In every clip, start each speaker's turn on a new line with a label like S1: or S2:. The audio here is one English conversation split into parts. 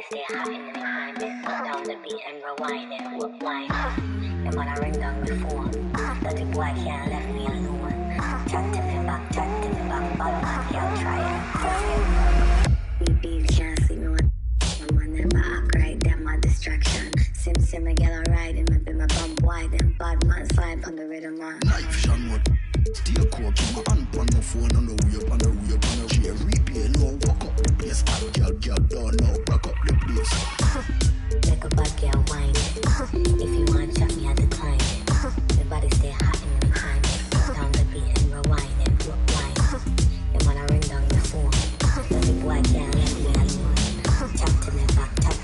S1: stay hot in the behind it. Put down the beat and rewind it. Whoop wine. Your man I ring down before. Dirty boy can't left me alone. Chat to me back, bad man can't try it. BB can't see me when my man never act right, them my distraction. Sim me get a ride, and maybe my bump wide, them bad man slide on the rhythm man.
S2: Life shine what? Still cool, keep my hand on the phone, on the way, on the share replay, no, walk up the place, girl, don't know, rock up the place.
S1: Make a bad girl whine it. If you want chat me, I decline it. Your body stay hot in the behind it. Put down the beat and rewind it. Whoop wine. Your man I ring down the phone. Dirty boy can't let me alone. Chat to me back, bad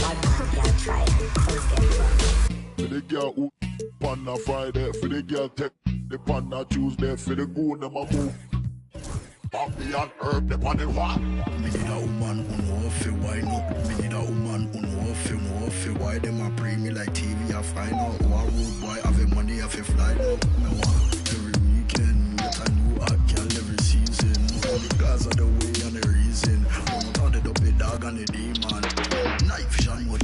S1: man can't try it. Please get wrong.
S3: For the girl who on a Friday, for the girl take the pan a Tuesday, for the goon them a move. Poppy and herb them on the what?
S2: Me need a woman who know fi wine up. Me need a woman who know fi why them a pray me like TV I find out. Who a road boy have a money have a fly now. Me want every weekend get a new hot girl every season. All the guys are the way and the reason. One out the double dog and the demon. Knife shine what?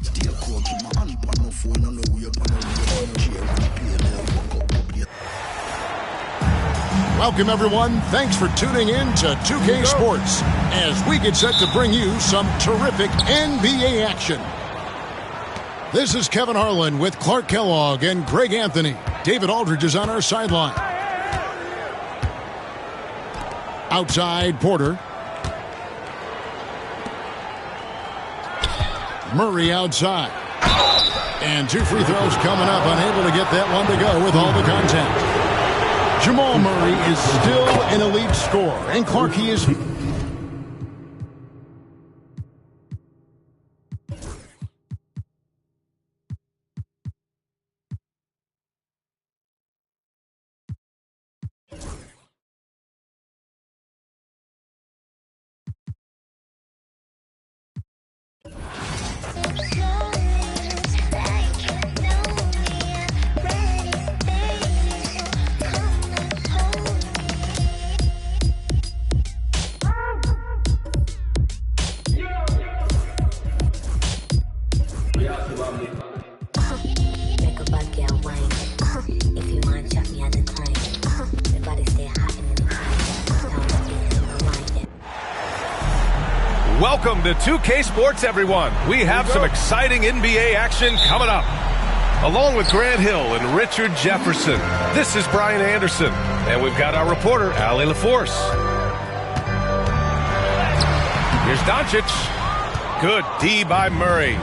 S2: Still cool, keep my hand on my phone on the way, on the chair, replay, now walk up the place.
S4: Welcome, everyone. Thanks for tuning in to 2K Sports as we get set to bring you some terrific NBA action. This is Kevin Harlan with Clark Kellogg and Greg Anthony. David Aldridge is on our sideline. Outside, Porter. Murray outside. And 2 free throws coming up, unable to get that one to go with all the contact. Jamal Murray is still an elite scorer, and Clark, he is...
S5: Welcome to 2K Sports, everyone. We have some exciting NBA action coming up. Along with Grant Hill and Richard Jefferson, this is Brian Anderson, and we've got our reporter, Allie LaForce. Here's Doncic. Good D by Murray.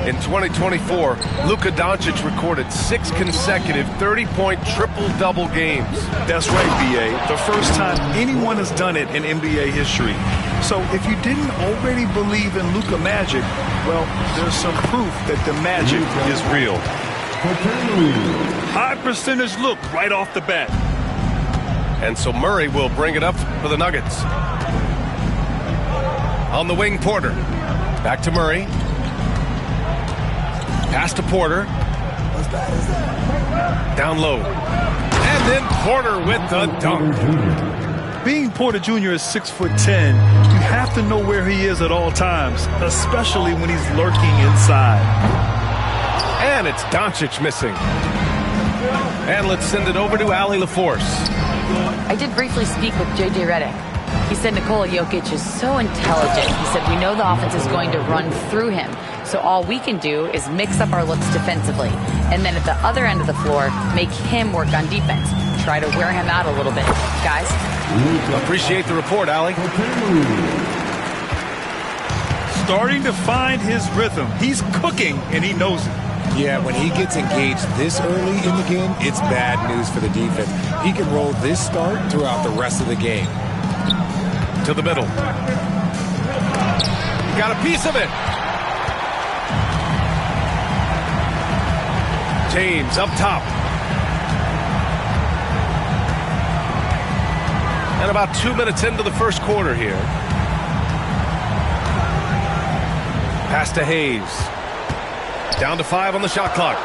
S5: In 2024, Luka Doncic recorded 6 consecutive 30-point triple-double games.
S6: That's right, B.A. The first time anyone has done it in NBA history. So if you didn't already believe in Luka Magic, well, there's some proof that the magic is real. High percentage look right off the bat.
S5: And so Murray will bring it up for the Nuggets. On the wing, Porter. Back to Murray. Pass to Porter. Down low. And then Porter with the dunk.
S6: Being Porter Jr. is 6'10", you have to know where he is at all times, especially when he's lurking inside.
S5: And it's Doncic missing. And let's send it over to Allie LaForce.
S7: I did briefly speak with J.J. Redick. He said Nikola Jokic is so intelligent. He said we know the offense is going to run through him. So all we can do is mix up our looks defensively. And then at the other end of the floor, make him work on defense. Try to wear him out a little bit. Guys?
S5: Appreciate the report, Allie.
S6: Starting to find his rhythm. He's cooking, and he knows it.
S8: Yeah, when he gets engaged this early in the game, it's bad news for the defense. He can roll this start throughout the rest of the game.
S5: To the middle. Got a piece of it. James up top. And about 2 minutes into the first quarter here. Pass to Hayes. Down to 5 on the shot clock.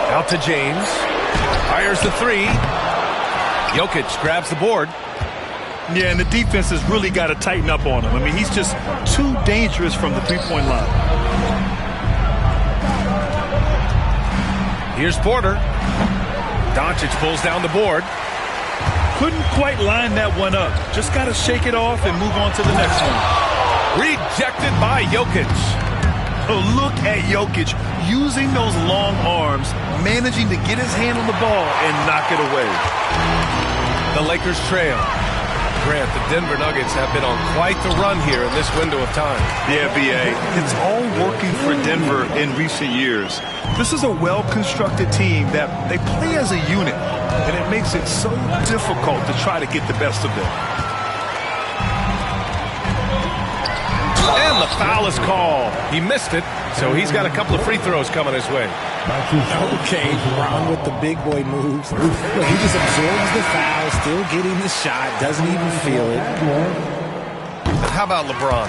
S5: Out to James. Fires the 3. Jokic grabs the board.
S6: Yeah, and the defense has really got to tighten up on him. I mean, he's just too dangerous from the three-point line.
S5: Here's Porter. Doncic pulls down the board.
S6: Couldn't quite line that one up. Just got to shake it off and move on to the next one.
S5: Rejected by Jokic.
S6: Oh, look at Jokic using those long arms, managing to get his hand on the ball and knock it away.
S5: The Lakers trail. Grant, the Denver Nuggets have been on quite the run here in this window of time.
S6: Yeah, B.A. It's all working for Denver in recent years. This is a well-constructed team that they play as a unit, and it makes it so difficult to try to get the best of them.
S5: And the foul is called. He missed it, so he's got a couple of free throws coming his way.
S8: Okay, Brown with the big boy moves. Look, he just absorbs the foul, still getting the shot, doesn't even feel it.
S5: How about LeBron?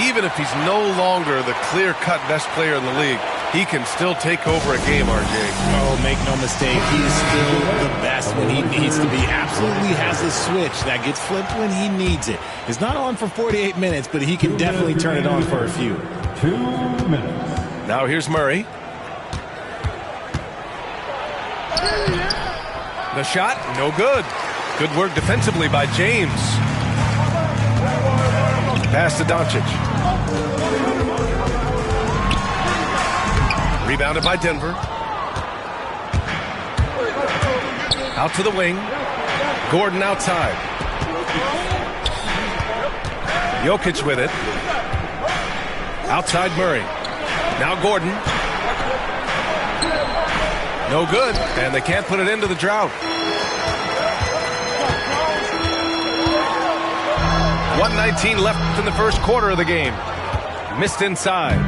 S5: Even if he's no longer the clear-cut best player in the league, he can still take over a game, RJ.
S8: Oh, make no mistake, he is still the best when he needs to be. Absolutely has a switch that gets flipped when he needs it. It's not on for 48 minutes, but he can definitely turn it on for a few.
S9: 2 minutes.
S5: Now here's Murray. The shot, no good. Good work defensively by James. Pass to Doncic. Rebounded by Denver. Out to the wing. Gordon outside. Jokic with it. Outside Murray. Now Gordon. No good, and they can't put it into the drought. 1:19 left in the first quarter of the game. Missed inside.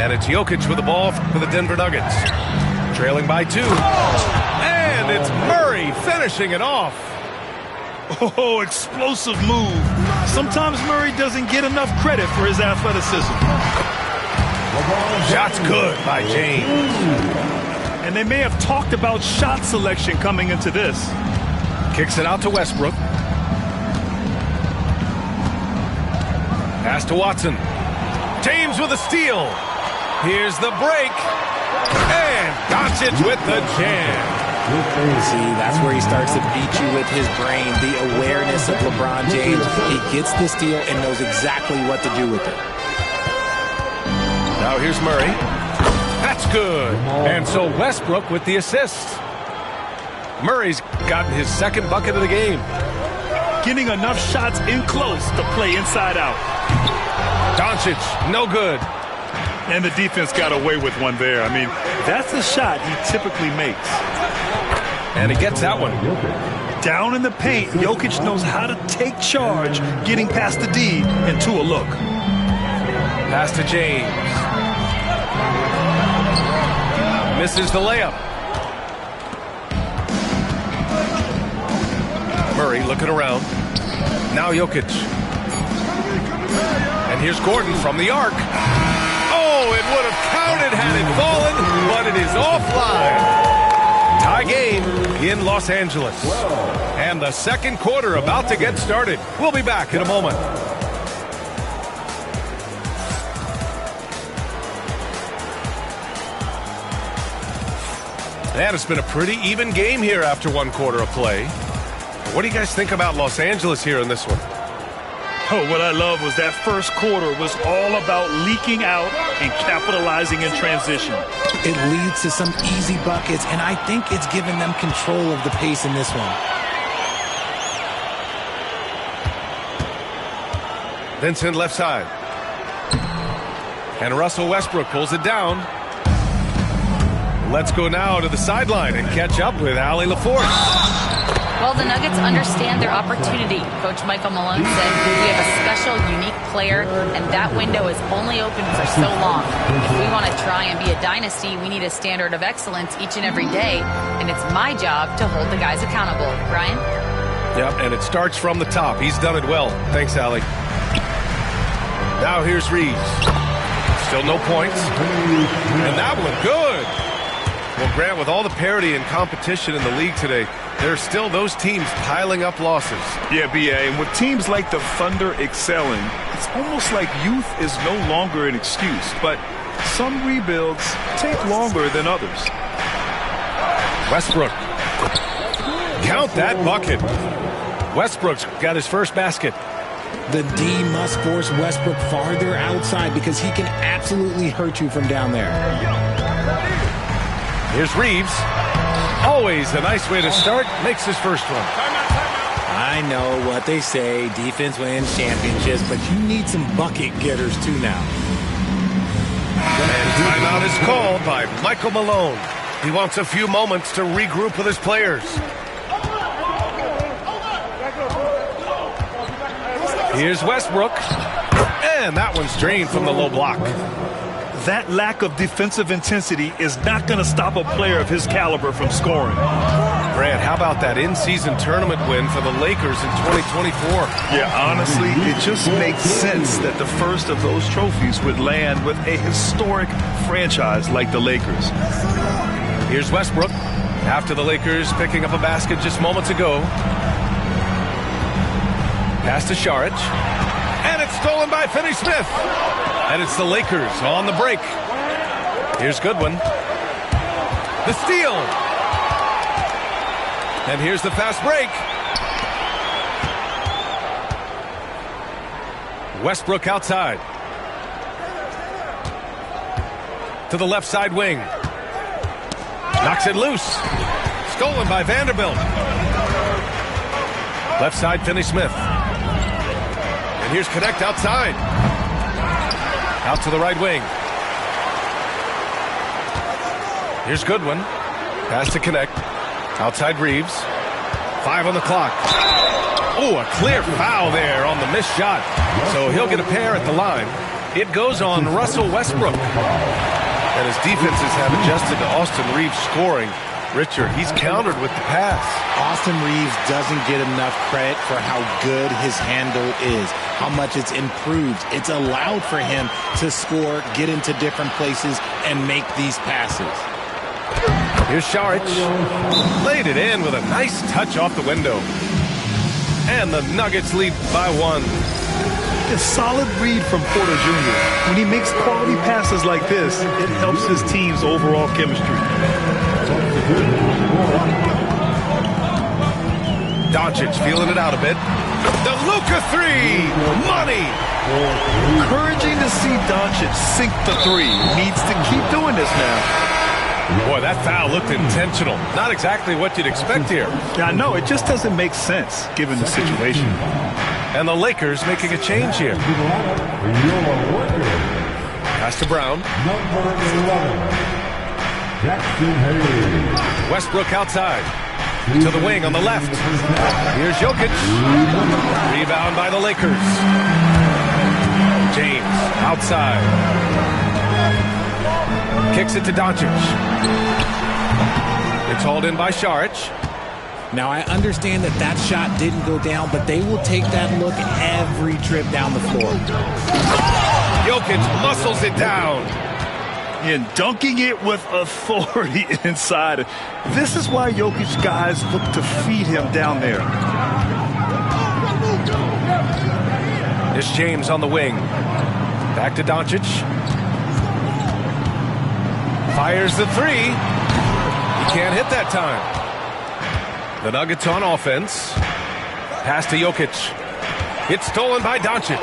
S5: And it's Jokic with the ball for the Denver Nuggets. Trailing by 2. And it's Murray finishing it off.
S6: Oh, explosive move. Sometimes Murray doesn't get enough credit for his athleticism.
S5: Shot's good by James.
S6: And they may have talked about shot selection coming into this.
S5: Kicks it out to Westbrook. Pass to Watson. James with a steal. Here's the break. And Doncic with the jam.
S8: See, that's where he starts to beat you with his brain, the awareness of LeBron James. He gets the steal and knows exactly what to do with it.
S5: Now here's Murray. That's good. And so Westbrook with the assist. Murray's gotten his second bucket of the game.
S6: Getting enough shots in close to play inside out.
S5: Doncic, no good.
S6: And the defense got away with one there. I mean, that's a shot he typically makes.
S5: And he gets that one.
S6: Down in the paint, Jokic knows how to take charge, getting past the D and to a look.
S5: Pass to James. Misses the layup. Murray looking around. Now Jokic. And here's Gordon from the arc. Oh, it would have counted had it fallen, but it is offline. Tie game in Los Angeles. And the second quarter about to get started. We'll be back in a moment. And it's been a pretty even game here after one quarter of play. What do you guys think about Los Angeles here in this one?
S6: Oh, what I love was that first quarter was all about leaking out and capitalizing in transition.
S8: It leads to some easy buckets, and I think it's given them control of the pace in this one.
S5: Vincent left side. And Russell Westbrook pulls it down. Let's go now to the sideline and catch up with Allie LaForce.
S7: Well, the Nuggets understand their opportunity. Coach Michael Malone said, we have a special, unique player, and that window is only open for so long. If we want to try and be a dynasty, we need a standard of excellence each and every day, and it's my job to hold the guys accountable. Brian?
S5: Yep, and it starts from the top. He's done it well. Thanks, Allie. Now here's Reeves. Still no points. And that one good. Well, Grant, with all the parity and competition in the league today, There's still those teams piling up losses.
S6: Yeah, B.A., and with teams like the Thunder excelling, it's almost like youth is no longer an excuse, but some rebuilds take longer than others.
S5: Westbrook. Count that bucket. Westbrook's got his first basket.
S8: The D must force Westbrook farther outside because he can absolutely hurt you from down there.
S5: Here's Reeves. Always a nice way to start. Makes his first one.
S8: I know what they say. Defense wins championships, but you need some bucket getters too now.
S5: And timeout is called by Michael Malone. He wants a few moments to regroup with his players. Here's Westbrook. And that one's drained from the low block.
S6: That lack of defensive intensity is not going to stop a player of his caliber from scoring.
S5: Brad, how about that in-season tournament win for the Lakers in 2024?
S6: Yeah, honestly, it just makes sense that the first of those trophies would land with a historic franchise like the Lakers.
S5: Here's Westbrook after the Lakers picking up a basket just moments ago. Pass to Saric. And it's stolen by Finney-Smith. And it's the Lakers on the break. Here's Goodwin. The steal. And here's the fast break. Westbrook outside. To the left side wing. Knocks it loose. Stolen by Vanderbilt. Left side, Finney-Smith. And here's Connect outside. Out to the right wing. Here's Goodwin. Pass to Connect. Outside Reeves. 5 on the clock. Oh, a clear foul there on the missed shot. So he'll get a pair at the line. It goes on Russell Westbrook. And his defenses have adjusted to Austin Reeves scoring. Richard, he's countered with the pass.
S8: Austin Reeves doesn't get enough credit for how good his handle is, how much it's improved. It's allowed for him to score, get into different places, and make these passes.
S5: Here's Saric. Laid it in with a nice touch off the window. And the Nuggets lead by 1.
S6: A solid read from Porter Jr. When he makes quality passes like this, it helps his team's overall chemistry.
S5: Doncic feeling it out a bit. The Luka 3. Money.
S6: Encouraging to see Doncic sink the 3. Needs to keep doing this now.
S5: Boy, that foul looked intentional. Not exactly what you'd expect here.
S6: Yeah, I know. It just doesn't make sense given the situation.
S5: And the Lakers making a change here. Pass to Brown. Westbrook outside. To the wing on the left. Here's Jokic. Rebound by the Lakers. James outside. Kicks it to Doncic. It's hauled in by Saric.
S8: Now, I understand that that shot didn't go down, but they will take that look every trip down the floor.
S5: Jokic muscles it down.
S6: And dunking it with authority inside. This is why Jokic guys look to feed him down there.
S5: Here's James on the wing. Back to Doncic. Fires the 3. He can't hit that time. The Nuggets on offense. Pass to Jokic. It's stolen by Doncic.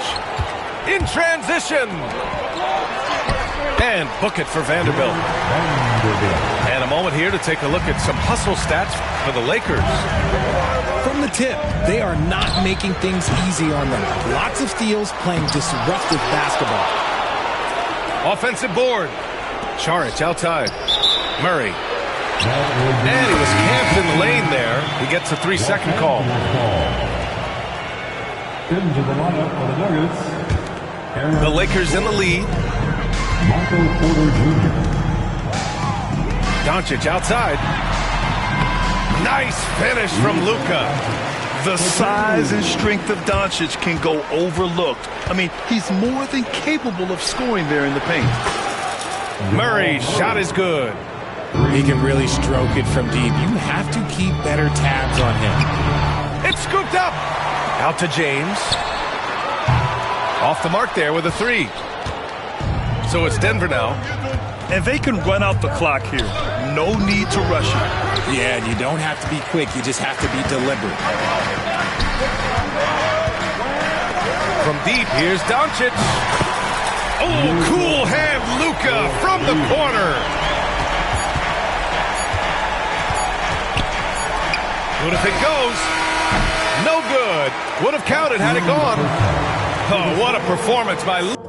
S5: In transition. And book it for Vanderbilt. And a moment here to take a look at some hustle stats for the Lakers.
S8: From the tip, they are not making things easy on them. Lots of steals, playing disruptive basketball.
S5: Offensive board. Saric outside. Murray. And he was camped in the lane there. He gets a 3-second call.
S9: Into the lineup for the Nuggets.
S5: The Lakers in the lead.
S9: Michael Porter Jr.
S5: Doncic outside. Nice finish from Luka.
S6: The size and strength of Doncic can go overlooked. I mean, he's more than capable of scoring there in the paint.
S5: Murray's shot is good.
S8: He can really stroke it from deep. You have to keep better tabs on him.
S5: It's scooped up. Out to James. Off the mark there with a 3. So it's Denver now.
S6: And they can run out the clock here. No need to rush it.
S8: Yeah, you don't have to be quick. You just have to be deliberate.
S5: From deep, here's Doncic. Oh, cool hand Luka from the corner. What if it goes? No good. Would have counted had it gone. Oh, what a performance by Luka.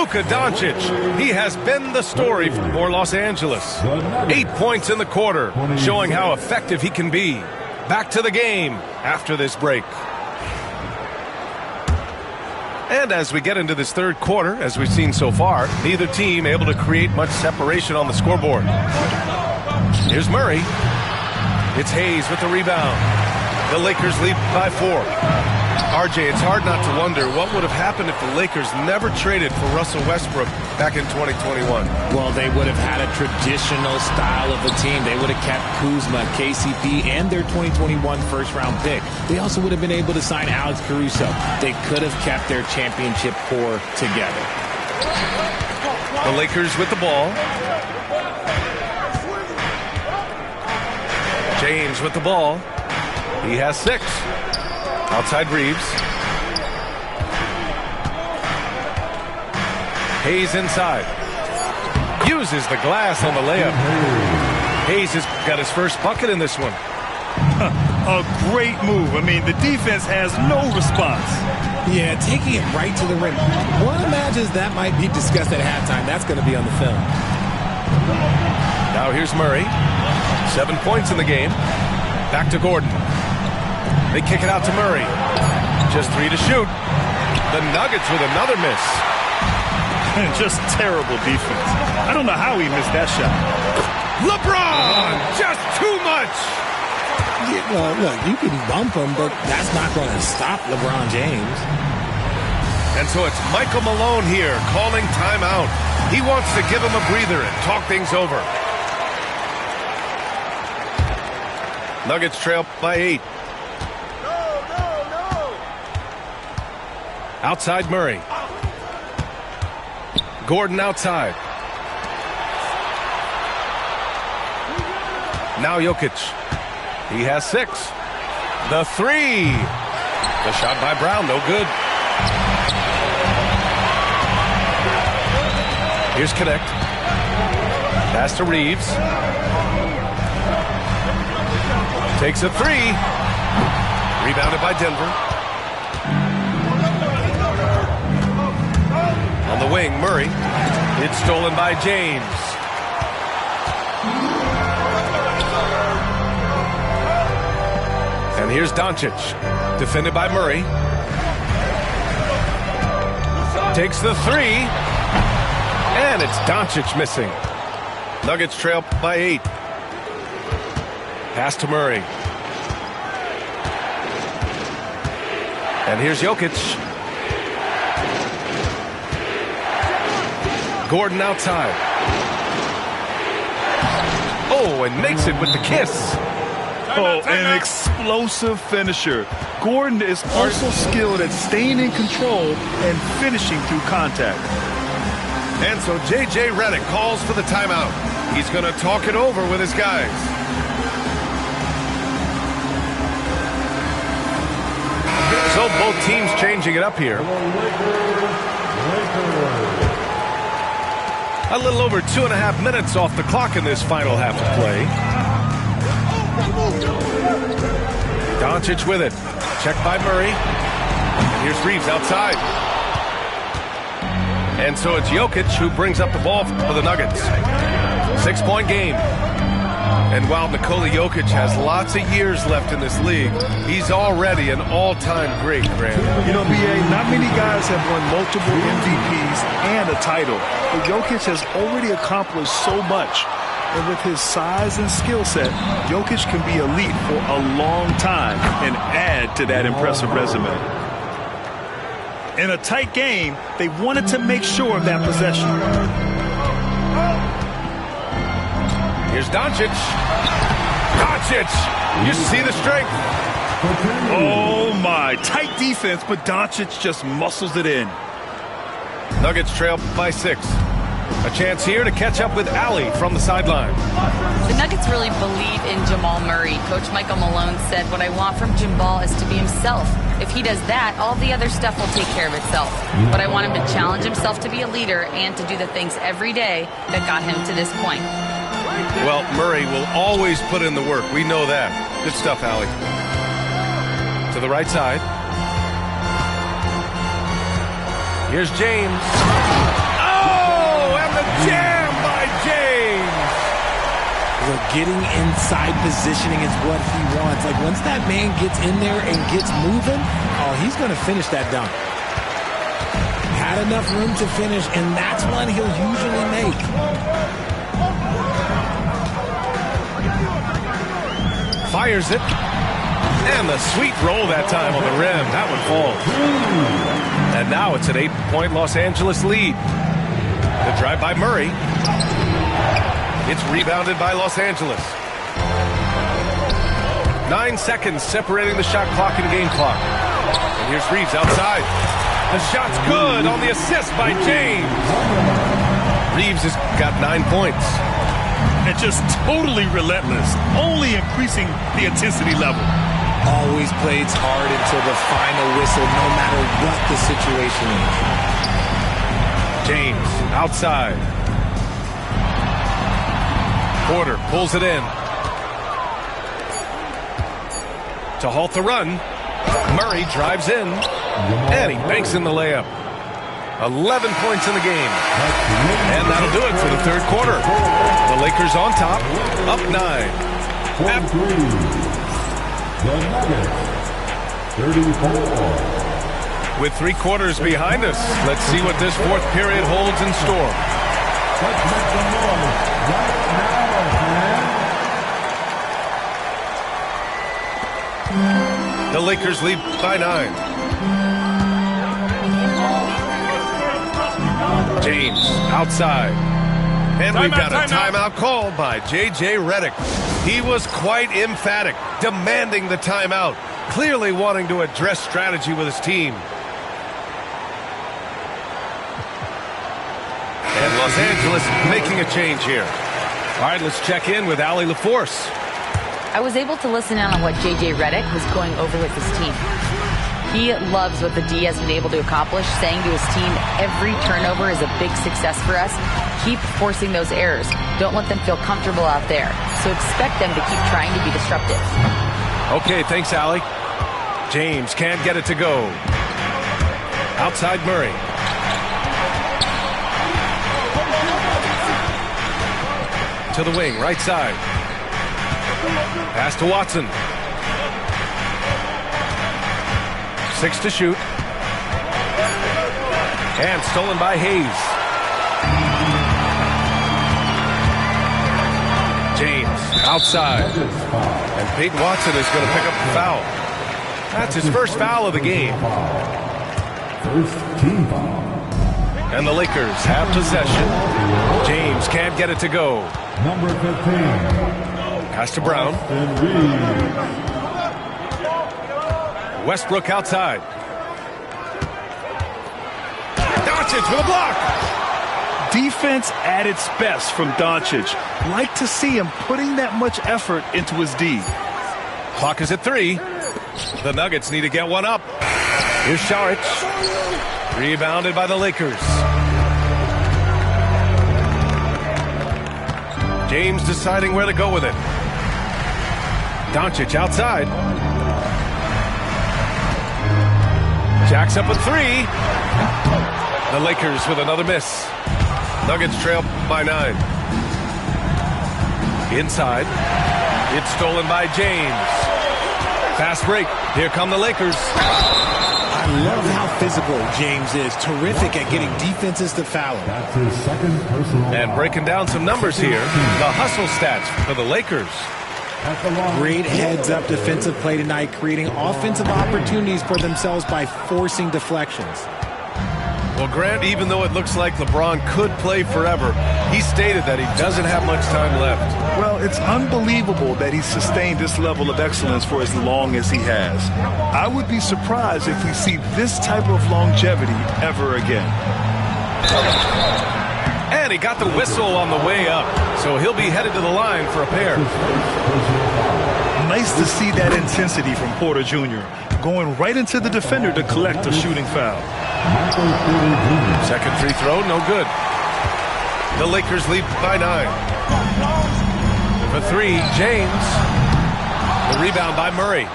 S5: Luka Doncic. He has been the story for Los Angeles. 8 points in the quarter, showing how effective he can be. Back to the game after this break. And as we get into this third quarter, as we've seen so far, neither team able to create much separation on the scoreboard. Here's Murray. It's Hayes with the rebound. The Lakers lead by 4. RJ, it's hard not to wonder what would have happened if the Lakers never traded for Russell Westbrook back in 2021.
S8: Well, they would have had a traditional style of a team. They would have kept Kuzma, KCP, and their 2021 first-round pick. They also would have been able to sign Alex Caruso. They could have kept their championship core together.
S5: The Lakers with the ball. James with the ball. He has 6. Outside Reeves. Hayes inside. Uses the glass on the layup. Hayes has got his first bucket in this one.
S6: A great move. I mean, the defense has no response.
S8: Yeah, taking it right to the rim. One imagines that might be discussed at halftime. That's going to be on the film.
S5: Now here's Murray. 7 points in the game. Back to Gordon. They kick it out to Murray. Just 3 to shoot. The Nuggets with another miss.
S6: Just terrible defense. I don't know how he missed that shot.
S5: LeBron! Just too much!
S8: Yeah, well, look, you can bump him, but that's not going to stop LeBron James.
S5: And so it's Michael Malone here calling timeout. He wants to give him a breather and talk things over. Nuggets trail by 8. Outside Murray. Gordon outside. Now Jokic. He has 6. The 3. The shot by Brown, no good. Here's Connect. Pass to Reeves. Takes a 3. Rebounded by Denver. On the wing, Murray. It's stolen by James. And here's Doncic. Defended by Murray. Takes the 3. And it's Doncic missing. Nuggets trail by 8. Pass to Murray. And here's Jokic. Gordon outside. Oh, and makes it with the kiss.
S6: Oh, an explosive finisher. Gordon is also skilled at staying in control and finishing through contact.
S5: And so J.J. Redick calls for the timeout. He's going to talk it over with his guys. So both teams changing it up here. A little over 2.5 minutes off the clock in this final half of play. Doncic with it. Checked by Murray. And here's Reeves outside. And so it's Jokic who brings up the ball for the Nuggets. 6-point game. And while Nikola Jokic has lots of years left in this league, he's already an all-time great, Graham.
S6: You know, B.A., not many guys have won multiple MVPs and a title. But Jokic has already accomplished so much. And with his size and skill set, Jokic can be elite for a long time and add to that impressive resume. In a tight game, they wanted to make sure of that possession.
S5: Here's Doncic. Doncic! You see the strength.
S6: Oh, my. Tight defense, but Doncic just muscles it in.
S5: Nuggets trail by 6. A chance here to catch up with Allie from the sideline.
S7: The Nuggets really believe in Jamal Murray. Coach Michael Malone said, what I want from Jamal is to be himself. If he does that, all the other stuff will take care of itself. But I want him to challenge himself to be a leader and to do the things every day that got him to this point.
S5: Well, Murray will always put in the work. We know that. Good stuff, Allie. To the right side. Here's James.
S8: getting inside positioning is what he wants. Like, once that man gets in there and gets moving, oh, he's going to finish that dunk. Had enough room to finish, and that's one he'll usually make.
S5: Fires it. And the sweet roll that time on the rim. That one falls. And now it's an 8-point Los Angeles lead. The drive by Murray. It's rebounded by Los Angeles. 9 seconds separating the shot clock and game clock. And here's Reeves outside. The shot's good on the assist by James. Reeves has got 9 points.
S6: And just totally relentless, only increasing the intensity level.
S8: Always plays hard until the final whistle, no matter what the situation is.
S5: James outside. Porter pulls it in. To halt the run, Murray drives in, and he banks in the layup. 11 points in the game. And that'll do it for the third quarter. The Lakers on top, up 9.
S9: The Nuggets, 34.
S5: With 3 quarters behind us, let's see what this fourth period holds in store.
S9: Let's make some noise right now, man.
S5: The Lakers lead by 9. James outside. And we've got a timeout called by J.J. Redick. He was quite emphatic, demanding the timeout, clearly wanting to address strategy with his team. And Los Angeles making a change here. All right, let's check in with Allie LaForce.
S7: I was able to listen in on what J.J. Redick was going over with his team. He loves what the D has been able to accomplish, saying to his team, every turnover is a big success for us. Keep forcing those errors. Don't let them feel comfortable out there. So expect them to keep trying to be disruptive.
S5: Okay, thanks, Allie. James can't get it to go. Outside Murray. To the wing, right side. Pass to Watson. 6 to shoot. And stolen by Hayes. James outside. And Peyton Watson is going to pick up the foul. That's his first foul of the game.
S9: First team foul.
S5: And the Lakers have possession. James can't get it to go.
S9: Number 15.
S5: Pass to Brown. Westbrook outside. Doncic with a block.
S6: Defense at its best from Doncic. Like to see him putting that much effort into his D.
S5: Clock is at 3. The Nuggets need to get one up. Here's Šarić. Rebounded by the Lakers. James deciding where to go with it. Doncic outside. Jacks up a 3. The Lakers with another miss. Nuggets trail by 9. Inside. It's stolen by James. Fast break. Here come the Lakers.
S8: I love how physical James is. Terrific at getting defenses to foul him.
S9: That's his second personal.
S5: And breaking down some numbers here. The hustle stats for the Lakers.
S8: Great heads-up defensive play tonight, creating offensive opportunities for themselves by forcing deflections.
S5: Well, Grant, even though it looks like LeBron could play forever, he stated that he doesn't have much time left.
S6: Well, it's unbelievable that he's sustained this level of excellence for as long as he has. I would be surprised if we see this type of longevity ever again.
S5: And he got the whistle on the way up, so he'll be headed to the line for a pair.
S6: Nice to see that intensity from Porter Jr., going right into the defender to collect a shooting foul.
S5: Second free throw, no good. The Lakers lead by 9. For 3, James. The rebound by Murray.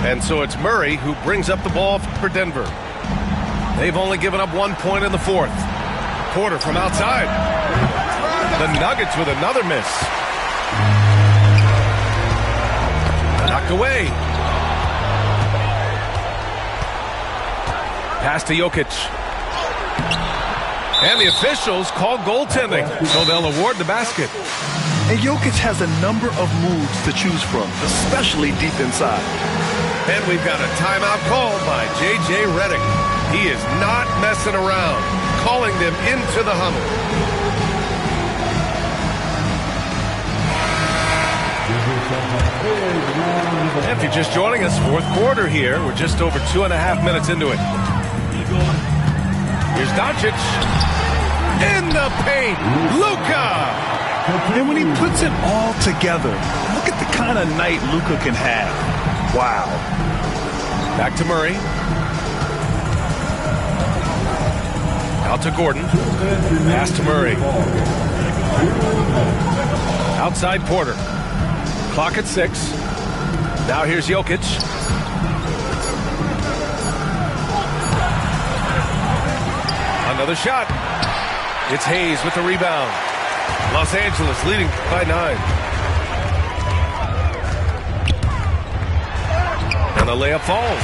S5: And so it's Murray who brings up the ball for Denver. They've only given up 1 point in the fourth. Porter from outside. The Nuggets with another miss. Knocked away. Pass to Jokic. And the officials call goaltending, so they'll award the basket.
S6: And Jokic has a number of moves to choose from, especially deep inside.
S5: And we've got a timeout called by J.J. Redick. He is not messing around, calling them into the huddle. If you're just joining us, fourth quarter here. We're just over 2.5 minutes into it. Here's Doncic. In the paint, Luka.
S6: And when he puts it all together, look at the kind of night Luka can have. Wow.
S5: Back to Murray. Out to Gordon. Pass to Murray. Outside Porter. Clock at 6. Now here's Jokic. Another shot. It's Hayes with the rebound. Los Angeles leading by 9. And the layup falls.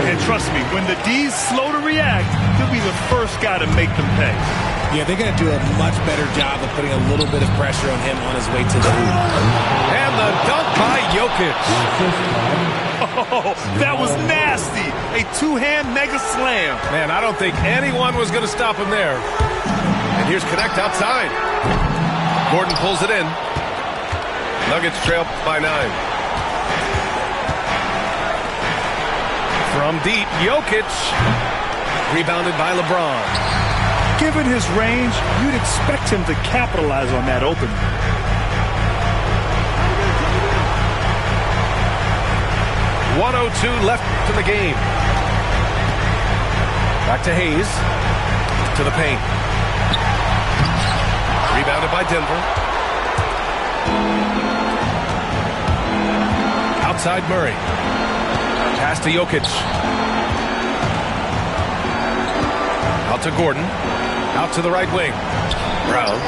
S6: And trust me, when the D's slow to react, he'll be the first guy to make them pay.
S8: Yeah, they're going to do a much better job of putting a little bit of pressure on him on his way to the hoop.
S5: And the dunk by Jokic.
S6: Oh, that was nasty. A two-hand mega slam.
S5: Man, I don't think anyone was going to stop him there. And here's Connect outside. Gordon pulls it in. Nuggets trail by 9. From deep, Jokic. Rebounded by LeBron.
S6: Given his range, you'd expect him to capitalize on that opening.
S5: .102 left in the game. Back to Hayes. To the paint. Rebounded by Denver. Outside Murray. Pass to Jokic. Out to Gordon. Out to the right wing. Brown.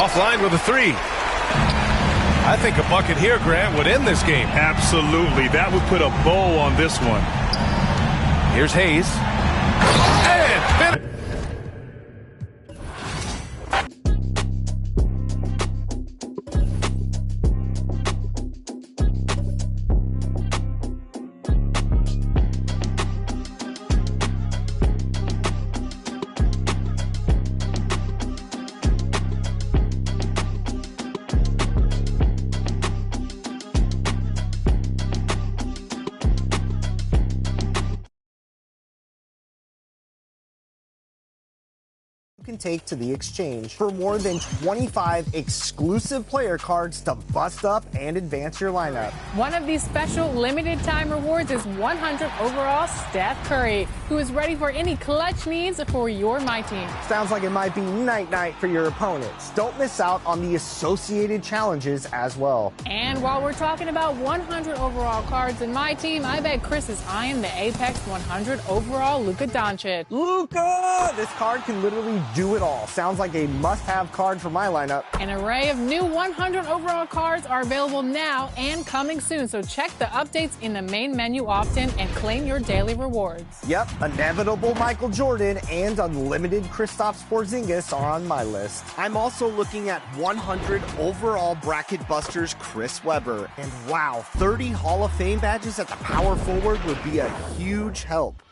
S5: Offline with a 3. I think a bucket here, Grant, would end this game.
S6: Absolutely. That would put a bow on this one.
S5: Here's Hayes. And finish.
S10: Can take to the exchange for more than 25 exclusive player cards to bust up and advance your lineup.
S11: One of these special limited time rewards is 100 overall Steph Curry, who is ready for any clutch needs for your My Team.
S10: Sounds like it might be night-night for your opponents. Don't miss out on the associated challenges as well.
S11: And while we're talking about 100 overall cards in My Team, I bet Chris is eyeing the Apex 100 overall Luka Doncic.
S10: Luka! This card can literally do it all. Sounds like a must-have card for my lineup.
S11: An array of new 100 overall cards are available now and coming soon, so check the updates in the main menu often and claim your daily rewards.
S10: Yep, inevitable Michael Jordan and unlimited Kristaps Porzingis are on my list. I'm also looking at 100 overall bracket busters Chris Webber. And wow, 30 Hall of Fame badges at the power forward would be a huge help.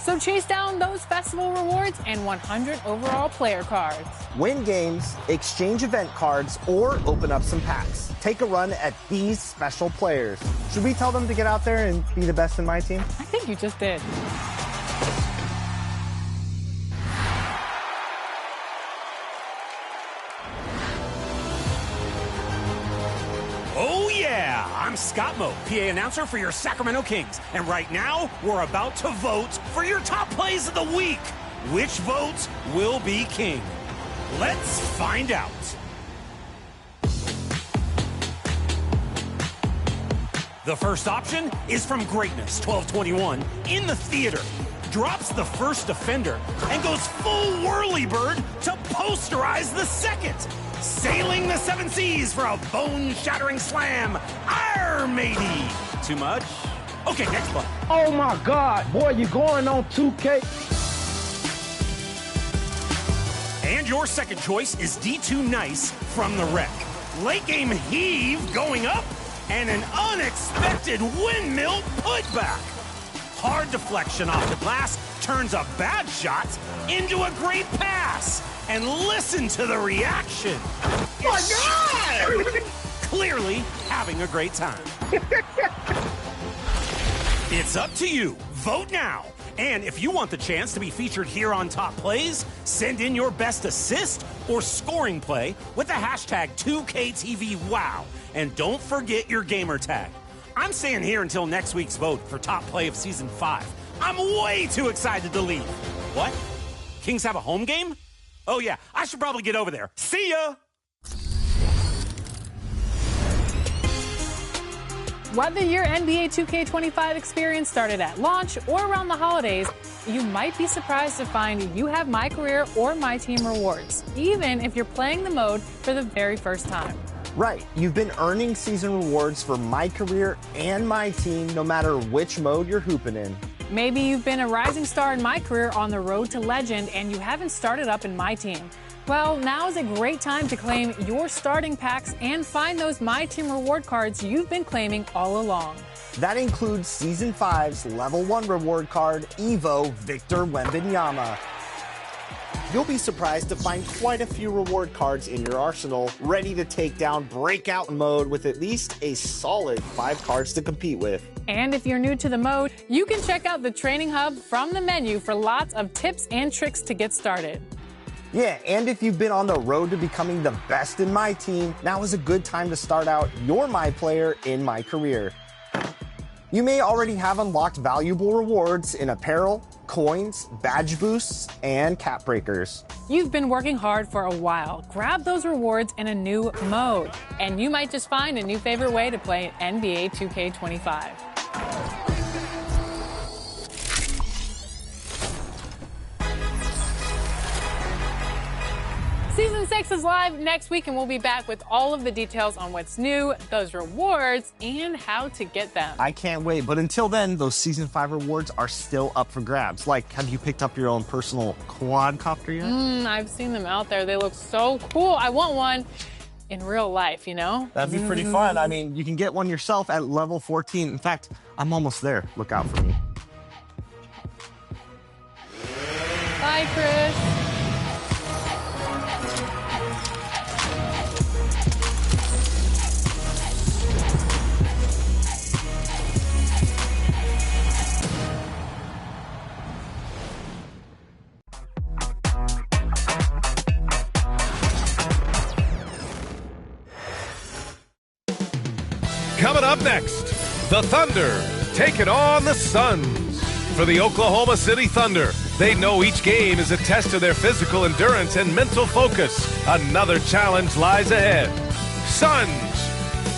S11: So chase down those festival rewards and 100 overall player cards.
S10: Win games, exchange event cards, or open up some packs. Take a run at these special players. Should we tell them to get out there and be the best in My Team?
S11: I think you just did.
S12: Oh yeah, I'm Scott Moe, PA announcer for your Sacramento Kings. And right now, we're about to vote for your top plays of the week. Which votes will be king? Let's find out. The first option is from Greatness 1221 in the theater. drops the first defender, and goes full whirly-bird to posterize the second. Sailing the 7 seas for a bone-shattering slam, Arr matey! Too much? Okay, next play.
S13: Oh my God, boy, you going on 2K?
S12: And your second choice is D2 Nice from the wreck. Late game heave going up, and an unexpected windmill putback. Hard deflection off the glass turns a bad shot into a great pass. And listen to the reaction. Oh my God! Clearly having a great time. It's up to you. Vote now. And if you want the chance to be featured here on Top Plays, send in your best assist or scoring play with the hashtag 2KTVWOW. And don't forget your gamer tag. I'm staying here until next week's vote for Top Play of Season 5. I'm way too excited to leave. What? Kings have a home game? Oh yeah, I should probably get over there. See ya!
S11: Whether your NBA 2K25 experience started at launch or around the holidays, you might be surprised to find you have My Career or My Team rewards, even if you're playing the mode for the very first time.
S10: Right, you've been earning season rewards for My Career and My Team no matter which mode you're hooping in.
S11: Maybe you've been a rising star in My Career on the road to legend and you haven't started up in My Team. Well, now is a great time to claim your starting packs and find those My Team reward cards you've been claiming all along.
S10: That includes Season 5's Level 1 reward card, Evo Victor Wembanyama. You'll be surprised to find quite a few reward cards in your arsenal, ready to take down breakout mode with at least a solid 5 cards to compete with.
S11: And if you're new to the mode, you can check out the training hub from the menu for lots of tips and tricks to get started.
S10: Yeah, and if you've been on the road to becoming the best in My Team, now is a good time to start out your My Player in My Career. You may already have unlocked valuable rewards in apparel, coins, badge boosts, and cap breakers.
S11: You've been working hard for a while. Grab those rewards in a new mode, and you might just find a new favorite way to play NBA 2K25. Season 6 is live next week, and we'll be back with all of the details on what's new, those rewards, and how to get them.
S10: I can't wait, but until then, those Season 5 rewards are still up for grabs. Like, have you picked up your own personal quadcopter yet?
S11: I've seen them out there. They look so cool. I want one in real life, you know?
S10: That'd be pretty fun. I mean, you can get one yourself at level 14. In fact, I'm almost there. Look out for me.
S11: Bye, Chris.
S5: Coming up next, the Thunder taking on the Suns. For the Oklahoma City Thunder, they know each game is a test of their physical endurance and mental focus. Another challenge lies ahead. Suns,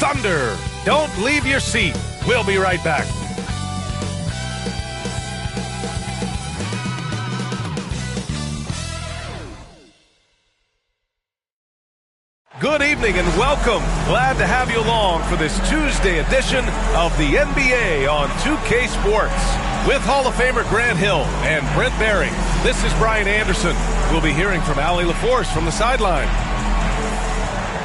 S5: Thunder, don't leave your seat. We'll be right back. Good evening and welcome. Glad to have you along for this Tuesday edition of the NBA on 2K Sports. With Hall of Famer Grant Hill and Brent Barry, this is Brian Anderson. We'll be hearing from Allie LaForce from the sideline.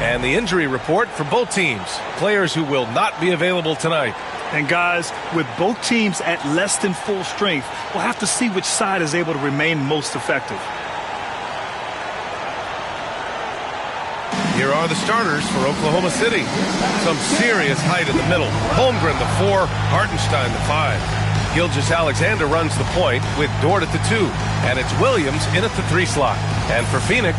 S5: And the injury report for both teams. Players who will not be available tonight.
S6: And guys, with both teams at less than full strength, we'll have to see which side is able to remain most effective.
S5: Here are the starters for Oklahoma City. Some serious height in the middle. Holmgren, the 4, Hartenstein, the 5. Gilgeous-Alexander runs the point with Dort at the 2. And it's Williams in at the 3 slot. And for Phoenix,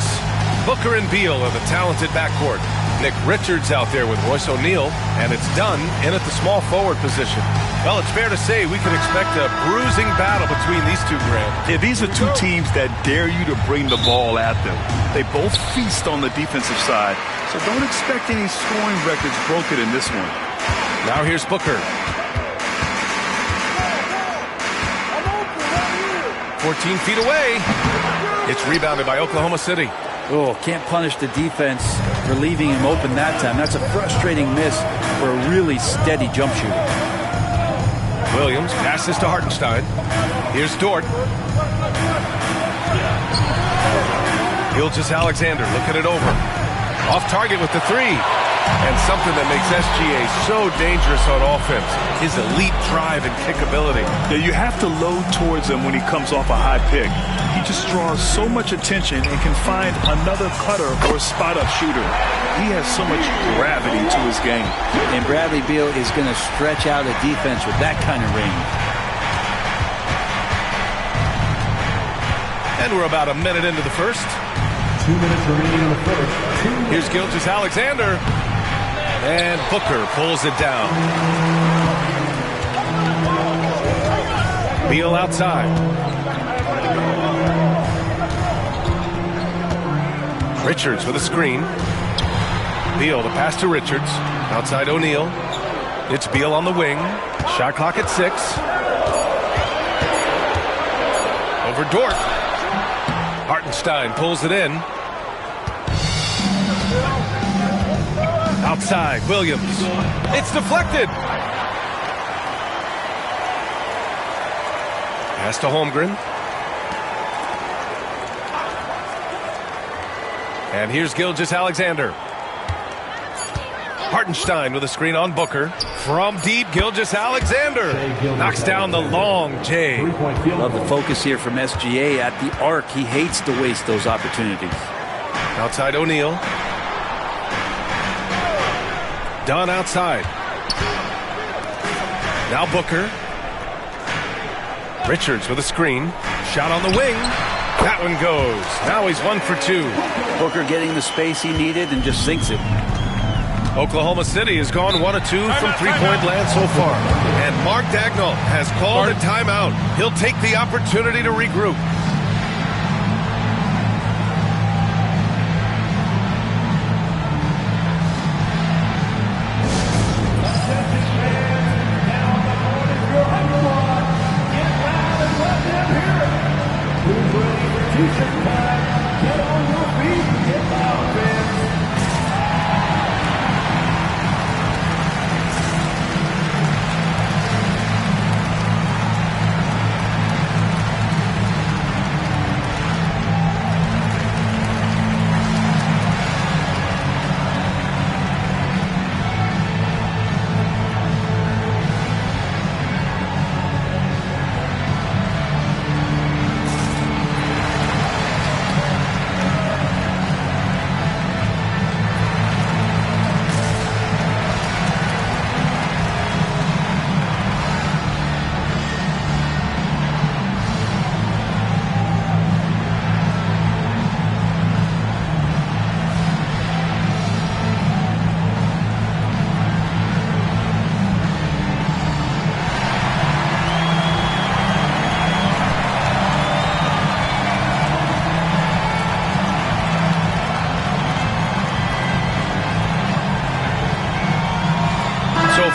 S5: Booker and Beal are the talented backcourt. Nick Richards out there with Royce O'Neal. And it's Dunn in at the small forward position. Well, it's fair to say we can expect a bruising battle between these two, Grant.
S6: Yeah, these are two teams that dare you to bring the ball at them. They both feast on the defensive side, so don't expect any scoring records broken in this one.
S5: Now here's Booker. 14 feet away. It's rebounded by Oklahoma City.
S14: Oh, can't punish the defense for leaving him open that time. That's a frustrating miss for a really steady jump shooter.
S5: Williams passes to Hartenstein. Here's Dort. Gilgeous-Alexander looking it over. Off target with the three. And something that makes SGA so dangerous on offense, his elite drive and kickability.
S6: Yeah, you have to load towards him when he comes off a high pick. He just draws so much attention and can find another cutter or spot-up shooter. He has so much gravity to his game.
S14: And Bradley Beal is going to stretch out a defense with that kind of range.
S5: And we're about a minute into the first.
S9: 2 minutes remaining in the first.
S5: Here's Gilgeous-Alexander. And Booker pulls it down. Beal outside. Richards with a screen. Beal the pass to Richards. Outside O'Neal. It's Beal on the wing. Shot clock at 6. Over Dort. Hartenstein pulls it in. Outside, Williams. It's deflected. Pass to Holmgren. And here's Gilgeous-Alexander. Hartenstein with a screen on Booker. From deep, Gilgeous-Alexander knocks down the long J.
S14: Love the focus here from SGA at the arc. He hates to waste those opportunities.
S5: Outside O'Neal. Dunn outside. Now Booker. Richards with a screen. Shot on the wing. That one goes. Now he's 1 for 2.
S14: Booker getting the space he needed and just sinks it.
S5: Oklahoma City has gone 1 of 2 from three-point land so far. And Mark Daigneault has called a timeout. He'll take the opportunity to regroup.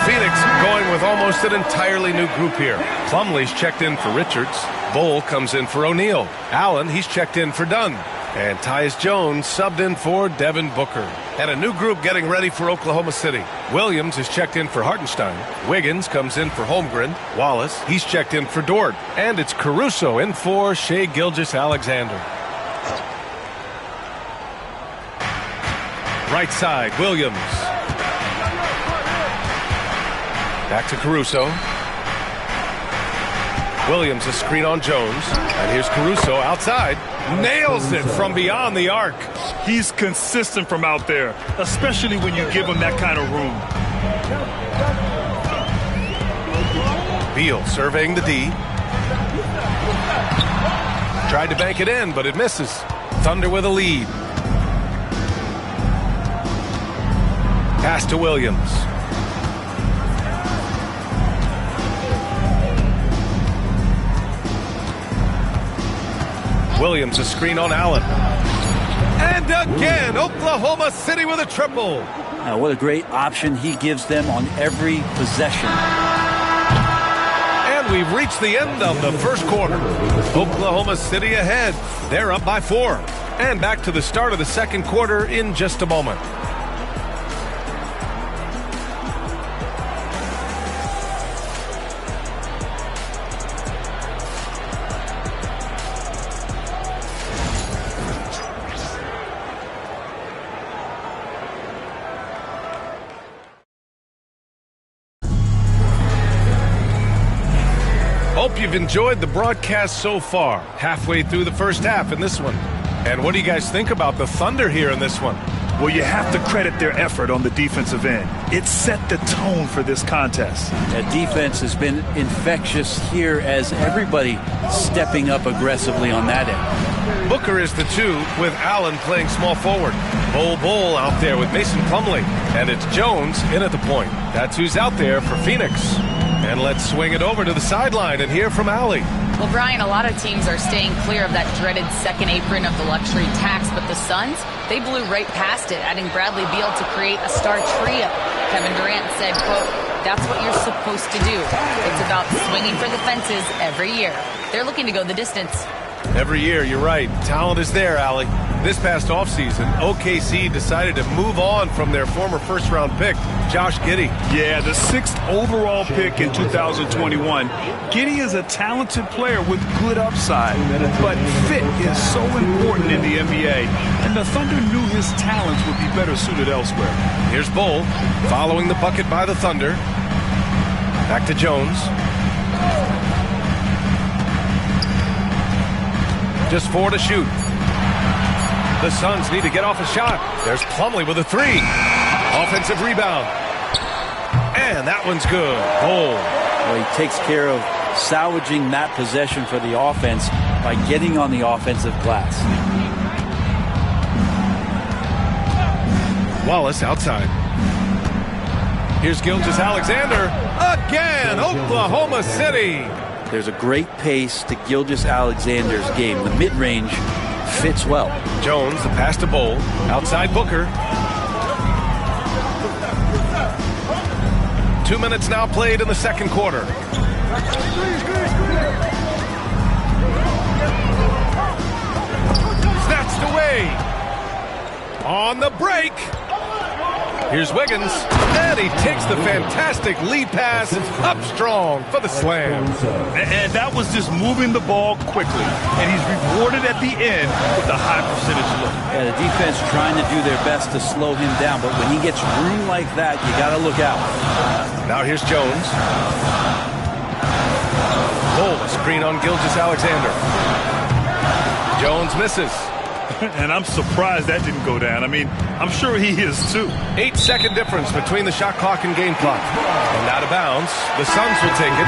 S5: Phoenix going with almost an entirely new group here. Plumlee's checked in for Richards. Bol comes in for O'Neal. Allen, he's checked in for Dunn. And Tyus Jones subbed in for Devin Booker. And a new group getting ready for Oklahoma City. Williams is checked in for Hartenstein. Wiggins comes in for Holmgren. Wallace, he's checked in for Dort. And it's Caruso in for Shai Gilgeous-Alexander. Right side, Williams. Back to Caruso. Williams, a screen on Jones. And here's Caruso outside. Nails it from beyond the arc.
S6: He's consistent from out there, especially when you give him that kind of room.
S5: Beal surveying the D. Tried to bank it in, but it misses. Thunder with a lead. Pass to Williams. Williams, a screen on Allen. And again, Oklahoma City with a triple.
S14: Now, what a great option he gives them on every possession.
S5: And we've reached the end of the first quarter. Oklahoma City ahead. They're up by 4. And back to the start of the second quarter in just a moment. Hope you've enjoyed the broadcast so far. Halfway through the first half in this one. And what do you guys think about the Thunder here in this one?
S6: Well, you have to credit their effort on the defensive end. It set the tone for this contest.
S14: That defense has been infectious here as everybody stepping up aggressively on that end.
S5: Booker is the 2 with Allen playing small forward. Bol out there with Mason Plumlee. And it's Jones in at the point. That's who's out there for Phoenix. And let's swing it over to the sideline and hear from Allie.
S7: Well, Brian, a lot of teams are staying clear of that dreaded second apron of the luxury tax, but the Suns, they blew right past it, adding Bradley Beal to create a star trio. Kevin Durant said, quote, "That's what you're supposed to do. It's about swinging for the fences every year." They're looking to go the distance.
S5: Every year, you're right. Talent is there, Allie. This past offseason, OKC decided to move on from their former first-round pick, Josh Giddey.
S6: Yeah, the 6th overall pick in 2021. Giddey is a talented player with good upside, but fit is so important in the NBA, and the Thunder knew his talents would be better suited elsewhere.
S5: Here's Bol following the bucket by the Thunder. Back to Jones. Just 4 to shoot. The Suns need to get off a shot. There's Plumlee with a 3. Offensive rebound. And that one's good. Bol.
S14: Well, he takes care of salvaging that possession for the offense by getting on the offensive glass.
S5: Wallace outside. Here's Gilgeous-Alexander. Again, Oklahoma City.
S14: There's a great pace to Gilgeous-Alexander's game. The mid-range fits well.
S5: Jones, the pass to Bol. Outside Booker. 2 minutes now played in the second quarter. Snatched away. On the break. Here's Wiggins, and he takes the fantastic lead pass up strong for the slam.
S6: And that was just moving the ball quickly, and he's rewarded at the end with a high percentage look.
S14: Yeah, the defense trying to do their best to slow him down, but when he gets room like that, you got to look out.
S5: Now here's Jones. Bol, screen on Gilgeous-Alexander. Jones misses.
S6: And I'm surprised that didn't go down. I mean, I'm sure he is too.
S5: 8-second difference between the shot clock and game clock. And out of bounds, the Suns will take it.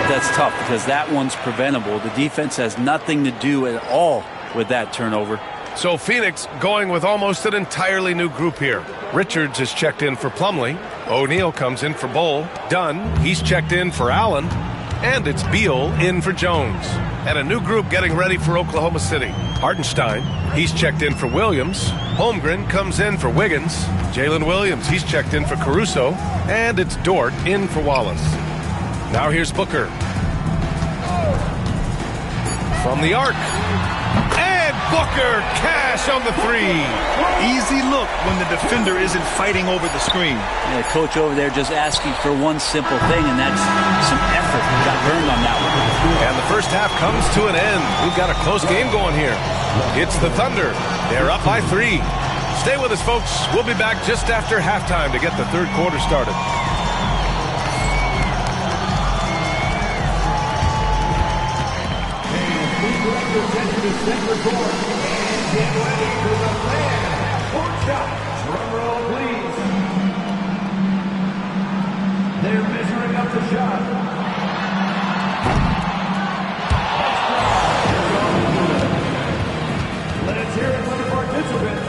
S14: That's tough because that one's preventable. The defense has nothing to do at all with that turnover.
S5: So Phoenix going with almost an entirely new group here. Richards is checked in for Plumlee. O'Neal comes in for Bol. Dunn, he's checked in for Allen. And it's Beal in for Jones. And a new group getting ready for Oklahoma City. Hartenstein, he's checked in for Williams. Holmgren comes in for Wiggins. Jalen Williams, he's checked in for Caruso. And it's Dort in for Wallace. Now here's Booker. From the arc. And Booker, cash on the 3.
S6: Easy look when the defender isn't fighting over the screen.
S14: Yeah, coach over there just asking for one simple thing, and that's some effort. Got burned on that one.
S5: And the first half comes to an end. We've got a close game going here. It's the Thunder. They're up by 3. Stay with us, folks. We'll be back just after halftime to get the third quarter started.
S9: They're measuring up the shot. Let's hear it for the participants.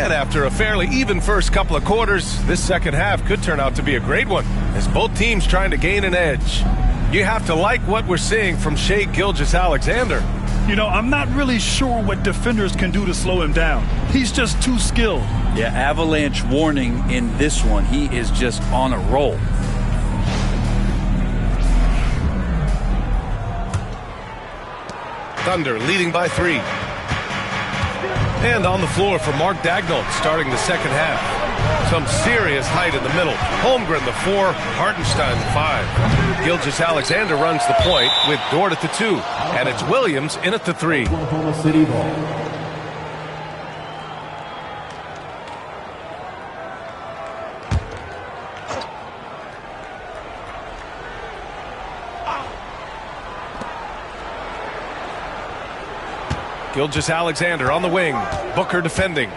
S5: And after a fairly even first couple of quarters, this second half could turn out to be a great one, as both teams trying to gain an edge. You have to like what we're seeing from Shai Gilgeous-Alexander.
S6: You know, I'm not really sure what defenders can do to slow him down. He's just too skilled.
S14: Yeah, avalanche warning in this one. He is just on a roll.
S5: Thunder leading by 3. And on the floor for Mark Daigneault starting the second half. Some serious height in the middle. Holmgren the 4, Hartenstein the 5. Gilgeous-Alexander runs the point with Dort at the 2. And it's Williams in at the 3.
S9: Oklahoma City ball.
S5: Gilgeous-Alexander on the wing. Booker defending.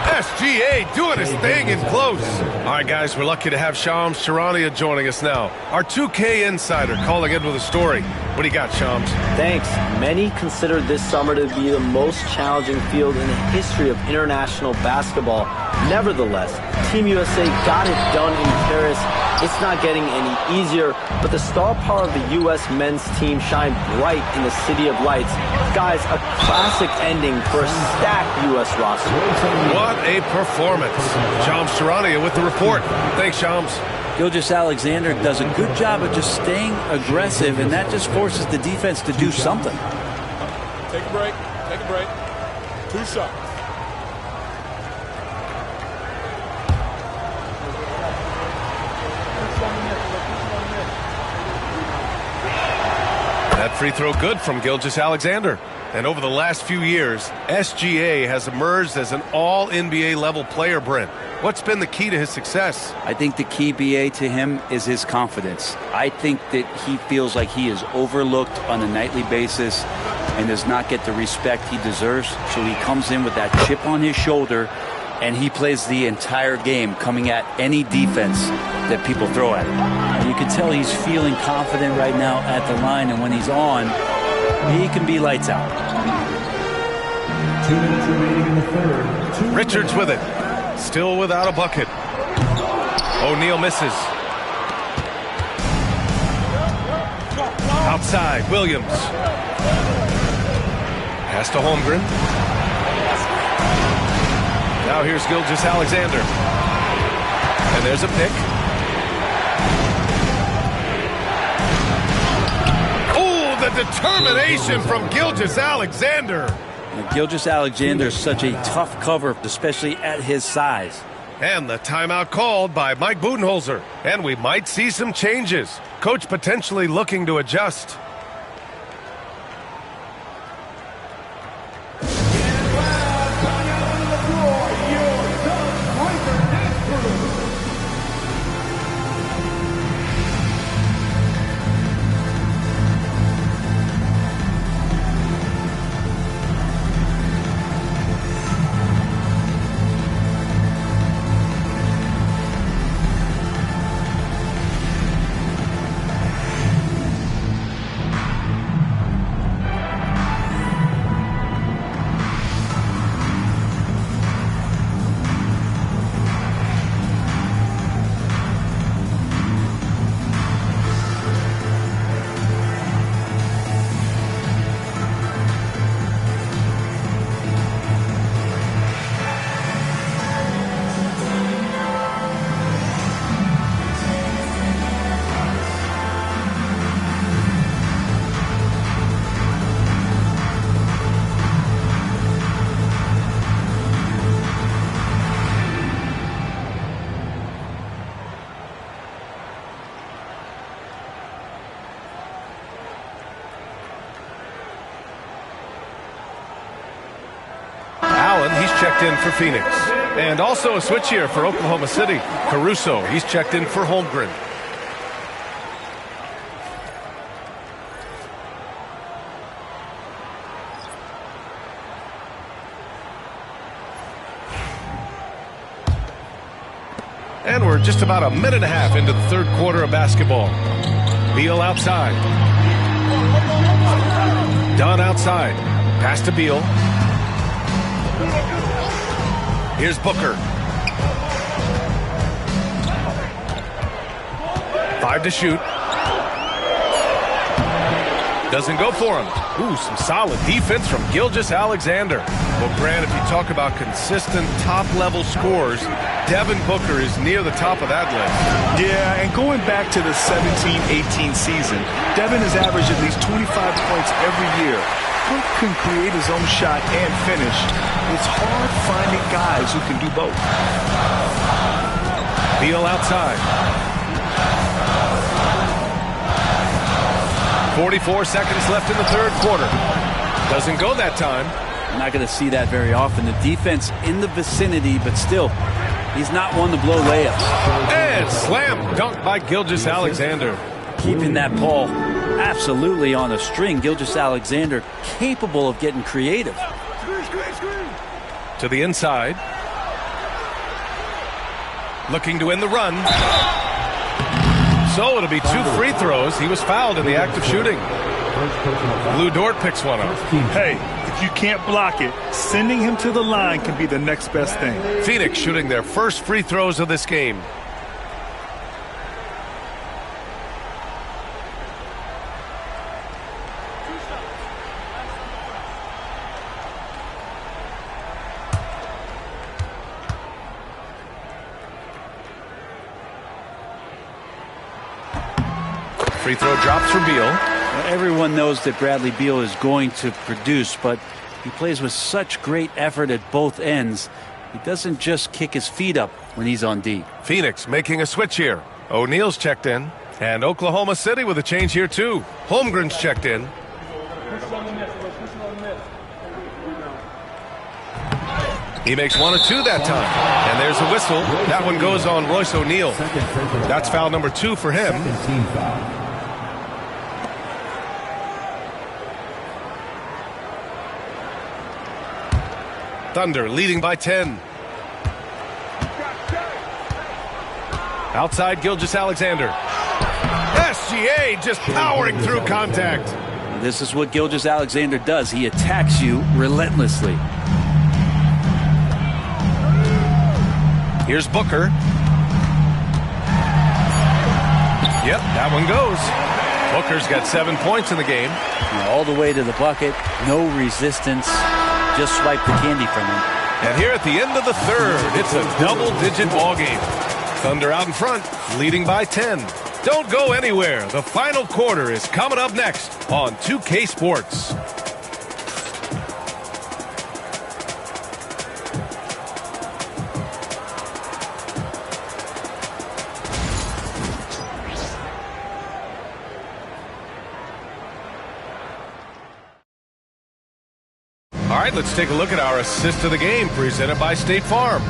S5: SGA doing his thing in close. All right, guys, we're lucky to have Shams Charania joining us now. Our 2K insider calling in with a story. What do you got, Shams?
S15: Thanks. Many consider this summer to be the most challenging field in the history of international basketball. Nevertheless, Team USA got it done in Paris. It's not getting any easier, but the star power of the U.S. men's team shined bright in the City of Lights. Guys, a classic ending for a stacked U.S. roster.
S5: What a performance. Shams Charania with the report. Thanks, Shams.
S14: Gilgeous-Alexander does a good job of just staying aggressive, and that just forces the defense to do something.
S16: Take a break. Take a break. 2 shots.
S5: That free throw good from Gilgeous-Alexander. And over the last few years, SGA has emerged as an all-NBA level player, Brent. What's been the key to his success?
S14: I think the key, BA, to him is his confidence. I think that he feels like he is overlooked on a nightly basis and does not get the respect he deserves. So he comes in with that chip on his shoulder, and he plays the entire game, coming at any defense that people throw at him. You can tell he's feeling confident right now at the line, and when he's on, he can be lights out.
S9: 2 minutes remaining in the third.
S5: Richards with it. Still without a bucket. O'Neal misses. Outside, Williams. Pass to Holmgren. Now here's Gilgeous-Alexander. And there's a pick. Oh, the determination from Gilgeous-Alexander.
S14: Gilgeous-Alexander is such a tough cover, especially at his size.
S5: And the timeout called by Mike Budenholzer. And we might see some changes. Coach potentially looking to adjust. He's checked in for Phoenix. And also a switch here for Oklahoma City. Caruso, he's checked in for Holmgren. And we're just about a minute and a half into the third quarter of basketball. Beal outside. Dunn outside. Pass to Beal. Here's Booker. 5 to shoot. Doesn't go for him. Ooh, some solid defense from Gilgeous-Alexander. Well, Grant, if you talk about consistent top-level scores, Devin Booker is near the top of that list.
S6: Yeah, and going back to the 17-18 season, Devin has averaged at least 25 points every year. Book can create his own shot and finish. It's hard finding guys who can do both.
S5: Beal outside. 44 seconds left in the third quarter. Doesn't go that time.
S14: You're not going to see that very often. The defense in the vicinity, but still, he's not one to blow layups.
S5: And slam dunk by Gilgeous-Alexander.
S14: Keeping that ball absolutely on a string. Gilgeous-Alexander capable of getting creative.
S5: To the inside. Looking to end the run. So it'll be 2 free throws. He was fouled in the act of shooting. Lou Dort picks one up.
S6: Hey, if you can't block it, sending him to the line can be the next best thing.
S5: Phoenix shooting their first free throws of this game. Free throw drops for Beal.
S14: Everyone knows that Bradley Beal is going to produce, but he plays with such great effort at both ends. He doesn't just kick his feet up when he's on D.
S5: Phoenix making a switch here. O'Neal's checked in. And Oklahoma City with a change here too. Holmgren's checked in. He makes 1 of 2 that time. And there's a whistle. That one goes on Royce O'Neal. That's foul number 2 for him. Thunder leading by 10. Outside Gilgeous-Alexander. SGA just powering through contact.
S14: This is what Gilgeous-Alexander does. He attacks you relentlessly.
S5: Here's Booker. Yep, that one goes. Booker's got 7 points in the game.
S14: All the way to the bucket. No resistance. Just swipe the candy from him.
S5: And here at the end of the third, it's a double-digit ball game. Thunder out in front, leading by 10. Don't go anywhere. The final quarter is coming up next on 2K Sports. All right, let's take a look at our assist of the game presented by State Farm.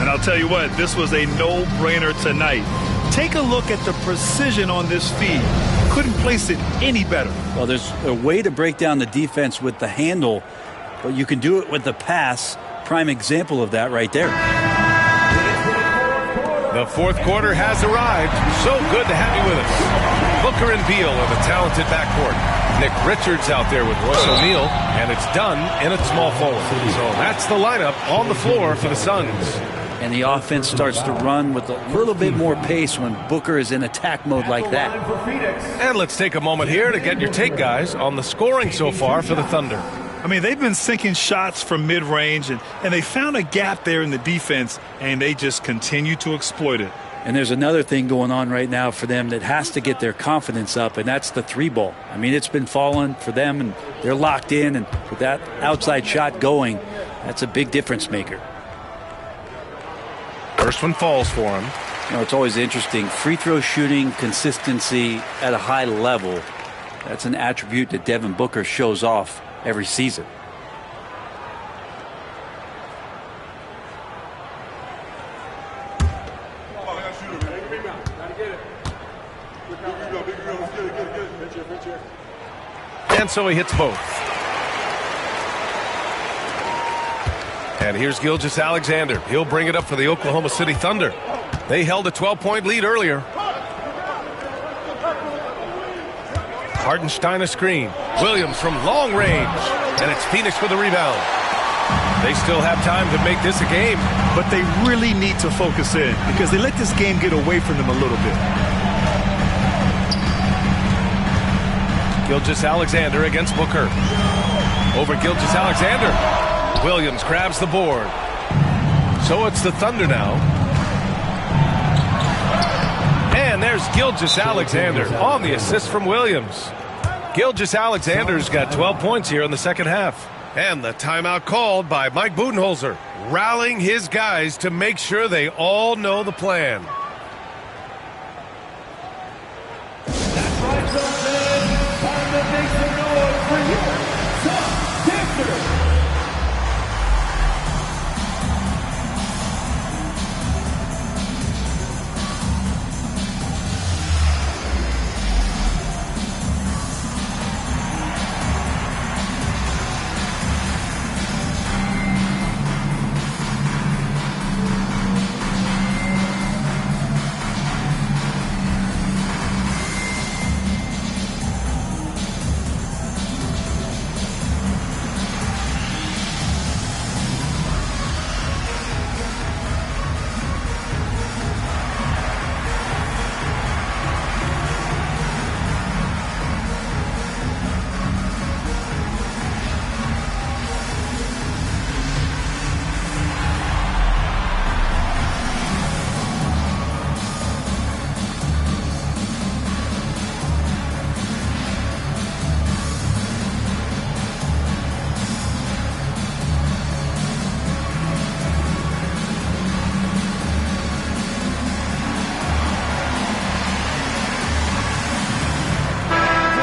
S6: And I'll tell you what, this was a no-brainer tonight. Take a look at the precision on this feed. Couldn't place it any better.
S14: Well, there's a way to break down the defense with the handle, but you can do it with the pass. Prime example of that right there.
S5: The fourth quarter has arrived. So good to have you with us. Booker and Beal are the talented backcourt. Nick Richards out there with Royce O'Neal, and it's done in a small forward. So that's the lineup on the floor for the Suns.
S14: And the offense starts to run with a little bit more pace when Booker is in attack mode like that.
S5: And let's take a moment here to get your take, guys, on the scoring so far for the Thunder.
S6: I mean, they've been sinking shots from mid-range, and they found a gap there in the defense, and they just continue to exploit it.
S14: And there's another thing going on right now for them that has to get their confidence up, and that's the 3-ball. I mean, it's been falling for them, and they're locked in, and with that outside shot going, that's a big difference maker.
S5: First one falls for him.
S14: You know, it's always interesting. Free throw shooting, consistency at a high level, that's an attribute that Devin Booker shows off every season.
S5: And so he hits both. And here's Gilgeous-Alexander. He'll bring it up for the Oklahoma City Thunder. They held a 12-point lead earlier. Hartenstein a screen. Williams from long range. And it's Phoenix with the rebound. They still have time to make this a game.
S6: But they really need to focus in because they let this game get away from them a little bit.
S5: Gilgeous-Alexander against Booker. Over Gilgeous-Alexander. Williams grabs the board. So it's the Thunder now. And there's Gilgeous-Alexander on the assist from Williams. Gilgeous-Alexander's got 12 points here in the second half. And the timeout called by Mike Budenholzer, rallying his guys to make sure they all know the plan.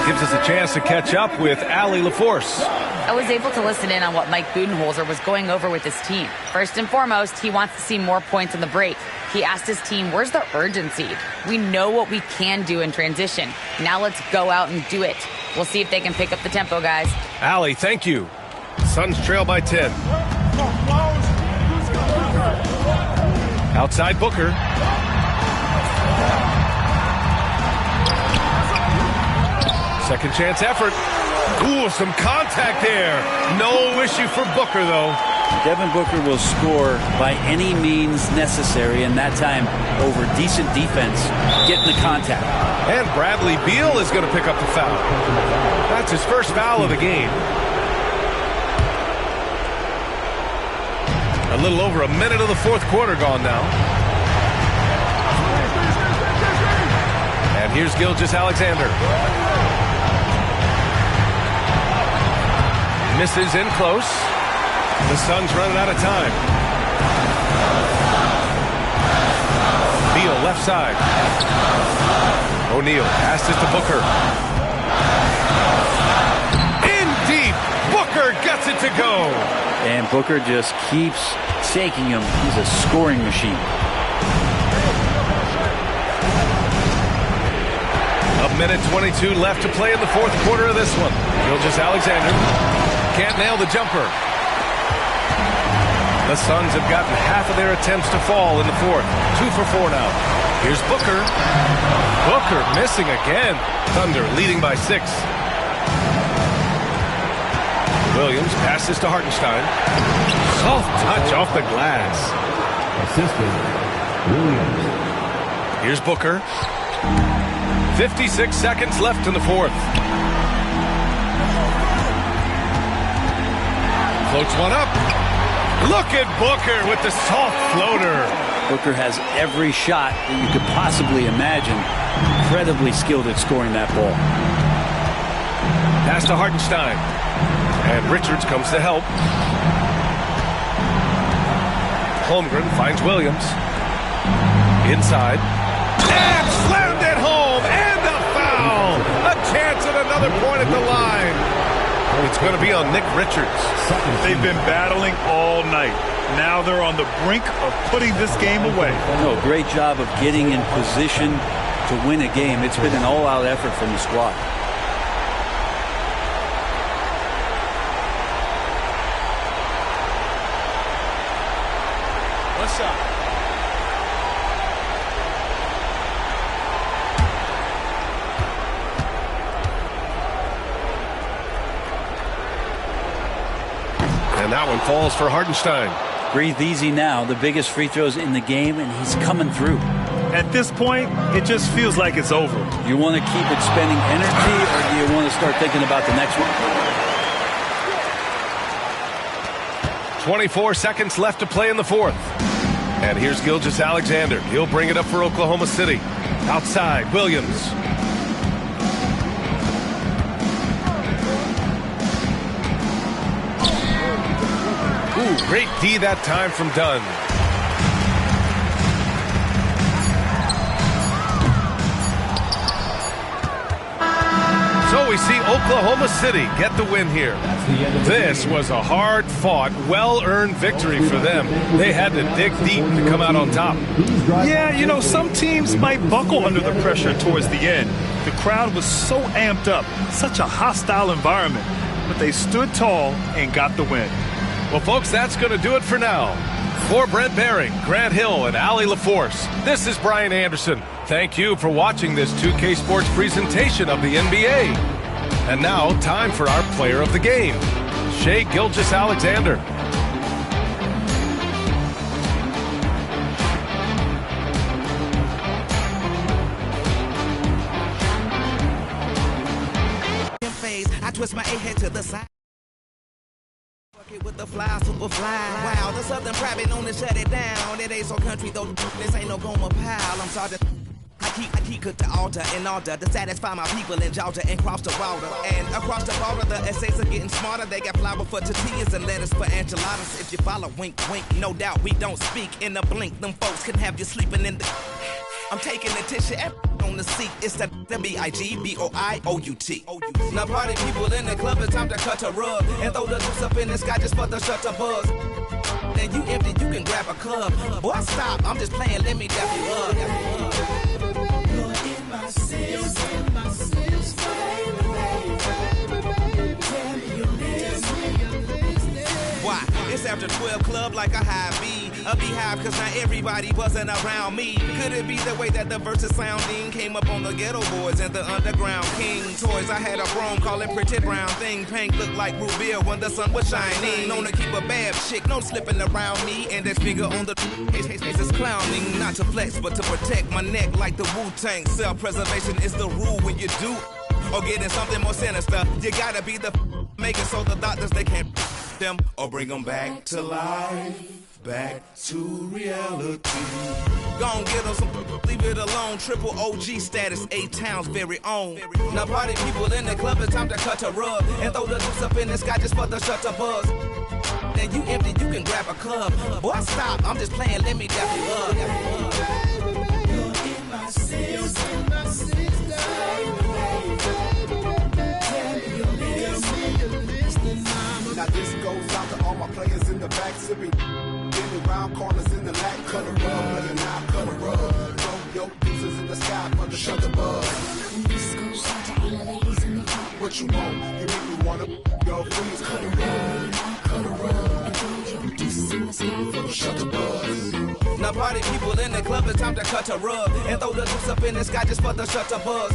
S5: Gives us a chance to catch up with Allie LaForce.
S7: I was able to listen in on what Mike Budenholzer was going over with his team. First and foremost, he wants to see more points in the break. He asked his team, where's the urgency? We know what we can do in transition. Now let's go out and do it. We'll see if they can pick up the tempo, guys.
S5: Allie, thank you. Suns trail by 10. Outside Booker. Second chance effort. Ooh, some contact there. No issue for Booker, though.
S14: Devin Booker will score by any means necessary, and that time over decent defense, getting the contact.
S5: And Bradley Beal is going to pick up the foul. That's his first foul of the game. A little over a minute of the fourth quarter gone now. And here's Gilgeous-Alexander. Misses in close. The Suns running out of time. Beal left side. O'Neal passes to Booker. In deep. Booker gets it to go.
S14: And Booker just keeps shaking him. He's a scoring machine.
S5: A minute 22 left to play in the fourth quarter of this one. Gilgeous-Alexander can't nail the jumper. The Suns have gotten half of their attempts to fall in the fourth. 2 for 4 now. Here's Booker. Booker missing again. Thunder leading by 6. Williams passes to Hartenstein. Soft touch off the glass.
S9: Assistant, Williams.
S5: Here's Booker. 56 seconds left in the fourth. Floats one up. Look at Booker with the soft floater.
S14: Booker has every shot that you could possibly imagine. Incredibly skilled at scoring that ball.
S5: Pass to Hartenstein. And Richards comes to help. Holmgren finds Williams. Inside. And slammed it home. And a foul. A chance at another point at the line. It's going to be on Nick Richards.
S6: They've been battling all night. Now they're on the brink of putting this game away.
S14: No, great job of getting in position to win a game. It's been an all-out effort from the squad.
S16: What's up?
S5: And that one falls for Hartenstein.
S14: Breathe easy now. The biggest free throws in the game, and he's coming through.
S6: At this point, it just feels like it's over.
S14: You want to keep expending energy, or do you want to start thinking about the next one?
S5: 24 seconds left to play in the fourth. And here's Gilgeous-Alexander. He'll bring it up for Oklahoma City. Outside, Williams. Ooh, great D that time from Dunn. So we see Oklahoma City get the win here. This was a hard-fought, well-earned victory for them. They had to dig deep to come out on top.
S6: Yeah, you know, some teams might buckle under the pressure towards the end. The crowd was so amped up, such a hostile environment, but they stood tall and got the win.
S5: Well, folks, that's going to do it for now. For Brent Behring, Grant Hill, and Allie LaForce, this is Brian Anderson. Thank you for watching this 2K Sports presentation of the NBA. And now, time for our player of the game, Shai Gilgeous-Alexander.
S17: I twist my A-head to the side. With the fly, super fly. Wow, the Southern private known to shut it down. It ain't so country though. This ain't no Goma pile. I'm sorry. I keep cook the altar in order to satisfy my people in Georgia and cross the water. And across the border, the essays are getting smarter. They got flour for tortillas and lettuce for enchiladas. If you follow, wink, wink. No doubt we don't speak in a blink. Them folks can have you sleeping in the. I'm taking the tissue and on the seat. It's the B-I-G-B-O-I-O-U-T. Now party people in the club, it's time to cut a rug and throw the juice up in the sky just for the shutter buzz. Then you empty, you can grab a cup. Boy, stop, I'm just playing, let me dap you up. You're in my system, why? It's after 12 club like a high B. A beehive cause not everybody wasn't around me. Could it be the way that the verses sounding came up on the Ghetto Boys and the Underground King toys? I had a chrome call it Pretty Brown thing. Pink looked like Rubia when the sun was shining. Known to keep a bad chick, no slipping around me. And that figure on the face is clowning. Not to flex but to protect my neck like the Wu-Tang. Self-preservation is the rule when you do or getting something more sinister. You gotta be the making so the doctors they can't them or bring them back to life. Back to reality. Gon' get them some, leave it alone. Triple OG status, 8 towns very own. Now party people in the club, it's time to cut a rug and throw the juice up in the sky just for the shutter buzz. Then you empty, you can grab a cup. Boy, stop, I'm just playing, let me dap you up. You're in my system,
S18: Now this goes out to all my players in the back, sipping in round corners in the lack, cut a rug, playing now, cut a rug. Throw your pieces in the sky for the shutter buzz. This goes out to all the ladies in the top. What you want? You make me wanna go freeze, cut a rug, cut a rug. And throw your pieces in the sky for the shutter buzz.
S17: Now party people in the club, it's time to cut a rug and throw the juice up in the sky just for the shutter buzz.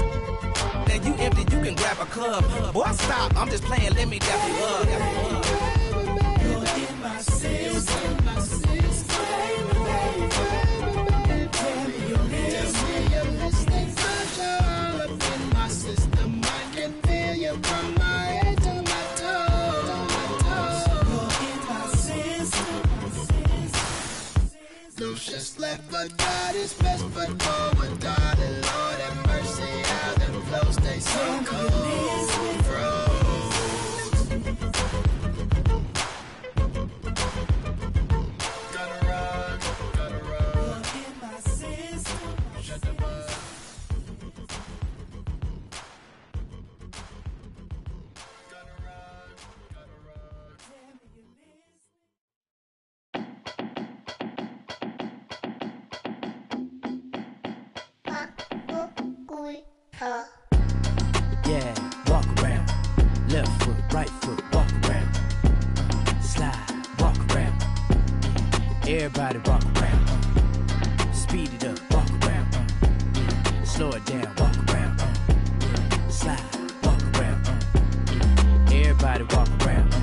S17: Then you empty, you can grab a cup. Boy, stop, I'm just playing, let me dap you up. You're in my system, my system. Tell me you're listening. All up in my system, I can feel you from my head to my toes. You're in my system. Loose just left, but God is best foot forward, darling. Lord have mercy, how them flows stay so cold.
S19: Yeah, walk around. Left foot, right foot, walk around. Slide, walk around. Everybody walk around. Speed it up, walk around. Slow it down, walk around. Slide, walk around. Everybody walk around.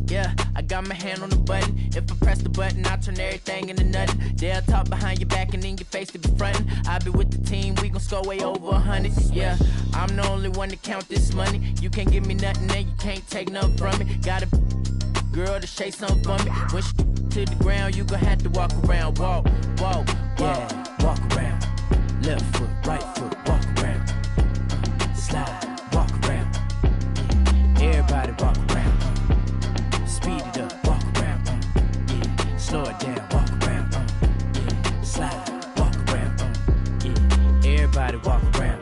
S19: Yeah, I got got my hand on the button. If I press the button, I turn everything into nothing. They'll talk behind your back and in your face to be frontin'. I be with the team, we gon' score way over 100. Yeah, I'm the only one to count this money. You can't give me nothing and you can't take nothing from me. Got a girl to shake something for me. When she to the ground, you gon' have to walk around. Walk, walk, walk. Yeah, walk around. Left foot, right foot, walk around. Slide, walk around. Everybody walk around. Speed it up, walk around. Yeah, slow it down, walk around. Yeah, slide, walk around. Yeah, everybody walk around.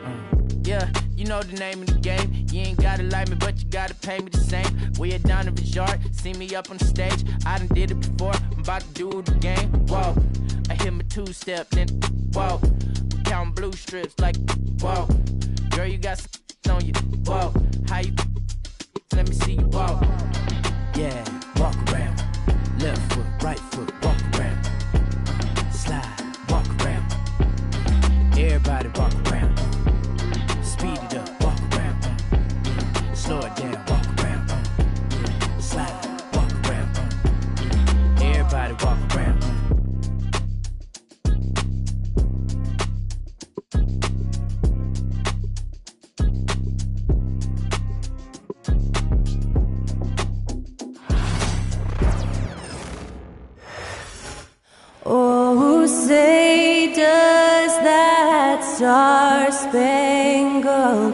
S19: Yeah, you know the name of the game. You ain't gotta like me, but you gotta pay me the same. We at Donovan Yard, see me up on the stage. I done did it before, I'm about to do it again. Whoa, I hit my two-step, then whoa. Counting blue strips like whoa. Girl, you got some on you. Whoa, how you? Let me see you walk. Yeah, walk around. Left foot, right foot, walk around. Slide, walk around. Everybody walk around. Speed it up, walk around. Slow it down, walk around. Slide, walk around. Everybody walk around.
S20: Oh, say does that star-spangled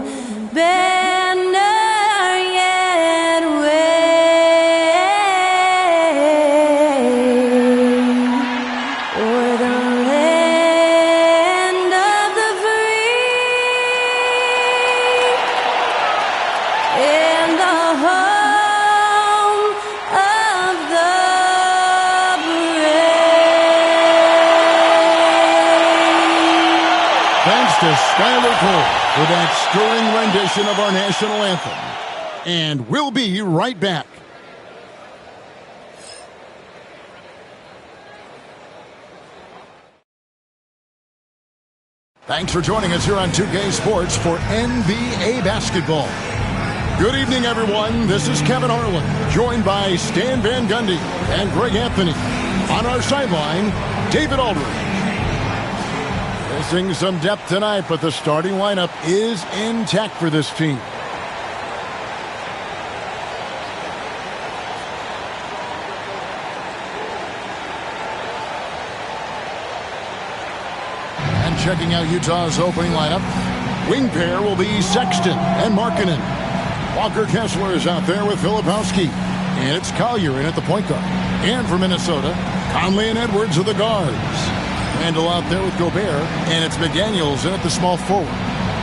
S20: banner yet wave o'er the land of the free and the home of the
S4: Thanks to Skylar Cole for that stirring rendition of our national anthem. And we'll be right back. Thanks for joining us here on 2K Sports for NBA basketball. Good evening, everyone. This is Kevin Harlan, joined by Stan Van Gundy and Greg Anthony. On our sideline, David Aldridge. Missing some depth tonight, but the starting lineup is intact for this team. And checking out Utah's opening lineup, wing pair will be Sexton and Markkanen. Walker Kessler is out there with Filipowski. And it's Collier in at the point guard. And for Minnesota, Conley and Edwards are the guards. Randall out there with Gobert, and it's McDaniels in at the small forward.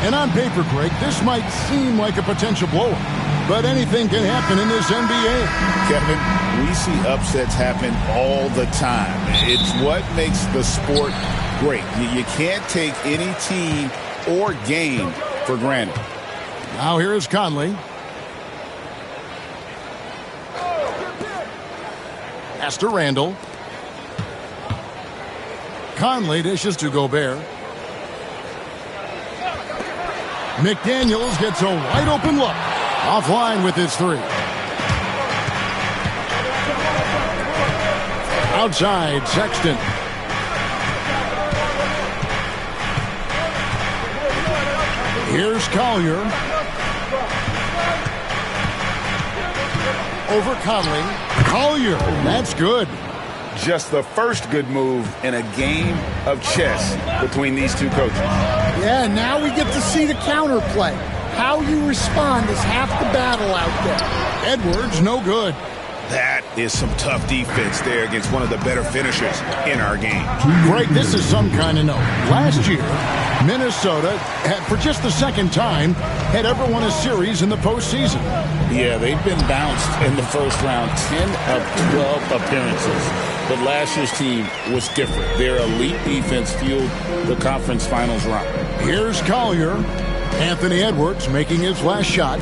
S4: And on paper, Greg, this might seem like a potential blowout, but anything can happen in this NBA.
S6: Kevin, we see upsets happen all the time. It's what makes the sport great. You can't take any team or game for granted.
S4: Now here is Conley. Pass to Randall. Conley dishes to Gobert. McDaniels gets a wide open look. Offline with his three. Outside, Sexton. Here's Collier. Over Conley. Collier, that's good.
S6: Just the first good move in a game of chess between these two coaches.
S21: Yeah, now we get to see the counterplay. How you respond is half the battle out there.
S4: Edwards, no good.
S6: That is some tough defense there against one of the better finishers in our game.
S4: Greg, this is some kind of note. Last year, Minnesota had, for just the second time, had ever won a series in the postseason.
S8: Yeah, they've been bounced in the first round, 10 of 12 appearances. But last year's team was different. Their elite defense fueled the conference finals run.
S4: Here's Collier. Anthony Edwards making his last shot.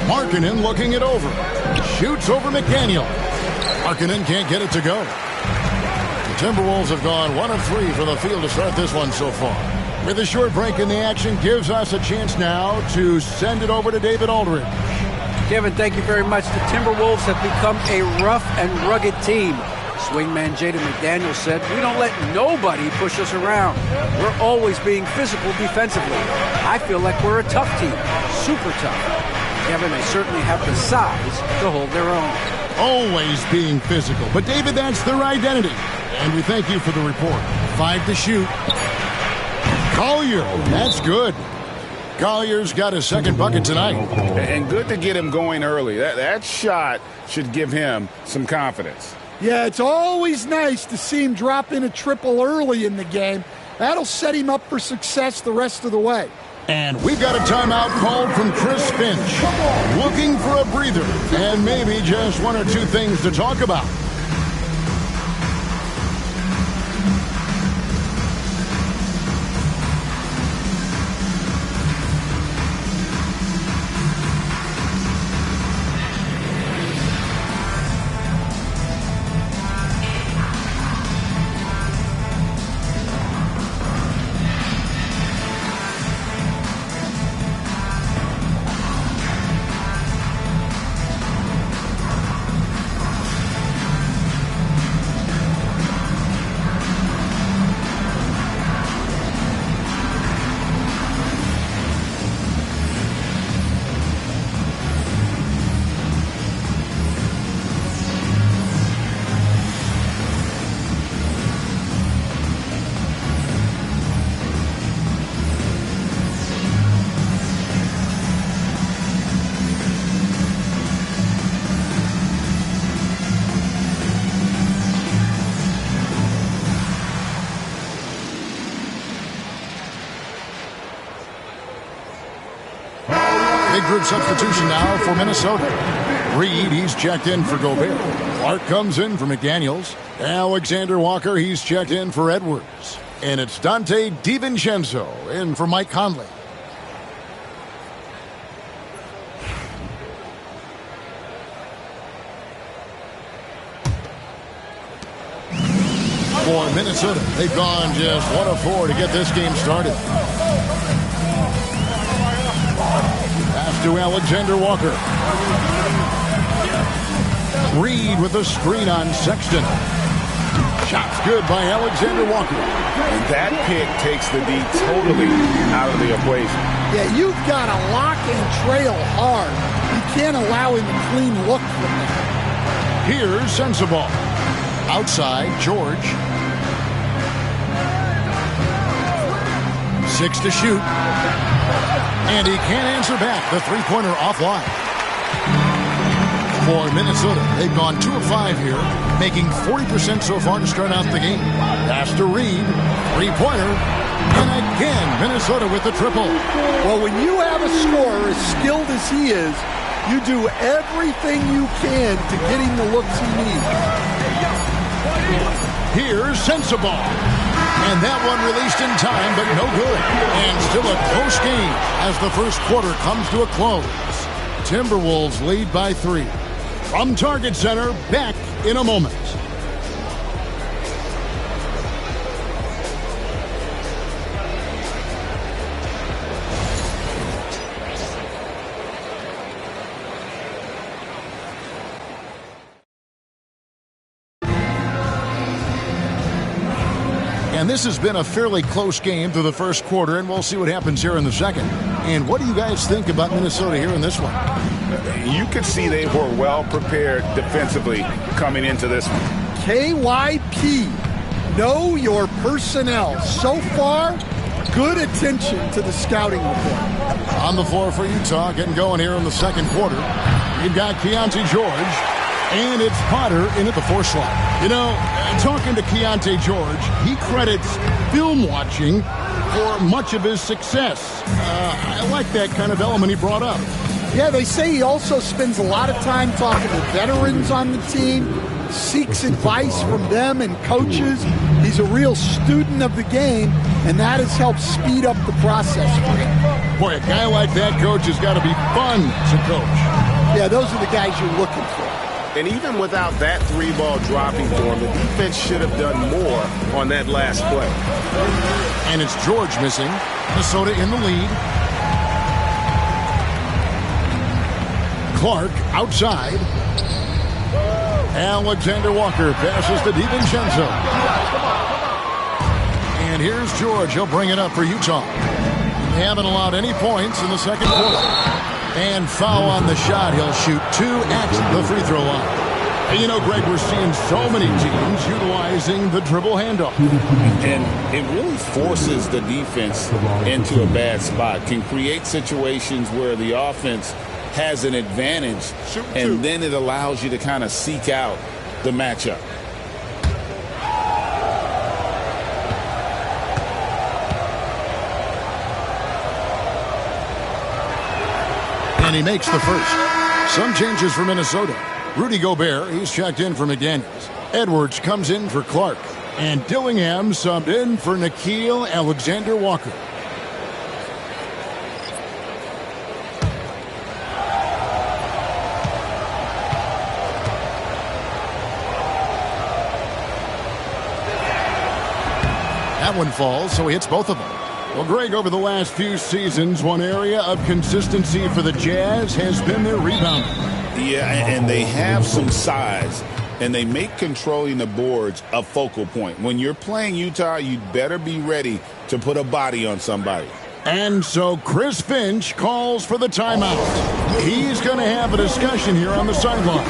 S4: Markkanen looking it over. Shoots over McDaniel. Markkanen can't get it to go. The Timberwolves have gone 1 of 3 from the field to start this one so far. With a short break in the action, gives us a chance now to send it over to David Aldridge.
S1: Kevin, thank you very much. The Timberwolves have become a rough and rugged team. Swingman Jaden McDaniels said, "We don't let nobody push us around. We're always being physical defensively. I feel like we're a tough team, super tough." Kevin, they certainly have the size to hold their own.
S4: Always being physical. But, David, that's their identity. And we thank you for the report. 5 to shoot. Collier, that's good. Collier's got his second bucket tonight.
S22: And good to get him going early. That shot should give him some confidence.
S21: Yeah, it's always nice to see him drop in a triple early in the game. That'll set him up for success the rest of the way.
S4: And we've got a timeout called from Chris Finch. Looking for a breather and maybe just one or two things to talk about. Group substitution now for Minnesota. Reed, he's checked in for Gobert. Clark comes in for McDaniels. Alexander Walker, he's checked in for Edwards. And it's Dante DiVincenzo in for Mike Conley. For Minnesota, they've gone just 1 of 4 to get this game started. To Alexander Walker. Reed with a screen on Sexton. Shot's good by Alexander Walker.
S22: And that pick takes the D totally out of the equation.
S21: Yeah, you've got to lock and trail hard. You can't allow him a clean look from that.
S4: Here's Sensabaugh. Outside, George. 6 to shoot. And he can't answer back. The three-pointer offline. For Minnesota, they've gone 2 of 5 here, making 40% so far to start out the game. Pass to Reed. Three-pointer. And again, Minnesota with the triple.
S21: Well, when you have a scorer as skilled as he is, you do everything you can to get him the looks he needs.
S4: Here's Sensabaugh. And that one released in time, but no good. And still a close game as the first quarter comes to a close. Timberwolves lead by 3. From Target Center, back in a moment. And this has been a fairly close game through the first quarter, and we'll see what happens here in the second. And what do you guys think about Minnesota here in this one?
S22: You could see they were well prepared defensively coming into this one.
S21: KYP, know your personnel. So far, good attention to the scouting report.
S4: On the floor for Utah, getting going here in the second quarter. You've got Keontae George, and it's Potter in at the 4 slot. You know, talking to Keontae George, he credits film watching for much of his success. I like that kind of element he brought up.
S21: Yeah, they say he also spends a lot of time talking to veterans on the team, seeks advice from them and coaches. He's a real student of the game, and that has helped speed up the process for him.
S4: Boy, a guy like that, coach, has got to be fun to coach.
S21: Yeah, those are the guys you're looking for.
S22: And even without that 3-ball dropping for him, the defense should have done more on that last play.
S4: And it's George missing. Minnesota in the lead. Clark outside. Alexander Walker passes to DiVincenzo. And here's George. He'll bring it up for Utah. They haven't allowed any points in the second quarter. And foul on the shot. He'll shoot 2 at the free throw line. And you know, Greg, we're seeing so many teams utilizing the dribble handoff.
S22: And it really forces the defense into a bad spot. Can create situations where the offense has an advantage, and then it allows you to kind of seek out the matchup.
S4: And he makes the first. Some changes for Minnesota. Rudy Gobert, he's checked in for McDaniels. Edwards comes in for Clark. And Dillingham subbed in for Nickeil Alexander-Walker. That one falls, so he hits both of them. Well, Greg, over the last few seasons, one area of consistency for the Jazz has been their rebounding.
S22: Yeah, and they have some size, and they make controlling the boards a focal point. When you're playing Utah, you'd better be ready to put a body on somebody.
S4: And so Chris Finch calls for the timeout. He's going to have a discussion here on the sideline.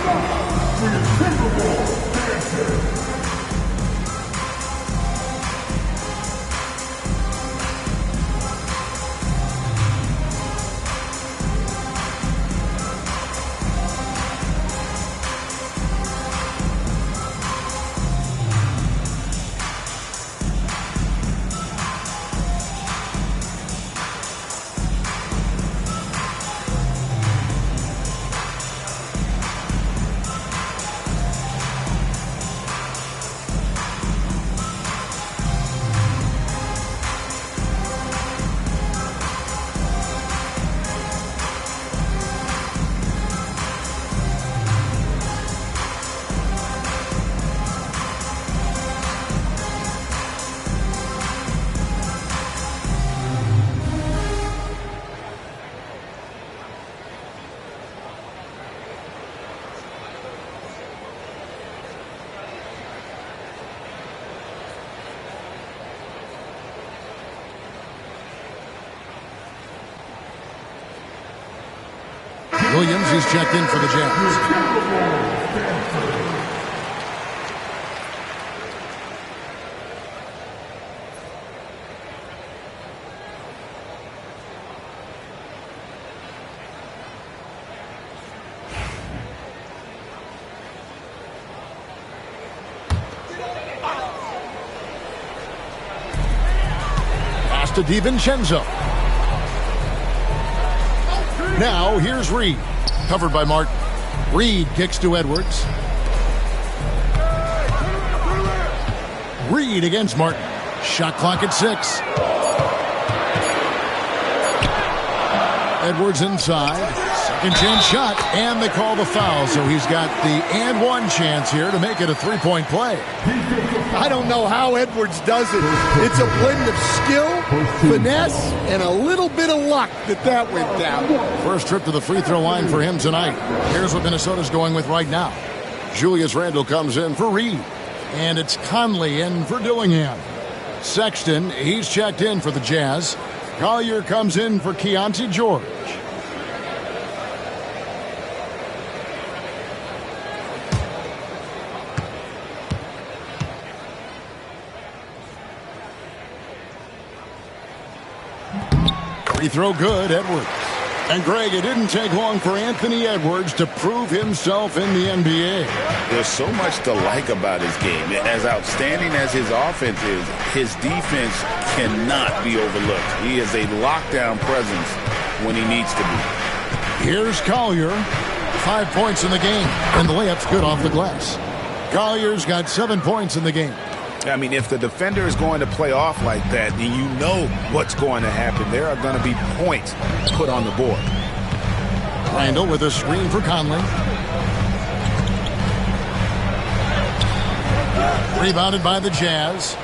S4: Williams, he's checked in for the Jazz. Pass to DiVincenzo. Now, here's Reed. Covered by Martin. Reed kicks to Edwards. Reed against Martin. Shot clock at 6. Edwards inside. Second chance shot. And they call the foul. So he's got the and one chance here to make it a three-point play.
S21: I don't know how Edwards does it. It's a blend of skill, finesse, and a little bit of luck that went down.
S4: First trip to the free throw line for him tonight. Here's what Minnesota's going with right now. Julius Randle comes in for Reed. And it's Conley in for Dillingham. Sexton, he's checked in for the Jazz. Collier comes in for Keontae George. Free throw good, Edwards. And Greg, it didn't take long for Anthony Edwards to prove himself in the NBA.
S22: There's so much to like about his game. As outstanding as his offense is, his defense cannot be overlooked. He is a lockdown presence when he needs to be.
S4: Here's Collier. 5 points in the game. And the layup's good off the glass. Collier's got 7 points in the game.
S22: I mean, if the defender is going to play off like that, then you know what's going to happen. There are going to be points put on the board.
S4: Randle with a screen for Conley. Rebounded by the Jazz.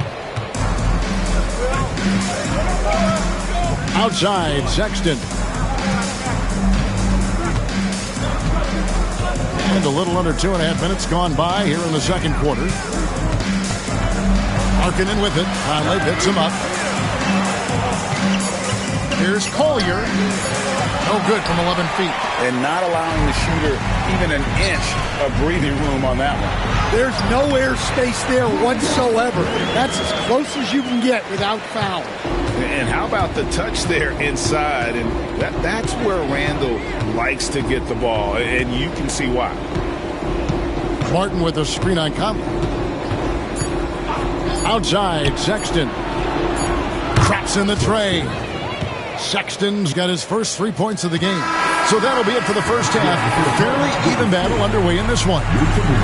S4: Outside, Sexton. And a little under 2.5 minutes gone by here in the second quarter. Markkanen with it. Conley picks him up. Here's Collier. No good from 11 feet.
S22: And not allowing the shooter even an inch of breathing room on that one.
S21: There's no air space there whatsoever. That's as close as you can get without foul.
S22: And how about the touch there inside? And that's where Randall likes to get the ball, and you can see why.
S4: Martin with a screen on Conley. Outside, Sexton. Traps in the tray. Sexton's got his first 3 points of the game. So that'll be it for the first half. Fairly even battle underway in this one.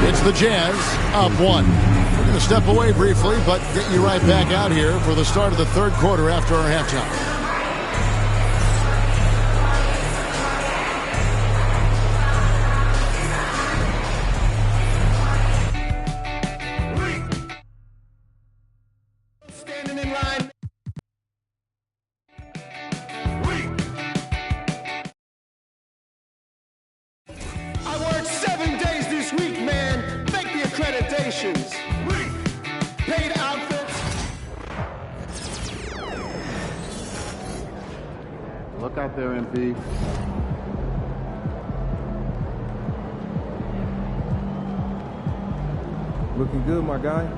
S4: It's the Jazz up 1. We're going to step away briefly, but get you right back out here for the start of the third quarter after our halftime.
S18: Paid outfits.
S2: Look out there, MP.
S3: Looking good, my guy.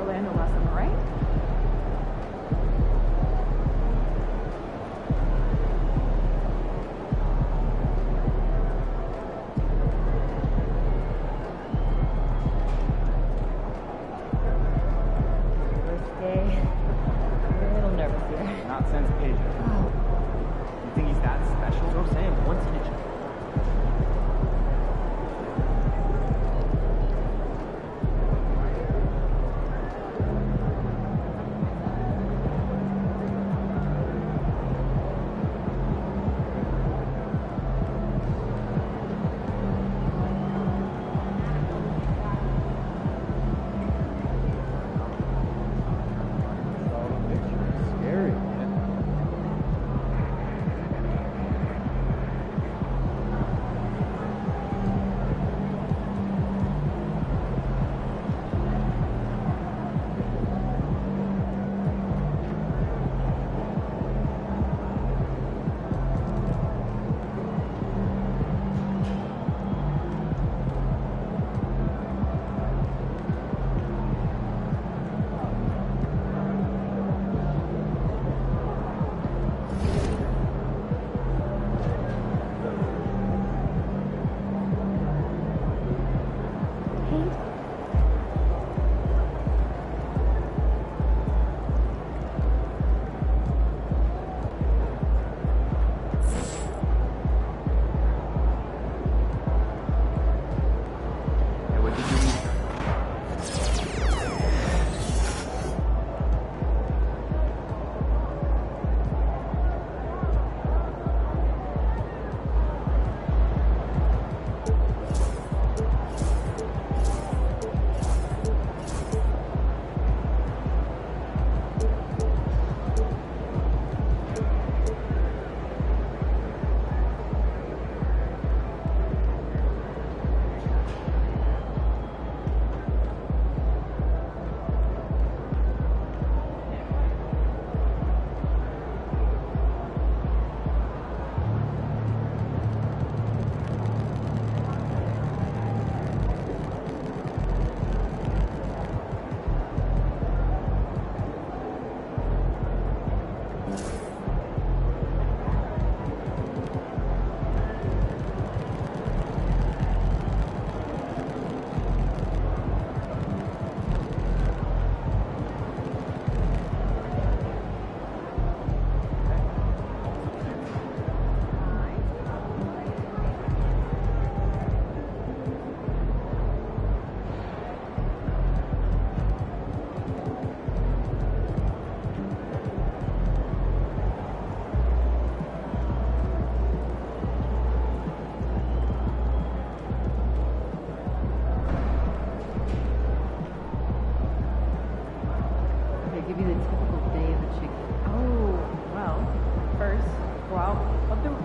S12: Orlando last summer, right?
S13: First day. I'm a little nervous here.
S23: Not since Asia. You think he's that special?
S13: That's what I'm saying. Once in a generation.
S3: Scary, man.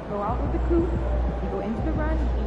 S12: go out with the coop, you go into the run, you eat.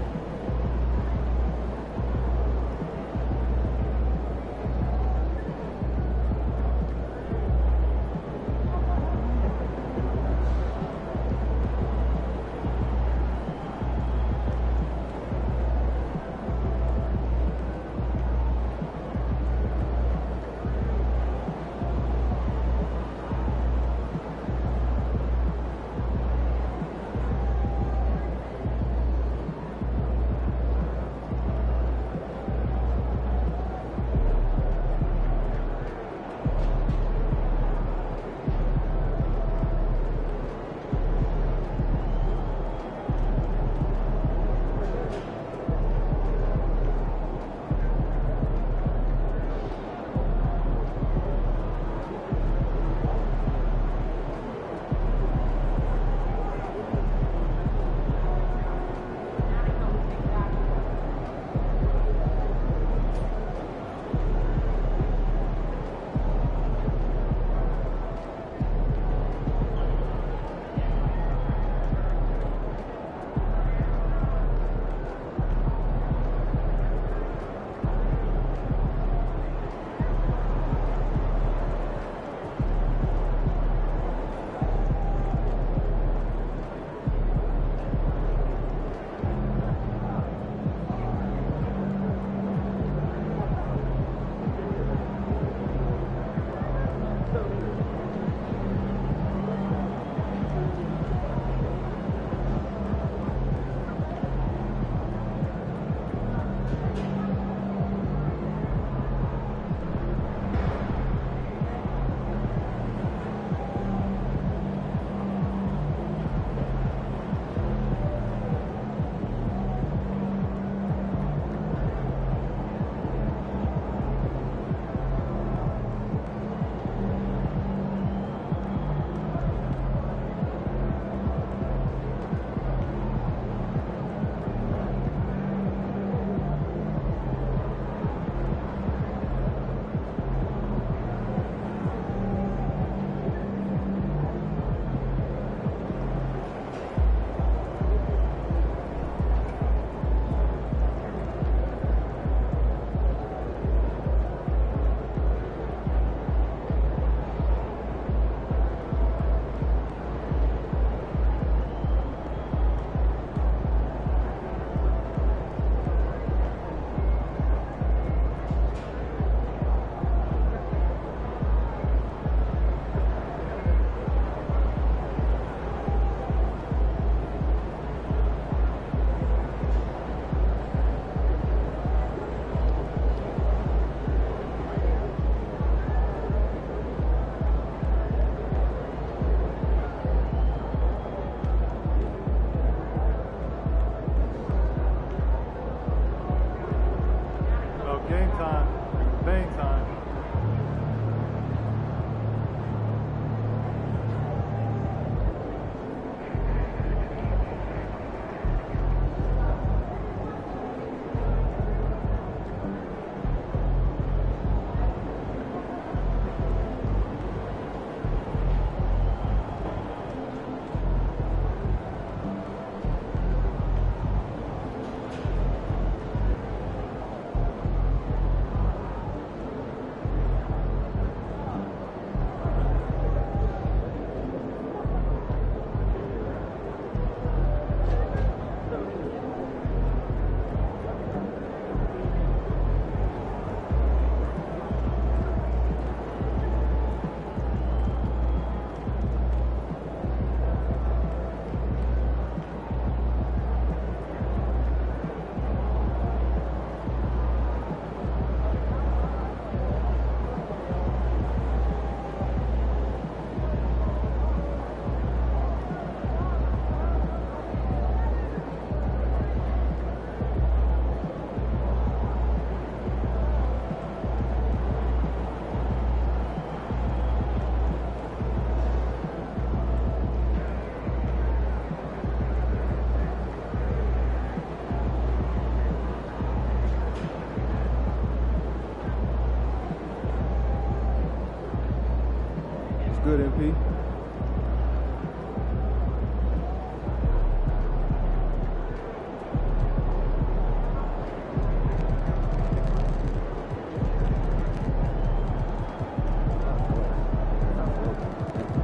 S3: good, MP.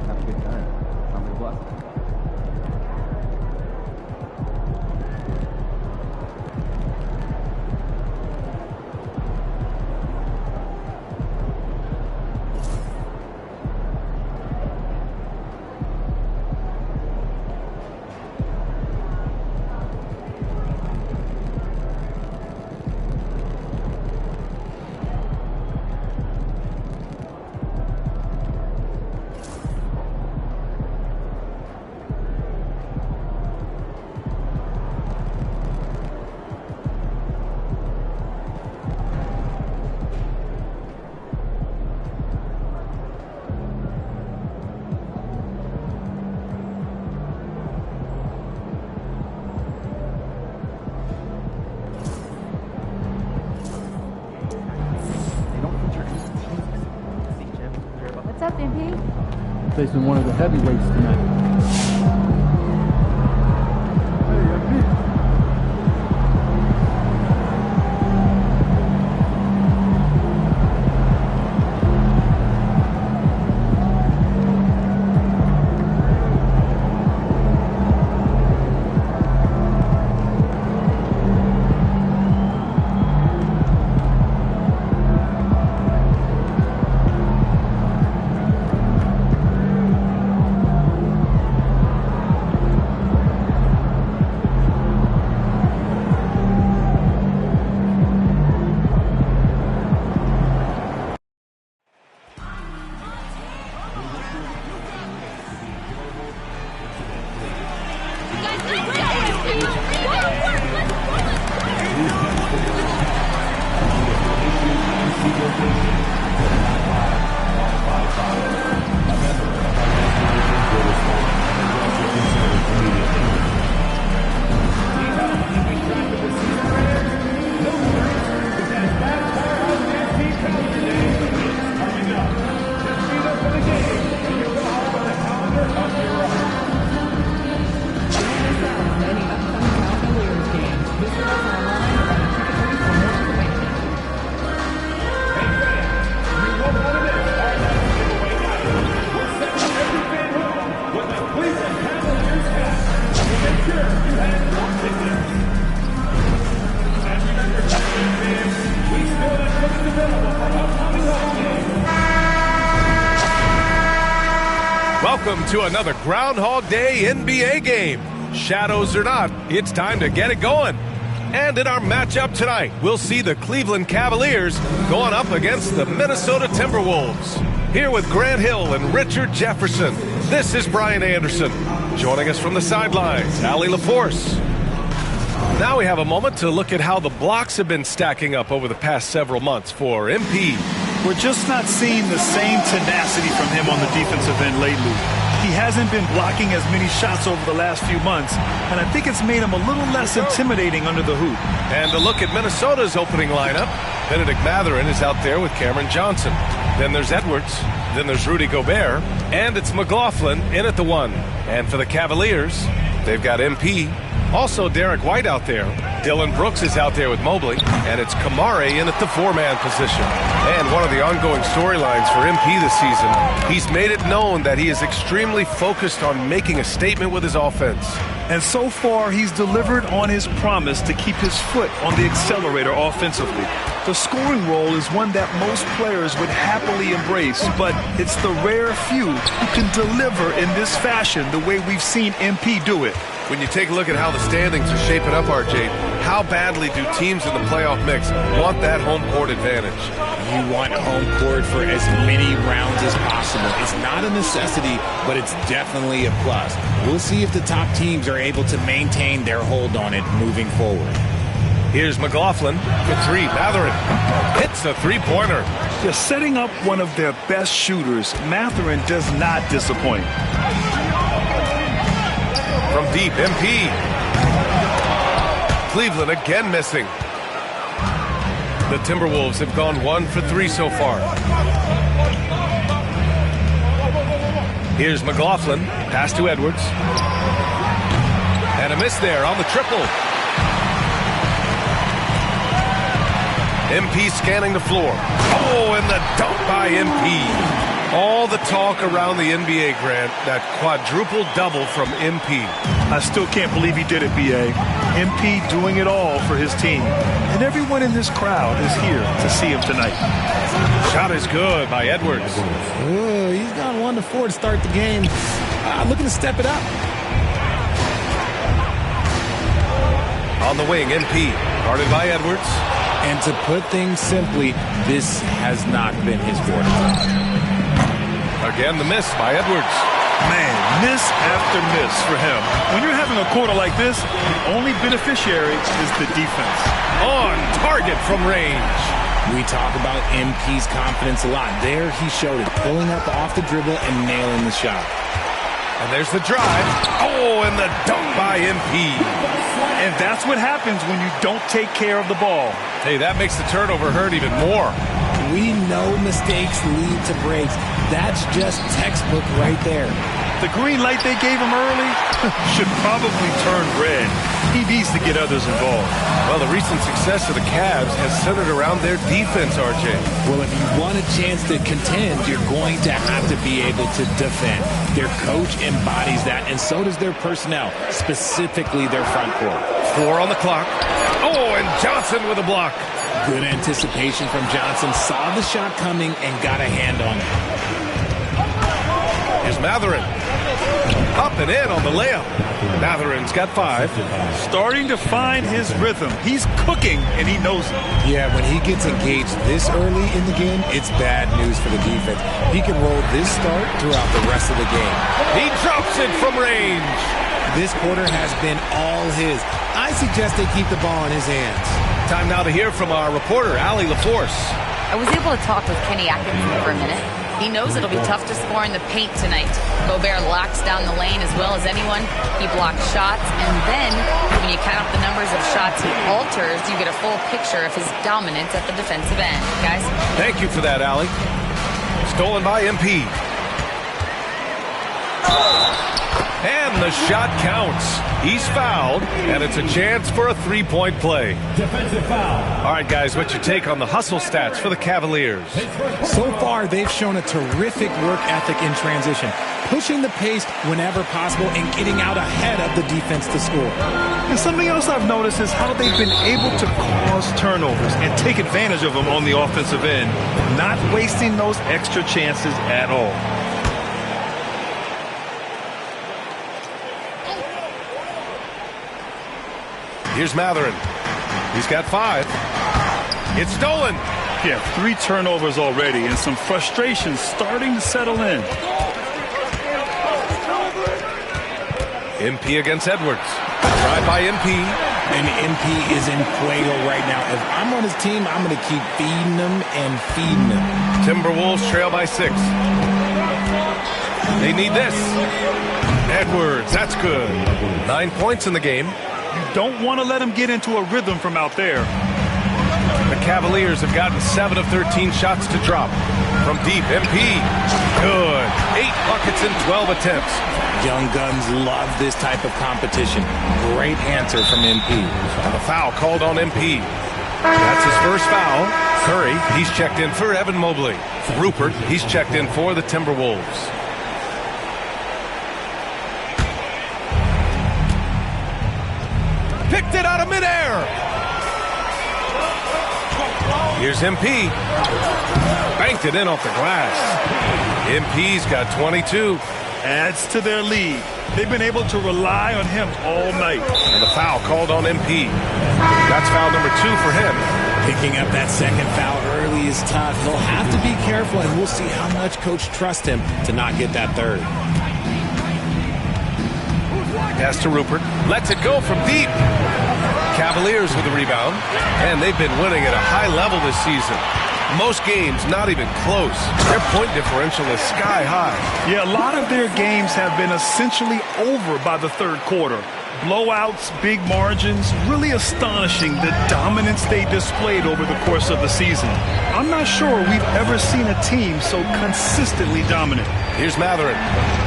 S23: Have a good time. Sounds like a blessing.
S12: What's up, MP?
S3: Facing one of the heavyweights tonight.
S5: Welcome to another Groundhog Day NBA game. Shadows or not, it's time to get it going. And in our matchup tonight, we'll see the Cleveland Cavaliers going up against the Minnesota Timberwolves. Here with Grant Hill and Richard Jefferson, this is Brian Anderson. Joining us from the sidelines, Allie LaForce. Now we have a moment to look at how the blocks have been stacking up over the past several months for MP.
S6: We're just not seeing the same tenacity from him on the defensive end lately. He hasn't been blocking as many shots over the last few months, and I think it's made him a little less intimidating under the hoop.
S5: And to look at Minnesota's opening lineup, Benedict Mathurin is out there with Cameron Johnson. Then there's Edwards. Then there's Rudy Gobert. And it's McLaughlin in at the 1. And for the Cavaliers, they've got MP. Also Derek White out there. Dylan Brooks is out there with Mobley. And it's Kamare in at the 4-man position. And one of the ongoing storylines for MP this season, he's made it known that he is extremely focused on making a statement with his offense.
S6: And so far, he's delivered on his promise to keep his foot on the accelerator offensively. The scoring role is one that most players would happily embrace, but it's the rare few who can deliver in this fashion the way we've seen MP do it.
S5: When you take a look at how the standings are shaping up, RJ, how badly do teams in the playoff mix want that home court advantage?
S8: You want home court for as many rounds as possible. It's not a necessity, but it's definitely a plus. We'll see if the top teams are able to maintain their hold on it moving forward.
S5: Here's McLaughlin for 3. Mathurin hits a three-pointer.
S6: Just setting up one of their best shooters, Mathurin does not disappoint.
S5: From deep, MP. Cleveland again missing. The Timberwolves have gone 1 for 3 so far. Here's McLaughlin. Pass to Edwards. And a miss there on the triple. MP scanning the floor. Oh, and the dunk by MP. All the talk around the NBA, Grant, that quadruple double from MP.
S6: I still can't believe he did it, B.A. MP doing it all for his team. And everyone in this crowd is here to see him tonight.
S5: Shot is good by Edwards.
S8: Ooh, he's gone 1 to 4 to start the game. Looking to step it up.
S5: On the wing, MP, guarded by Edwards.
S8: And to put things simply, this has not been his forte.
S5: Again, the miss by Edwards.
S6: Man, miss after miss for him. When you're having a quarter like this, the only beneficiary is the defense.
S5: On target from range.
S8: We talk about MP's confidence a lot. There he showed it, pulling up off the dribble and nailing the shot.
S5: And there's the drive. Oh, and the dunk by MP.
S6: And that's what happens when you don't take care of the ball.
S5: Hey, that makes the turnover hurt even more.
S8: We know mistakes lead to breaks. That's just textbook right there.
S6: The green light they gave him early should probably turn red. He needs to get others involved.
S5: Well, the recent success of the Cavs has centered around their defense, RJ.
S8: Well, if you want a chance to contend, you're going to have to be able to defend. Their coach embodies that, and so does their personnel, specifically their front court.
S5: 4 on the clock. Oh, and Johnson with a block.
S8: Good anticipation from Johnson. Saw the shot coming and got a hand on it.
S5: Here's Mathurin. Up and in on the layup. Mathurin's got 5.
S6: Starting to find his rhythm. He's cooking, and he knows it.
S8: Yeah, when he gets engaged this early in the game, it's bad news for the defense. He can roll this start throughout the rest of the game.
S5: He drops it from range.
S8: This quarter has been all his. I suggest they keep the ball in his hands.
S5: Time now to hear from our reporter, Allie LaForce.
S7: I was able to talk with Kenny Atkinson for a minute. He knows it'll be tough to score in the paint tonight. Gobert locks down the lane as well as anyone. He blocks shots, and then when you count up the numbers of shots he alters, you get a full picture of his dominance at the defensive end. Guys?
S5: Thank you for that, Allie. Stolen by MP. And the shot counts. He's fouled, and it's a chance for a three-point play.
S9: Defensive foul.
S5: All right, guys, what's your take on the hustle stats for the Cavaliers?
S8: So far, they've shown a terrific work ethic in transition, pushing the pace whenever possible and getting out ahead of the defense to score.
S6: And something else I've noticed is how they've been able to cause turnovers and take advantage of them on the offensive end, not wasting those extra chances at all.
S5: Here's Matherin. He's got 5. It's stolen.
S6: Yeah, 3 turnovers already and some frustration starting to settle in.
S5: MP against Edwards. Drive by MP.
S8: And MP is in fuego right now. If I'm on his team, I'm going to keep feeding them and feeding them.
S5: Timberwolves trail by 6. They need this. Edwards, that's good. 9 points in the game.
S6: You don't want to let him get into a rhythm from out there.
S5: The Cavaliers have gotten 7 of 13 shots to drop. From deep, MP. Good. 8 buckets in 12 attempts.
S8: Young Guns love this type of competition. Great answer from MP.
S5: And the foul called on MP. That's his first foul. Curry, he's checked in for Evan Mobley. Rupert, he's checked in for the Timberwolves. Picked it out of midair. Here's MP. Banked it in off the glass. MP's got 22.
S6: Adds to their lead. They've been able to rely on him all night.
S5: And the foul called on MP. That's foul number 2 for him.
S8: Picking up that second foul early is tough. He'll have to be careful, and we'll see how much coach trusts him to not get that third.
S5: Pass to Rupert. Lets it go from deep. Cavaliers with the rebound. And they've been winning at a high level this season. Most games not even close. Their point differential is sky high.
S6: Yeah, a lot of their games have been essentially over by the third quarter. Blowouts, big margins, really astonishing the dominance they displayed over the course of the season. I'm not sure we've ever seen a team so consistently dominant.
S5: Here's Matherin.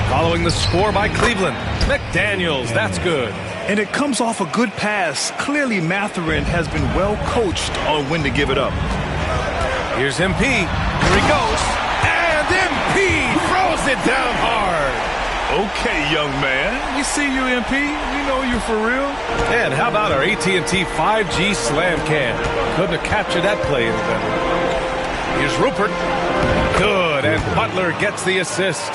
S5: Following the score by Cleveland. McDaniels, that's good.
S6: And it comes off a good pass. Clearly Matherin has been well coached on when to give it up.
S5: Here's MP. Here he goes. And MP throws it down hard.
S6: Okay, young man. We see you, MP. We know you for real.
S5: And how about our AT&T 5G Slam Cam? Couldn't have captured that play any better. Here's Rupert. Good. And Butler gets the assist.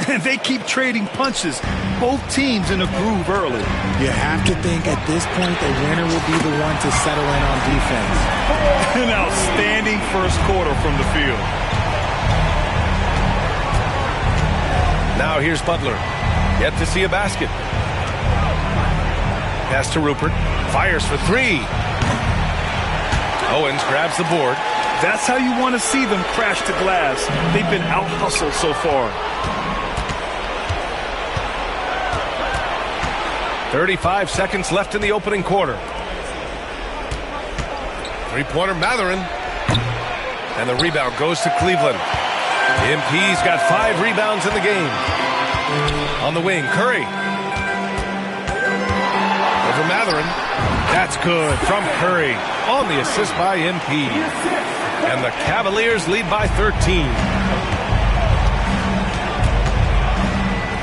S6: And they keep trading punches. Both teams in a groove early.
S8: You have to think at this point the winner will be the one to settle in on defense.
S6: An outstanding first quarter from the field.
S5: Now here's Butler. Yet to see a basket. Pass to Rupert. Fires for 3. Owens grabs the board.
S6: That's how you want to see them crash the glass. They've been out-hustled so far.
S5: 35 seconds left in the opening quarter. Three-pointer Matherin. And the rebound goes to Cleveland. MP's got 5 rebounds in the game. On the wing, Curry. Over Matherin. That's good from Curry. On the assist by MP. And the Cavaliers lead by 13.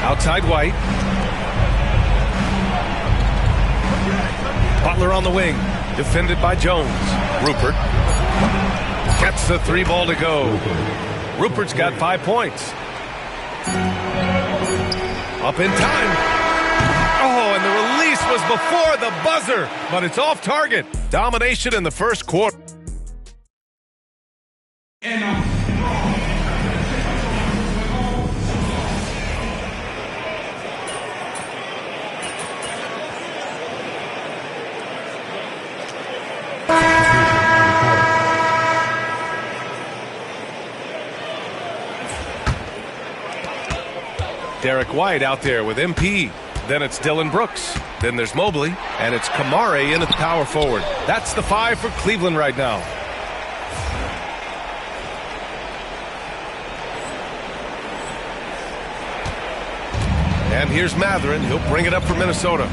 S5: Outside White. Butler on the wing. Defended by Jones. Rupert. Gets the 3 ball to go. Rupert's got 5 points. Up in time. Oh, and the release was before the buzzer, but it's off target. Domination in the first quarter. Derek White out there with MP. Then it's Dylan Brooks. Then there's Mobley. And it's Kamare in at the power forward. That's the 5 for Cleveland right now. And here's Matherin. He'll bring it up for Minnesota.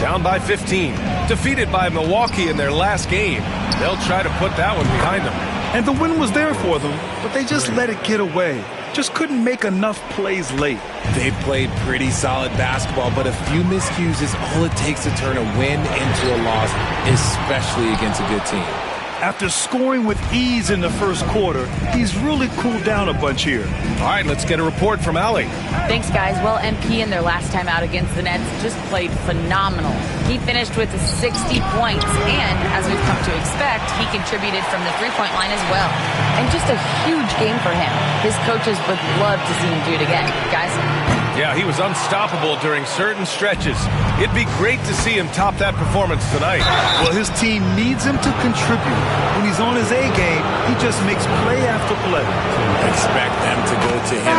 S5: Down by 15. Defeated by Milwaukee in their last game. They'll try to put that one behind them.
S6: And the win was there for them, but they just let it get away. Just couldn't make enough plays late.
S8: They played pretty solid basketball, but a few miscues is all it takes to turn a win into a loss, especially against a good team.
S6: After scoring with ease in the first quarter, he's really cooled down a bunch here.
S5: All right, let's get a report from Allie.
S7: Thanks, guys. Well, MP in their last time out against the Nets just played phenomenal. He finished with 60 points, and as we've come to expect, he contributed from the three-point line as well. And just a huge game for him. His coaches would love to see him do it again. Guys?
S5: Yeah, he was unstoppable during certain stretches. It'd be great to see him top that performance tonight.
S6: Well, his team needs him to contribute. When he's on his A game, he just makes play after play.
S8: Expect them to go to him.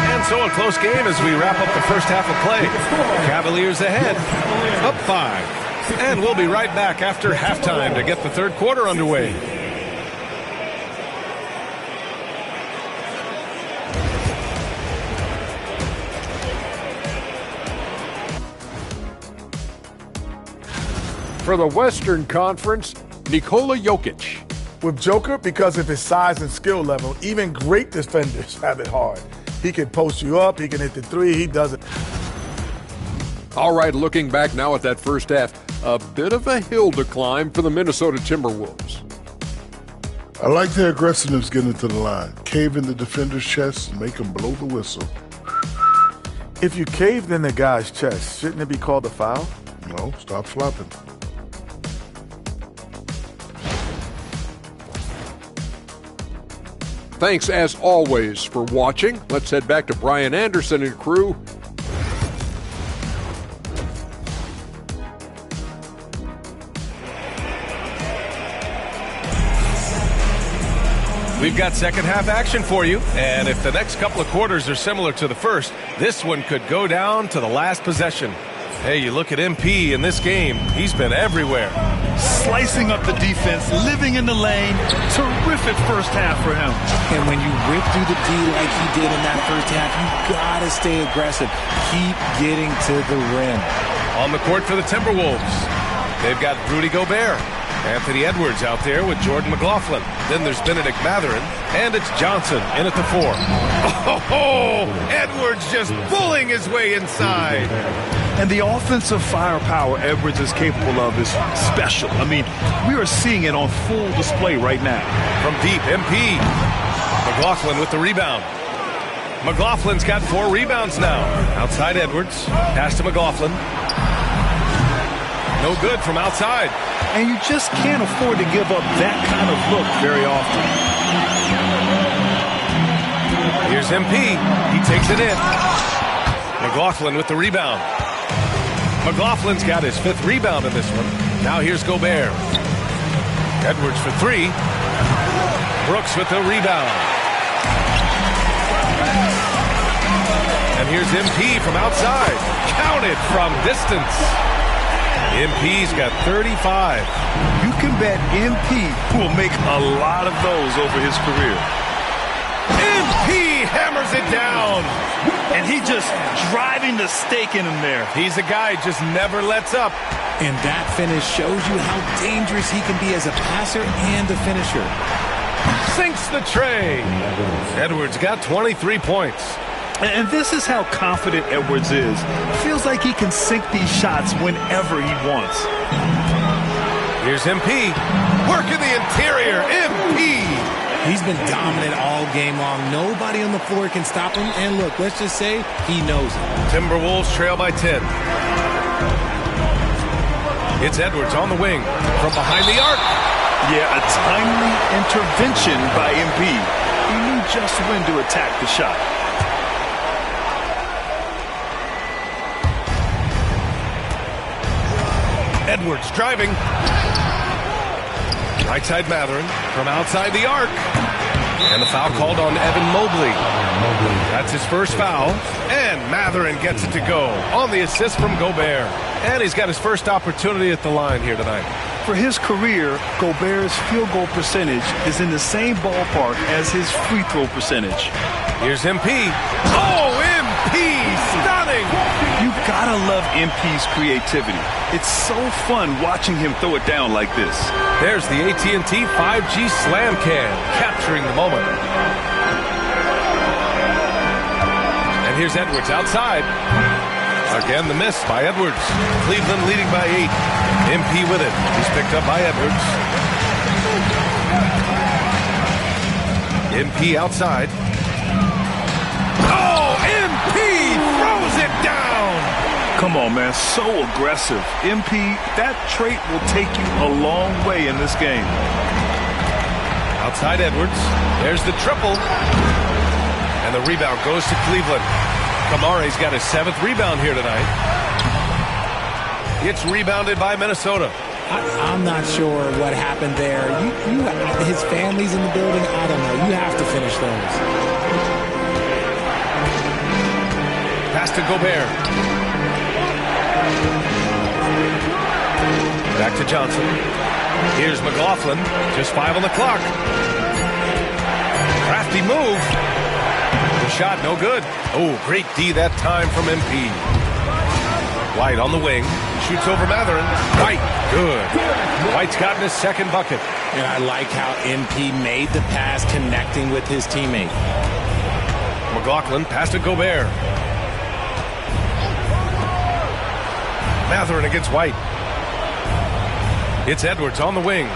S5: And so a close game as we wrap up the first half of play. Cavaliers ahead, up 5. And we'll be right back after halftime to get the third quarter underway.
S10: For the Western Conference, Nikola Jokic.
S3: With Joker, because of his size and skill level, even great defenders have it hard. He can post you up, he can hit the three, he does it.
S10: All right, looking back now at that first half, a bit of a hill to climb for the Minnesota Timberwolves.
S2: I like their aggressiveness getting to the line. Cave in the defender's chest and make him blow the whistle.
S3: If you caved in the guy's chest, shouldn't it be called a foul?
S2: No, stop flopping.
S10: Thanks, as always, for watching. Let's head back to Brian Anderson and crew.
S5: We've got second half action for you, and if the next couple of quarters are similar to the first, this one could go down to the last possession. Hey, you look at MP in this game, he's been everywhere.
S6: Slicing up the defense, living in the lane. Terrific first half for him.
S8: And when you rip through the D like he did in that first half, you gotta stay aggressive. Keep getting to the rim.
S5: On the court for the Timberwolves, they've got Rudy Gobert, Anthony Edwards out there with Jordan McLaughlin. Then there's Benedict Mathurin, and it's Johnson in at the 4. Oh, Edwards just bullying his way inside.
S6: And the offensive firepower Edwards is capable of is special. I mean, we are seeing it on full display right now.
S5: From deep, MP. McLaughlin with the rebound. McLaughlin's got 4 rebounds now. Outside Edwards. Pass to McLaughlin. No good from outside.
S6: And you just can't afford to give up that kind of look very often.
S5: Here's MP. He takes it in. McLaughlin with the rebound. McLaughlin's got his 5th rebound in this one. Now here's Gobert. Edwards for 3. Brooks with the rebound. And here's MP from outside. Counted from distance. MP's got 35.
S6: You can bet MP will make a lot of those over his career.
S5: MP hammers it down.
S6: And he just driving the stake in him there.
S5: He's a guy who just never lets up.
S8: And that finish shows you how dangerous he can be as a passer and a finisher.
S5: Sinks the tray. Edwards got 23 points.
S6: And this is how confident Edwards is. Feels like he can sink these shots whenever he wants.
S5: Here's MP. Work in the interior. MP.
S8: He's been dominant all game long. Nobody on the floor can stop him. And look, let's just say he knows it.
S5: Timberwolves trail by 10. It's Edwards on the wing from behind the arc.
S6: Yeah, a timely intervention by MP. He knew just when to attack the shot.
S5: Edwards driving. Right side Mathurin from outside the arc. And the foul called on Evan Mobley. That's his first foul. And Mathurin gets it to go on the assist from Gobert. And he's got his first opportunity at the line here tonight.
S6: For his career, Gobert's field goal percentage is in the same ballpark as his free throw percentage.
S5: Here's MP. Oh, MP! Stunning!
S6: You gotta love MP's creativity. It's so fun watching him throw it down like this.
S5: There's the AT&T 5G Slam Can, capturing the moment. And here's Edwards outside. Again, the miss by Edwards. Cleveland leading by 8. MP with it. He's picked up by Edwards. MP outside. Oh, MP throws it down.
S6: Come on, man. So aggressive. MP, that trait will take you a long way in this game.
S5: Outside Edwards. There's the triple. And the rebound goes to Cleveland. Kamare's got his 7th rebound here tonight. It's rebounded by Minnesota.
S8: I'm not sure what happened there. His family's in the building. I don't know. You have to finish those.
S5: Pass to Gobert. Back to Johnson. Here's McLaughlin. Just 5 on the clock. Crafty move. The shot no good. Oh, great D that time from MP. White on the wing. Shoots over Mathurin. White. Good. White's gotten his 2nd bucket.
S8: And I like how MP made the pass connecting with his teammate.
S5: McLaughlin pass to Gobert. Mathurin against White. It's Edwards on the wing.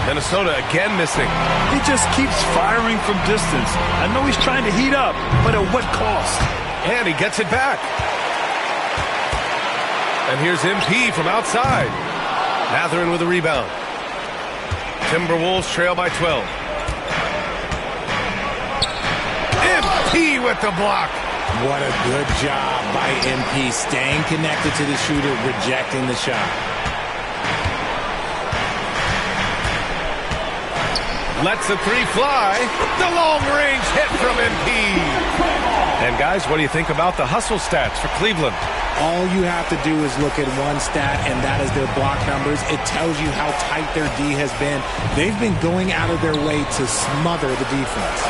S5: Minnesota again missing.
S6: He just keeps firing from distance. I know he's trying to heat up, but at what cost?
S5: And he gets it back. And here's MP from outside. Mathurin with a rebound. Timberwolves trail by 12. MP with the block.
S8: What a good job by MP, staying connected to the shooter, rejecting the shot.
S5: Lets the 3 fly. The long-range hit from MP. And guys, what do you think about the hustle stats for Cleveland?
S8: All you have to do is look at one stat, and that is their block numbers. It tells you how tight their D has been. They've been going out of their way to smother the defense.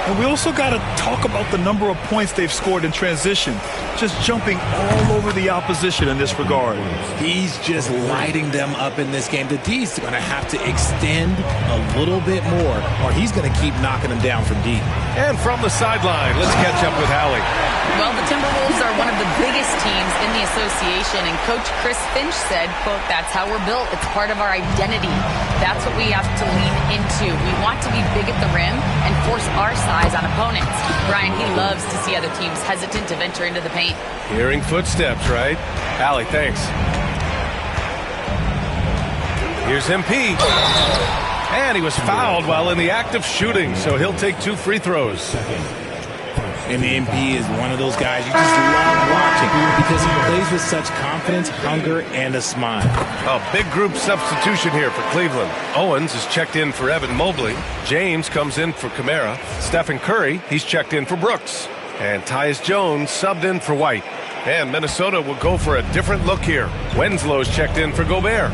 S6: And we also got to talk about the number of points they've scored in transition. Just jumping all over the opposition in this regard.
S8: He's just lighting them up in this game. The D's going to have to extend a little bit more, or he's going to keep knocking them down from deep.
S5: And from the sideline, let's catch up with Hallie.
S7: Well, the Timberwolves are one of the biggest teams in the association, and Coach Chris Finch said, quote, "That's how we're built. It's part of our identity. That's what we have to lean into. We want to be big at the rim and force our size on opponents." Brian, he loves to see other teams hesitant to venture into the paint.
S5: Hearing footsteps, right? Allie, thanks. Here's MP. And he was fouled while in the act of shooting, so he'll take 2 free throws.
S8: And MP is one of those guys you just love watching because he plays with such confidence, hunger, and a smile.
S5: A big group substitution here for Cleveland. Owens is checked in for Evan Mobley. James comes in for Kamara. Stephen Curry, he's checked in for Brooks. And Tyus Jones subbed in for White. And Minnesota will go for a different look here. Wenslow's checked in for Gobert.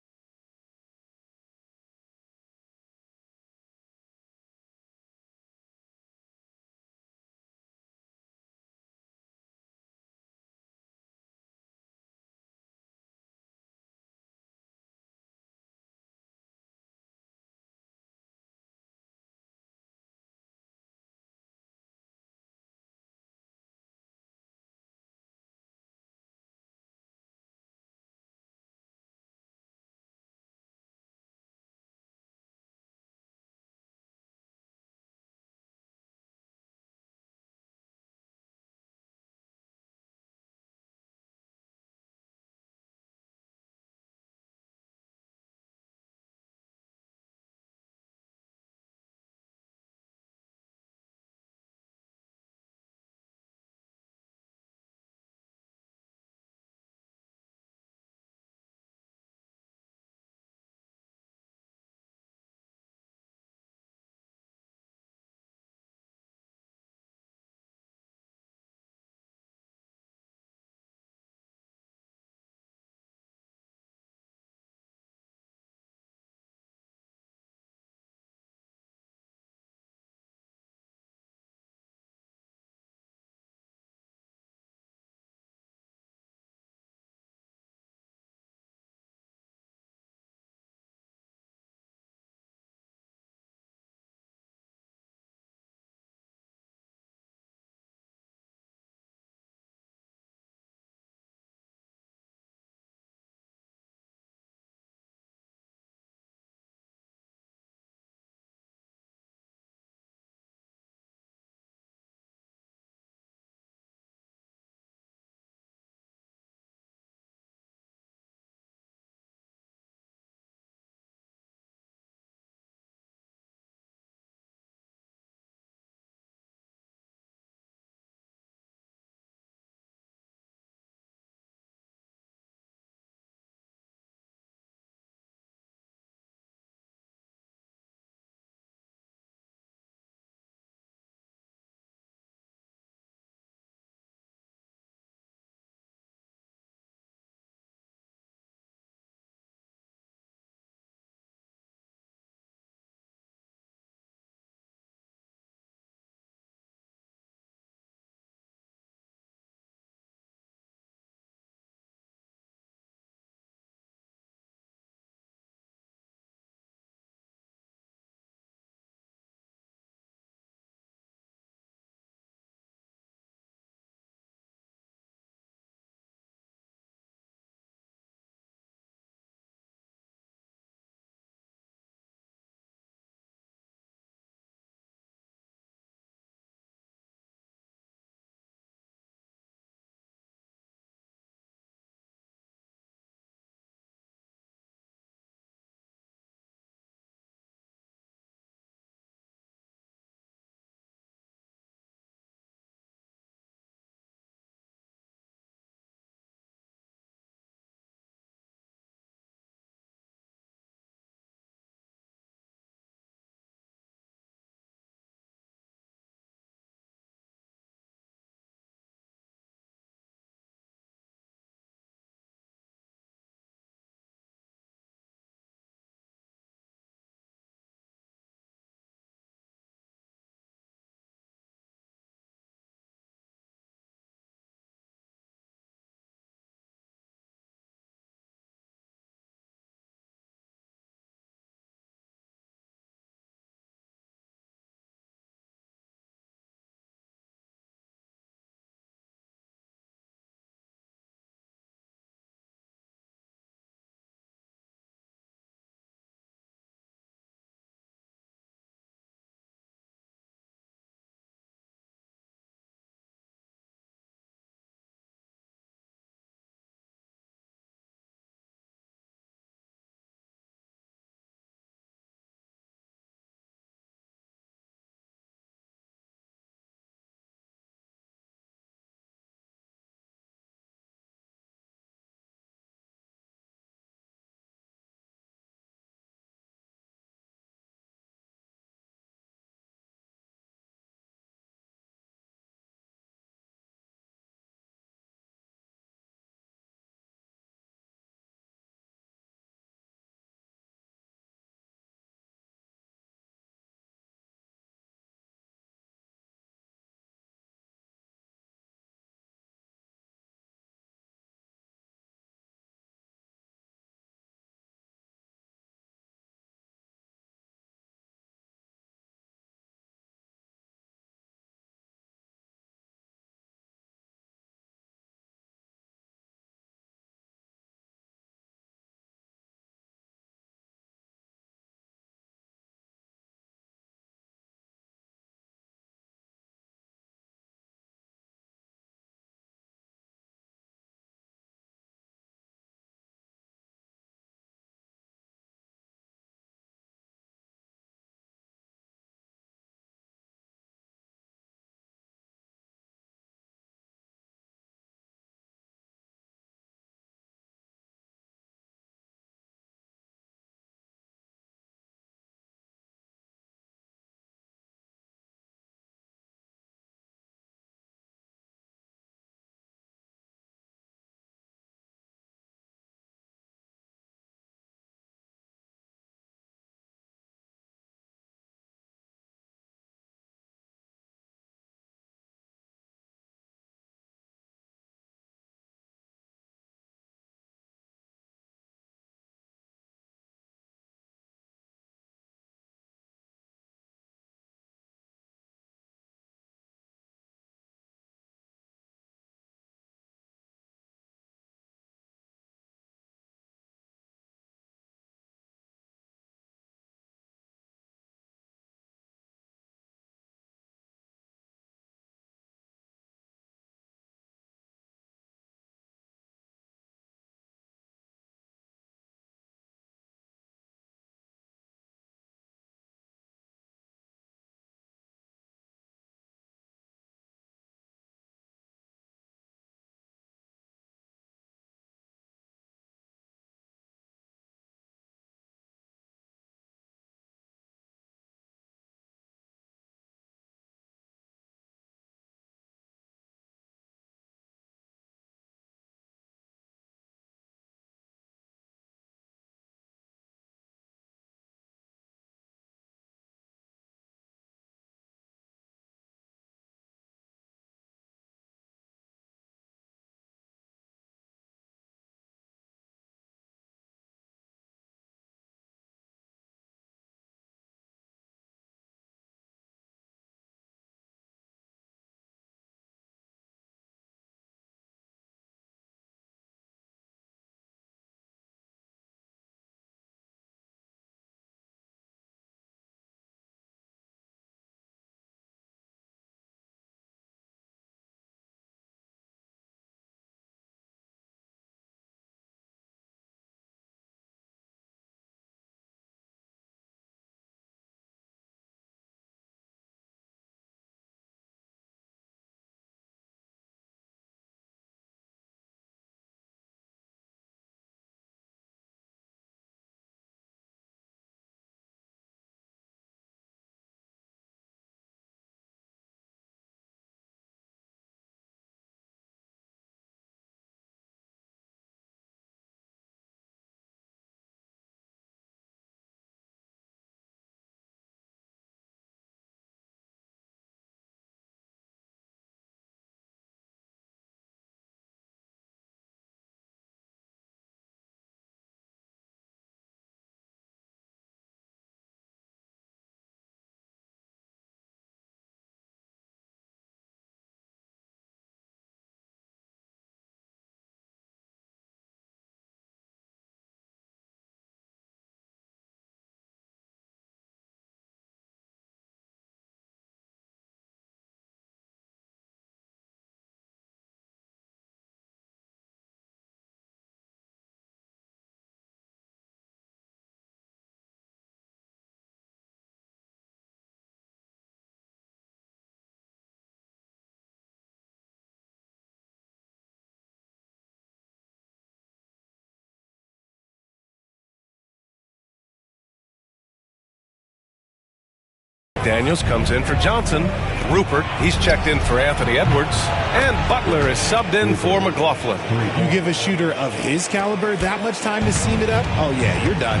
S5: McDaniels comes in for Johnson. Rupert, he's checked in for Anthony Edwards. And Butler is subbed in for McLaughlin.
S8: You give a shooter of his caliber that much time to seam it up? Oh, yeah, you're done.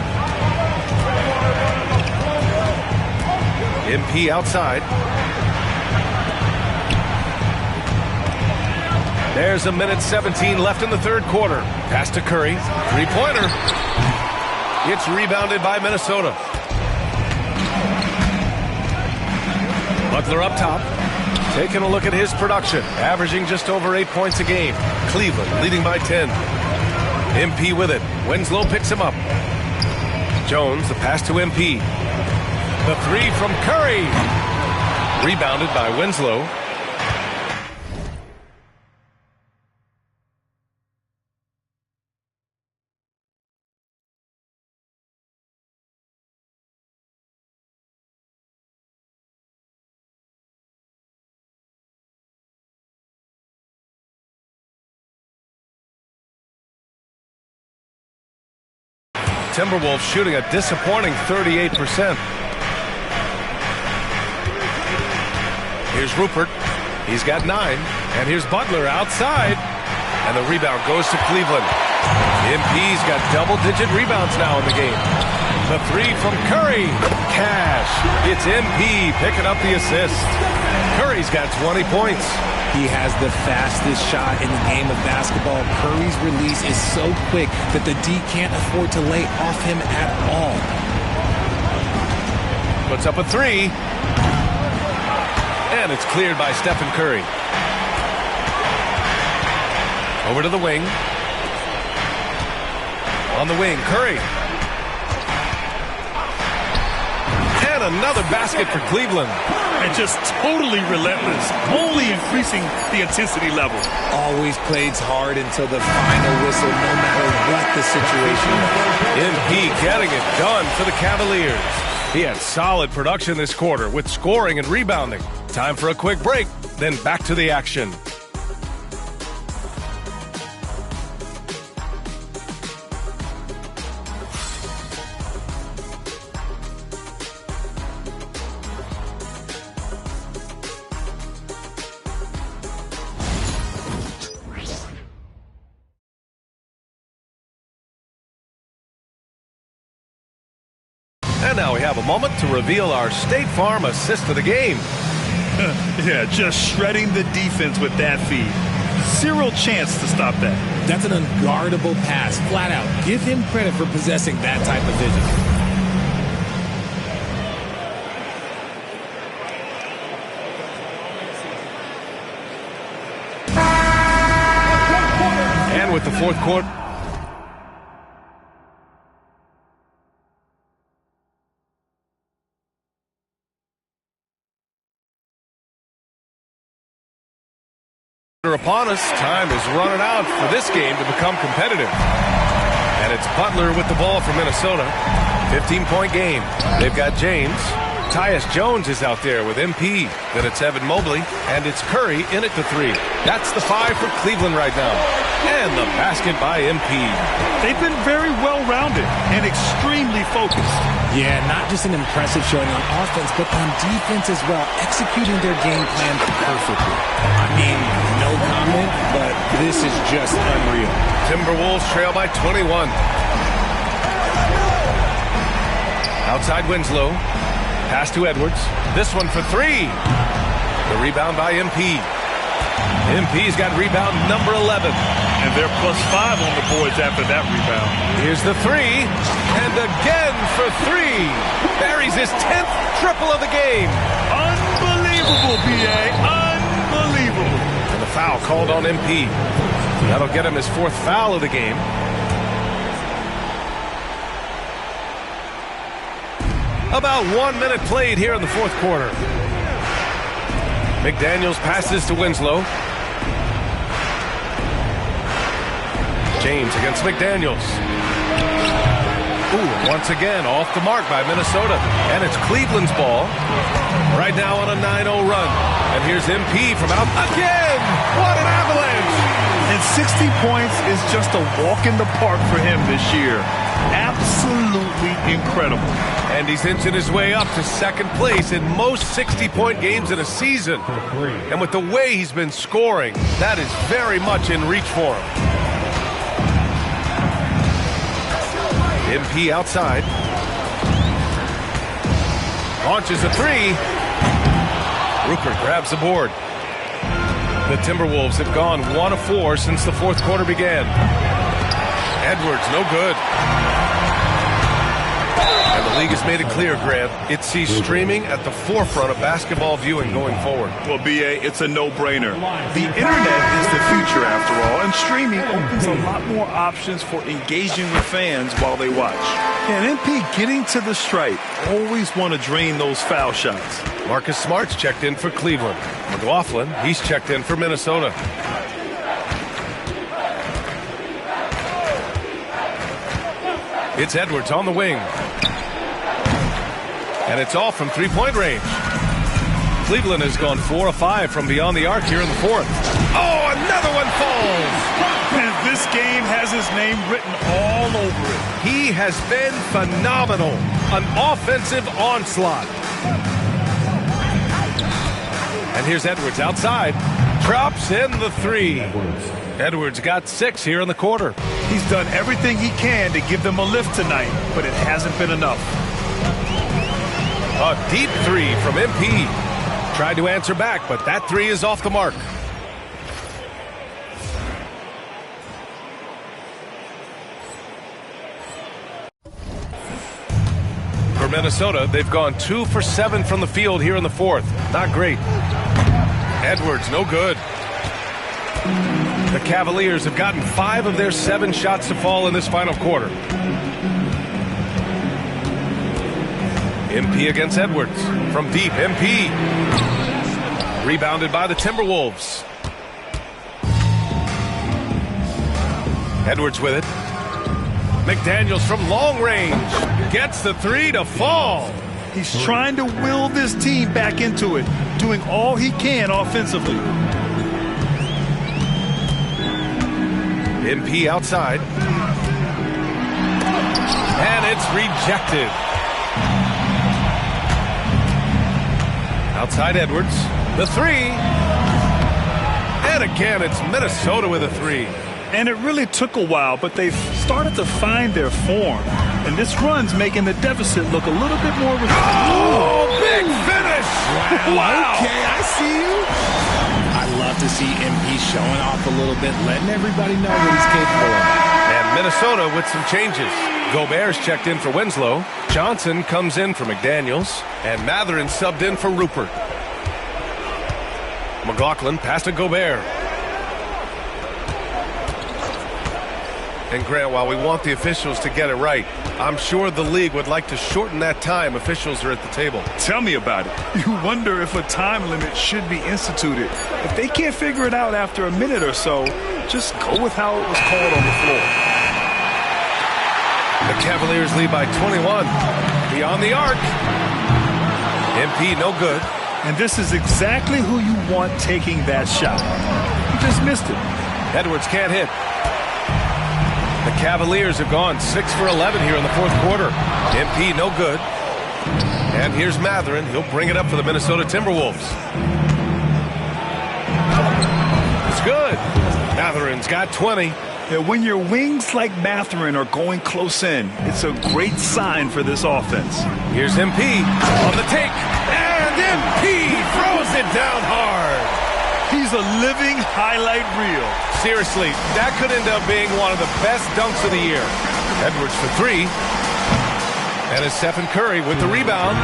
S5: MP outside. There's 1:17 left in the third quarter. Pass to Curry. Three-pointer. It's rebounded by Minnesota. Butler up top. Taking a look at his production. Averaging just over 8 points a game. Cleveland leading by 10. MP with it. Winslow picks him up. Jones, the pass to MP. The three from Curry. Rebounded by Winslow. Timberwolves shooting a disappointing 38%. Here's Rupert. He's got 9. And here's Butler outside. And the rebound goes to Cleveland. MP's got double-digit rebounds now in the game. The three from Curry. Cash. It's MP picking up the assist. Curry's got 20 points.
S8: He has the fastest shot in the game of basketball. Curry's release is so quick that the D can't afford to lay off him at all.
S5: Puts up a three. And it's cleared by Stephen Curry. Over to the wing. On the wing, Curry. And another basket for Cleveland.
S6: And just totally relentless, only increasing the intensity level.
S8: Always plays hard until the final whistle, no matter what the situation is.
S5: MP getting it done for the Cavaliers. He had solid production this quarter with scoring and rebounding. Time for a quick break, then back to the action. And now we have a moment to reveal our State Farm assist of the game.
S6: Yeah, just shredding the defense with that feed. Zero chance to stop that.
S8: That's an unguardable pass, flat out. Give him credit for possessing that type of vision.
S5: And with the fourth quarter. Upon us, time is running out for this game to become competitive. And it's Butler with the ball for Minnesota. 15-point game. They've got James. Tyus Jones is out there with MP. Then it's Evan Mobley. And it's Curry in at the three. That's the 5 for Cleveland right now. And the basket by MP.
S6: They've been very well-rounded and extremely focused.
S8: Yeah, not just an impressive showing on offense, but on defense as well, executing their game plan perfectly. I mean, no comment, but this is just unreal.
S5: Timberwolves trail by 21. Outside Winslow. Pass to Edwards. This one for three. The rebound by MP. MP's got rebound number 11.
S6: And they're +5 on the boards after that rebound.
S5: Here's the three. And again for three. Buries his 10th triple of the game.
S6: Unbelievable, BA. Unbelievable.
S5: And the foul called on MP. That'll get him his 4th foul of the game. About 1 minute played here in the fourth quarter. McDaniels passes to Winslow. James against McDaniels. Ooh, once again off the mark by Minnesota. And it's Cleveland's ball. Right now on a 9-0 run. And here's MP from out again. What an avalanche.
S6: And 60 points is just a walk in the park for him this year. Absolutely incredible.
S5: And he's inching his way up to second place in most 60-point games in a season. And with the way he's been scoring, that is very much in reach for him. MP outside. Launches a three. Rupert grabs the board. The Timberwolves have gone 1 of 4 since the fourth quarter began. Edwards, no good. And the league has made it clear, Grant, it sees streaming at the forefront of basketball viewing going forward.
S6: Well, B.A., it's a no-brainer. The internet is the future, after all, and streaming opens a lot more options for engaging with fans while they watch. And MP getting to the stripe, always want to drain those foul shots.
S5: Marcus Smart's checked in for Cleveland. McLaughlin, he's checked in for Minnesota. It's Edwards on the wing. And it's all from three-point range. Cleveland has gone 4 of 5 from beyond the arc here in the fourth. Oh, another one falls!
S6: And this game has his name written all over it.
S5: He has been phenomenal. An offensive onslaught. And here's Edwards outside. Drops in the three. Edwards got 6 here in the quarter.
S6: He's done everything he can to give them a lift tonight, but it hasn't been enough.
S5: A deep three from MP. Tried to answer back, but that three is off the mark. For Minnesota, they've gone 2 for 7 from the field here in the fourth. Not great. Edwards, no good. The Cavaliers have gotten 5 of their 7 shots to fall in this final quarter. MP against Edwards. From deep, MP. Rebounded by the Timberwolves. Edwards with it. McDaniels from long range. Gets the three to fall.
S6: He's trying to will this team back into it, doing all he can offensively.
S5: MP outside. And it's rejected. Outside Edwards. The three. And again, it's Minnesota with a three.
S6: And it really took a while, but they've started to find their form. And this run's making the deficit look a little bit more restricted.
S5: Oh, big finish!
S8: Wow. Okay, I see you. I love to see MP showing off a little bit, letting everybody know what he's capable of.
S5: And Minnesota with some changes. Gobert's checked in for Winslow. Johnson comes in for McDaniels. And Mathurin subbed in for Rupert. McLaughlin passed to Gobert. And Grant, while we want the officials to get it right, I'm sure the league would like to shorten that time officials are at the table.
S6: Tell me about it. You wonder if a time limit should be instituted. If they can't figure it out after a minute or so, just go with how it was called on the floor.
S5: The Cavaliers lead by 21. Beyond the arc. MP no good.
S6: And this is exactly who you want taking that shot. He just missed it.
S5: Edwards can't hit. The Cavaliers have gone 6 for 11 here in the fourth quarter. MP no good. And here's Mathurin. He'll bring it up for the Minnesota Timberwolves. It's good. Mathurin's got 20.
S6: And when your wings like Mathurin are going close in, it's a great sign for this offense.
S5: Here's MP on the take. And MP throws it down hard.
S6: He's a living highlight reel.
S5: Seriously, that could end up being one of the best dunks of the year. Edwards for three. And it's Stephen Curry with the rebound.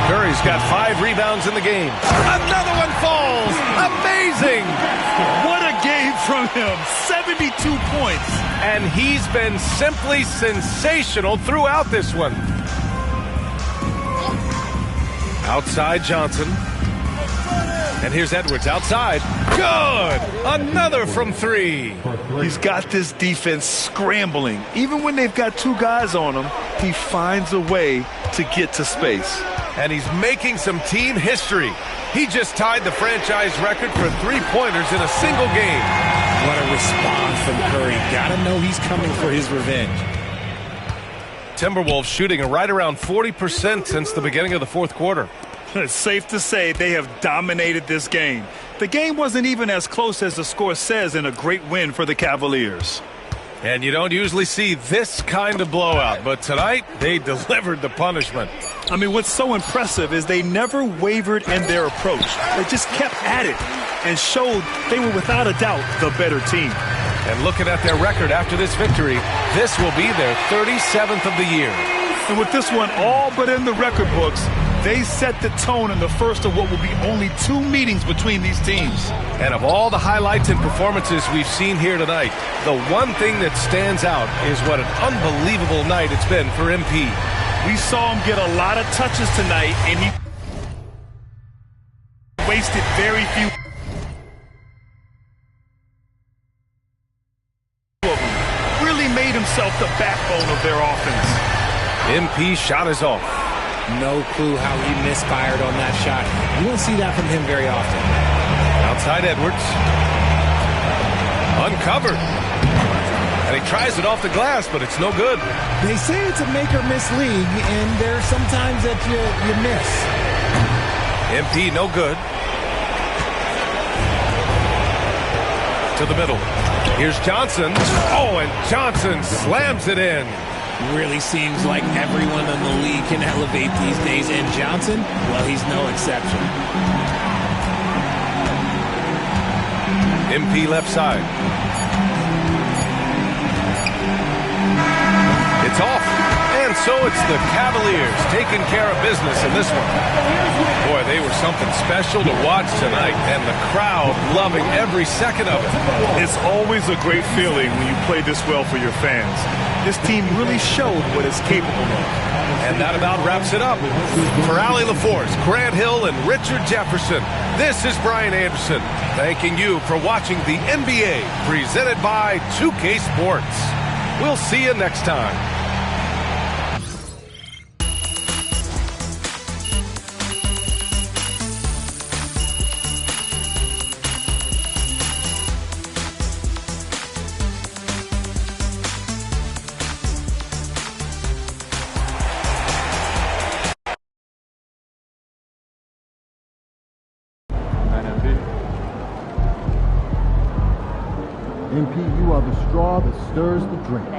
S5: Curry's got 5 rebounds in the game. Another one falls. Amazing.
S6: What a game from him. 72 points.
S5: And he's been simply sensational throughout this one. Outside Johnson. And here's Edwards outside. Good! Another from 3.
S6: He's got this defense scrambling. Even when they've got 2 guys on him, he finds a way to get to space.
S5: And he's making some team history. He just tied the franchise record for 3-pointers in a single game.
S8: What a response from Curry. Gotta know he's coming for his revenge.
S5: Timberwolves shooting right around 40% since the beginning of the fourth quarter.
S6: It's safe to say they have dominated this game. The game wasn't even as close as the score says in a great win for the Cavaliers.
S5: And you don't usually see this kind of blowout, but tonight they delivered the punishment.
S6: I mean, what's so impressive is they never wavered in their approach. They just kept at it and showed they were without a doubt the better team.
S5: And looking at their record after this victory, this will be their 37th of the year.
S6: And with this one all but in the record books, they set the tone in the first of what will be only 2 meetings between these teams.
S5: And of all the highlights and performances we've seen here tonight, the one thing that stands out is what an unbelievable night it's been for MP.
S6: We saw him get a lot of touches tonight, and he wasted very few of them. Really made himself the backbone of their offense.
S5: MP shot is off.
S8: No clue how he misfired on that shot. You don't see that from him very often.
S5: Outside Edwards. Uncovered. And he tries it off the glass, but it's no good.
S8: They say it's a make-or-miss league, and there are some times that you miss.
S5: MP no good. To the middle. Here's Johnson. Oh, and Johnson slams it in.
S8: Really seems like everyone in the league can elevate these days, and Johnson, well, he's no exception.
S5: MP left side. It's off. And so it's the Cavaliers taking care of business in this one. Boy, they were something special to watch tonight, and the crowd loving every second of it.
S6: It's always a great feeling when you play this well for your fans. This team really showed what it's capable of.
S5: And that about wraps it up. For Allie LaForce, Grant Hill, and Richard Jefferson, this is Brian Anderson, thanking you for watching the NBA presented by 2K Sports. We'll see you next time.
S11: MP, you are the straw that stirs the drink.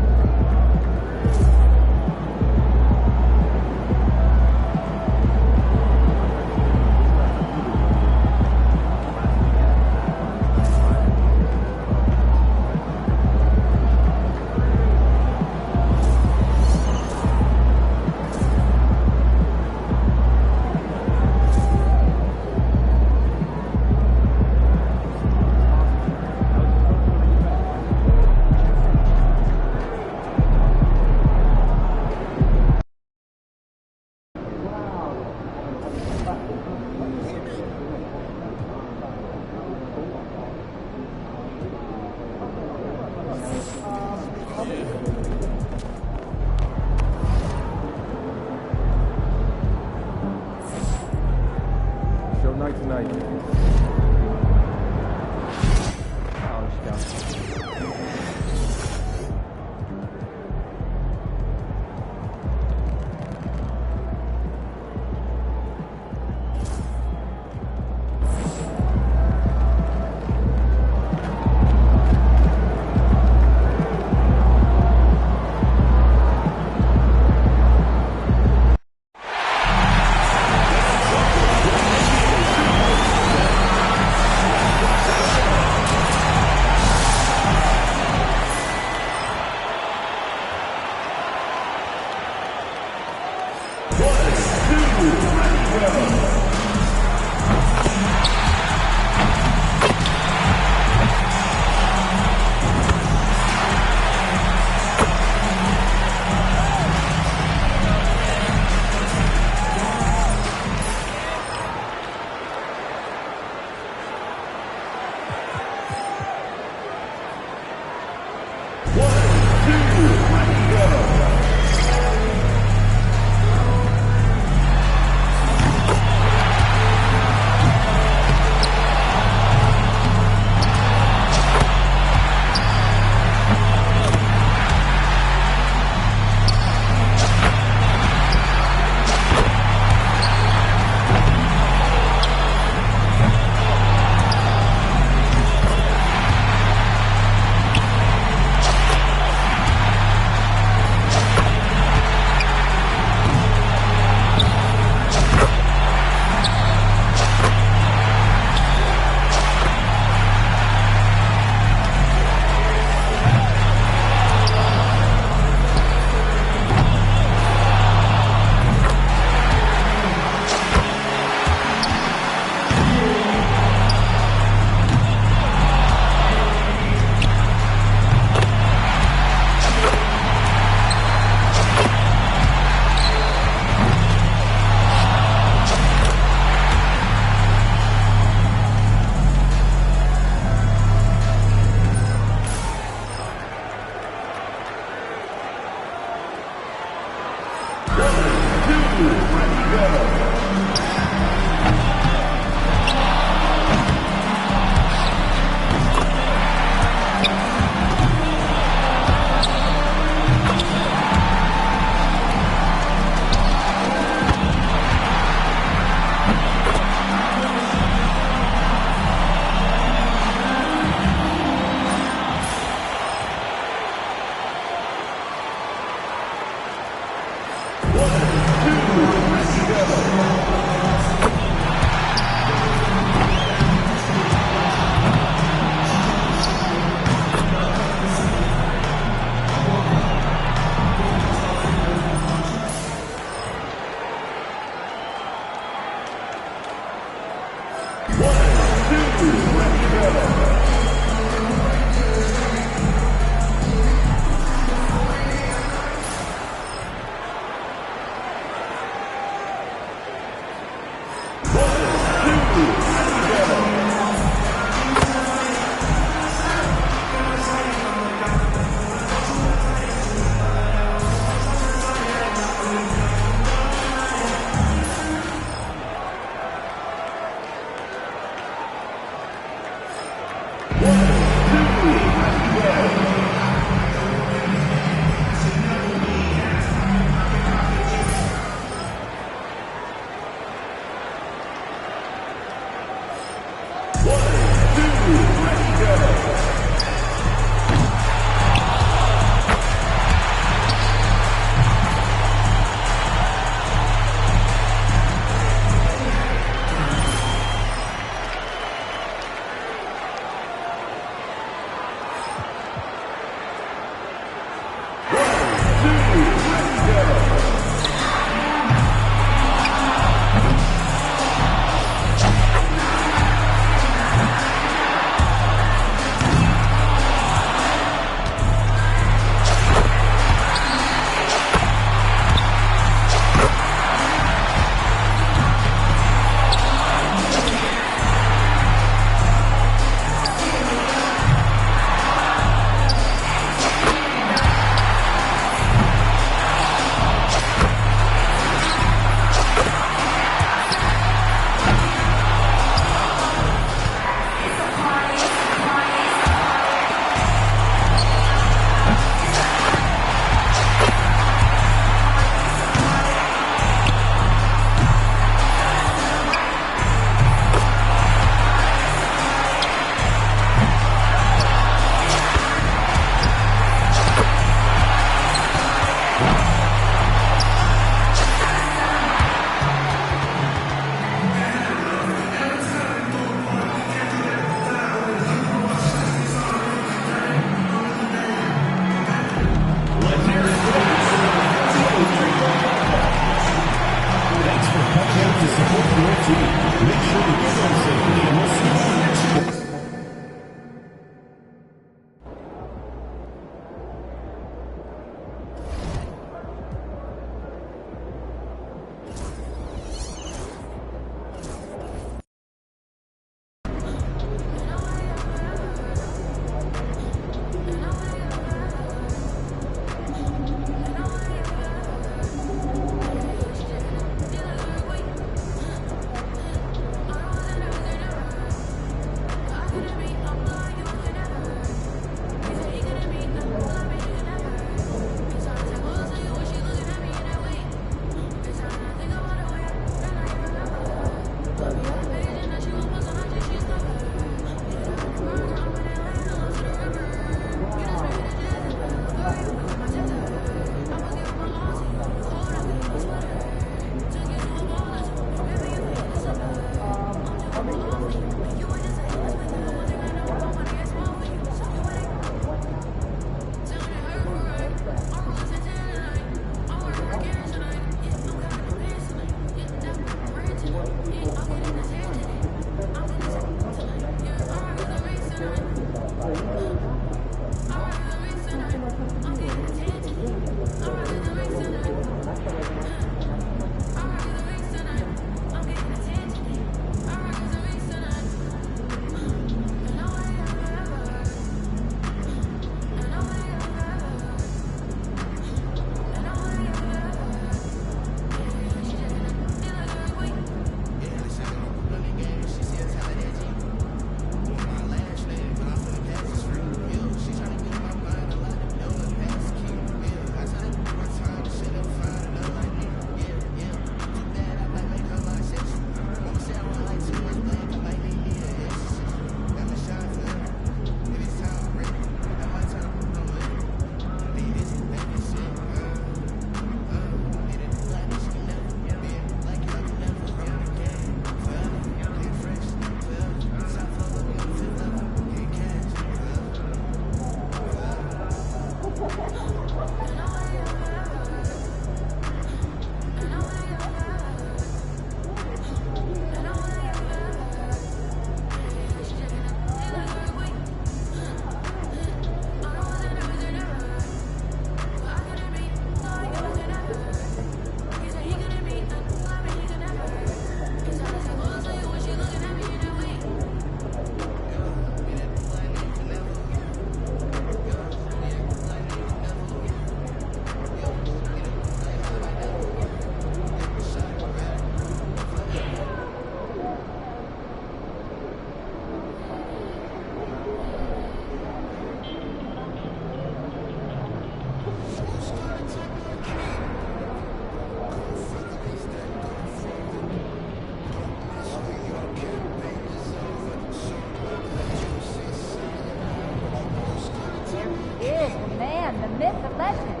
S12: myth, the legend.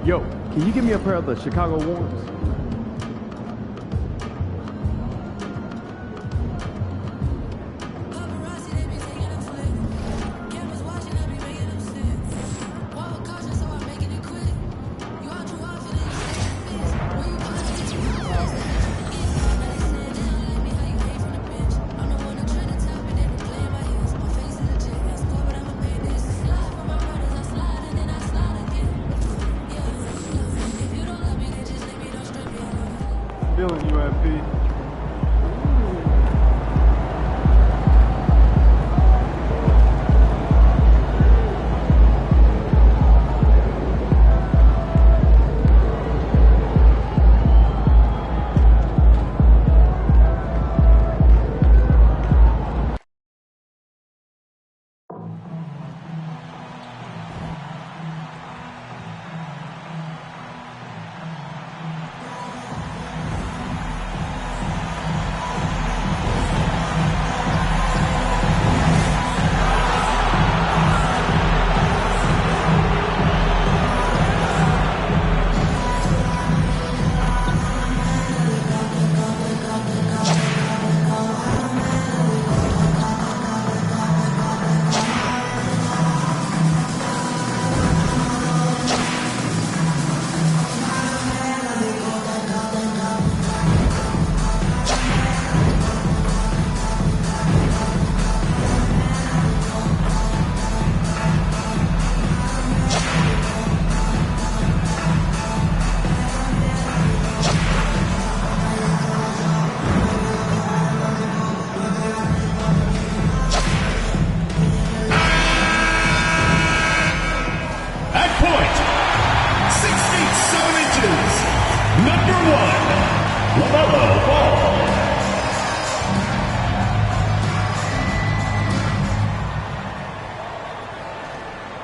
S9: Yo, can you give me a pair of the Chicago ones? Feeling UMP.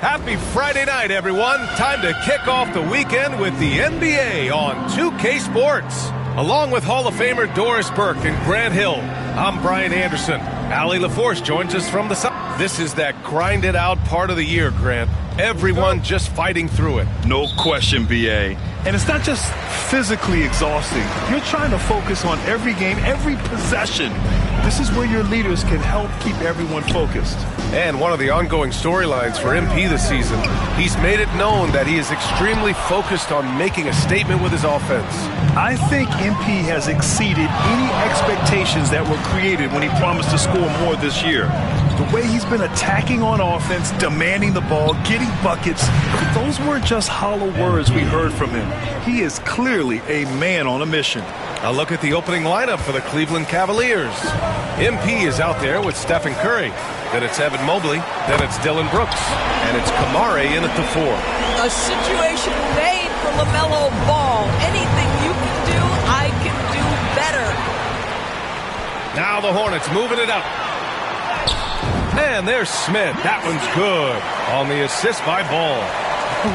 S5: Happy Friday night, everyone. Time to kick off the weekend with the NBA on 2K Sports. Along with Hall of Famer Doris Burke and Grant Hill, I'm Brian Anderson. Allie LaForce joins us from the side. This is that grinded-out part of the year, Grant. Everyone just fighting through it.
S6: No question, BA. And it's not just physically exhausting. You're trying to focus on every game, every possession. This is where your leaders can help keep everyone focused.
S5: And one of the ongoing storylines for MP this season, he's made it known that he is extremely focused on making a statement with his offense.
S6: I think MP has exceeded any expectations that were created when he promised to score more this year. The way he's been attacking on offense, demanding the ball, getting buckets, those weren't just hollow words we heard from him. He is clearly a man on a mission.
S5: A look at the opening lineup for the Cleveland Cavaliers. MP is out there with Stephen Curry. Then it's Evan Mobley. Then it's Dylan Brooks. And it's Kamare in at the 4.
S14: A situation made for LaMelo Ball. Anything you can do, I can do better.
S5: Now the Hornets moving it up. And there's Smith. That one's good. On the assist by Ball.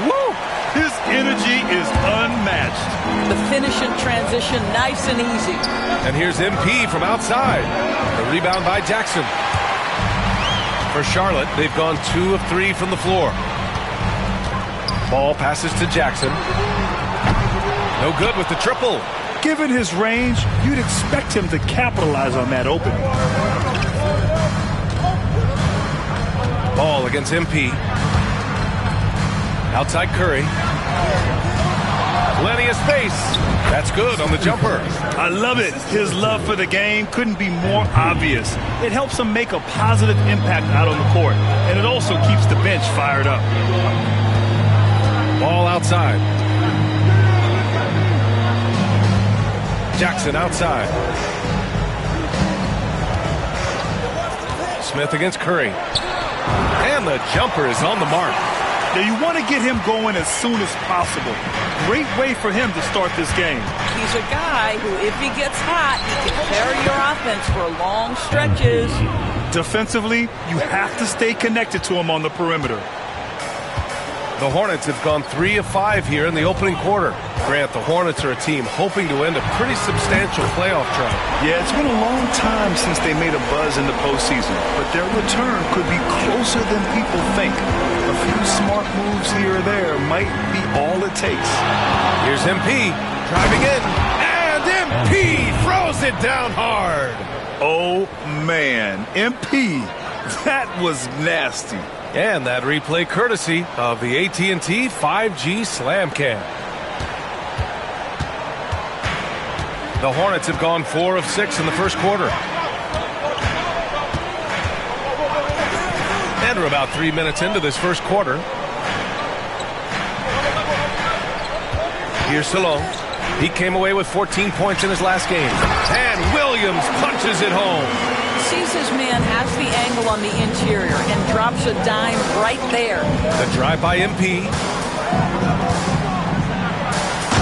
S6: Woo! His energy is unmatched.
S14: The finish in transition, nice and easy.
S5: And here's MP from outside. The rebound by Jackson. For Charlotte, they've gone 2 of 3 from the floor. Ball passes to Jackson. No good with the triple.
S6: Given his range, you'd expect him to capitalize on that opening.
S5: Ball against MP. Outside Curry. Plenty of space. That's good on the jumper.
S6: I love it. His love for the game couldn't be more obvious. It helps him make a positive impact out on the court, and it also keeps the bench fired up.
S5: Ball outside. Jackson outside. Smith against Curry. And the jumper is on the mark.
S6: Now you want to get him going as soon as possible. Great way for him to start this game.
S14: He's a guy who, if he gets hot, he can carry your offense for long stretches.
S6: Defensively, you have to stay connected to him on the perimeter.
S5: The Hornets have gone 3 of 5 here in the opening quarter. Grant, the Hornets are a team hoping to end a pretty substantial playoff drive.
S6: Yeah, it's been a long time since they made a buzz in the postseason, but their return could be closer than people think. A few smart moves here or there might be all it takes.
S5: Here's MP driving in, and MP throws it down hard.
S6: Oh, man, MP, that was nasty.
S5: And that replay courtesy of the AT&T 5G Slam Cam. The Hornets have gone 4 of 6 in the first quarter. And we're about 3 minutes into this first quarter. Here's Salone. He came away with 14 points in his last game. And Williams punches it home.
S14: Sees his man, has the angle on the interior, and drops a dime right there.
S5: The drive by MP.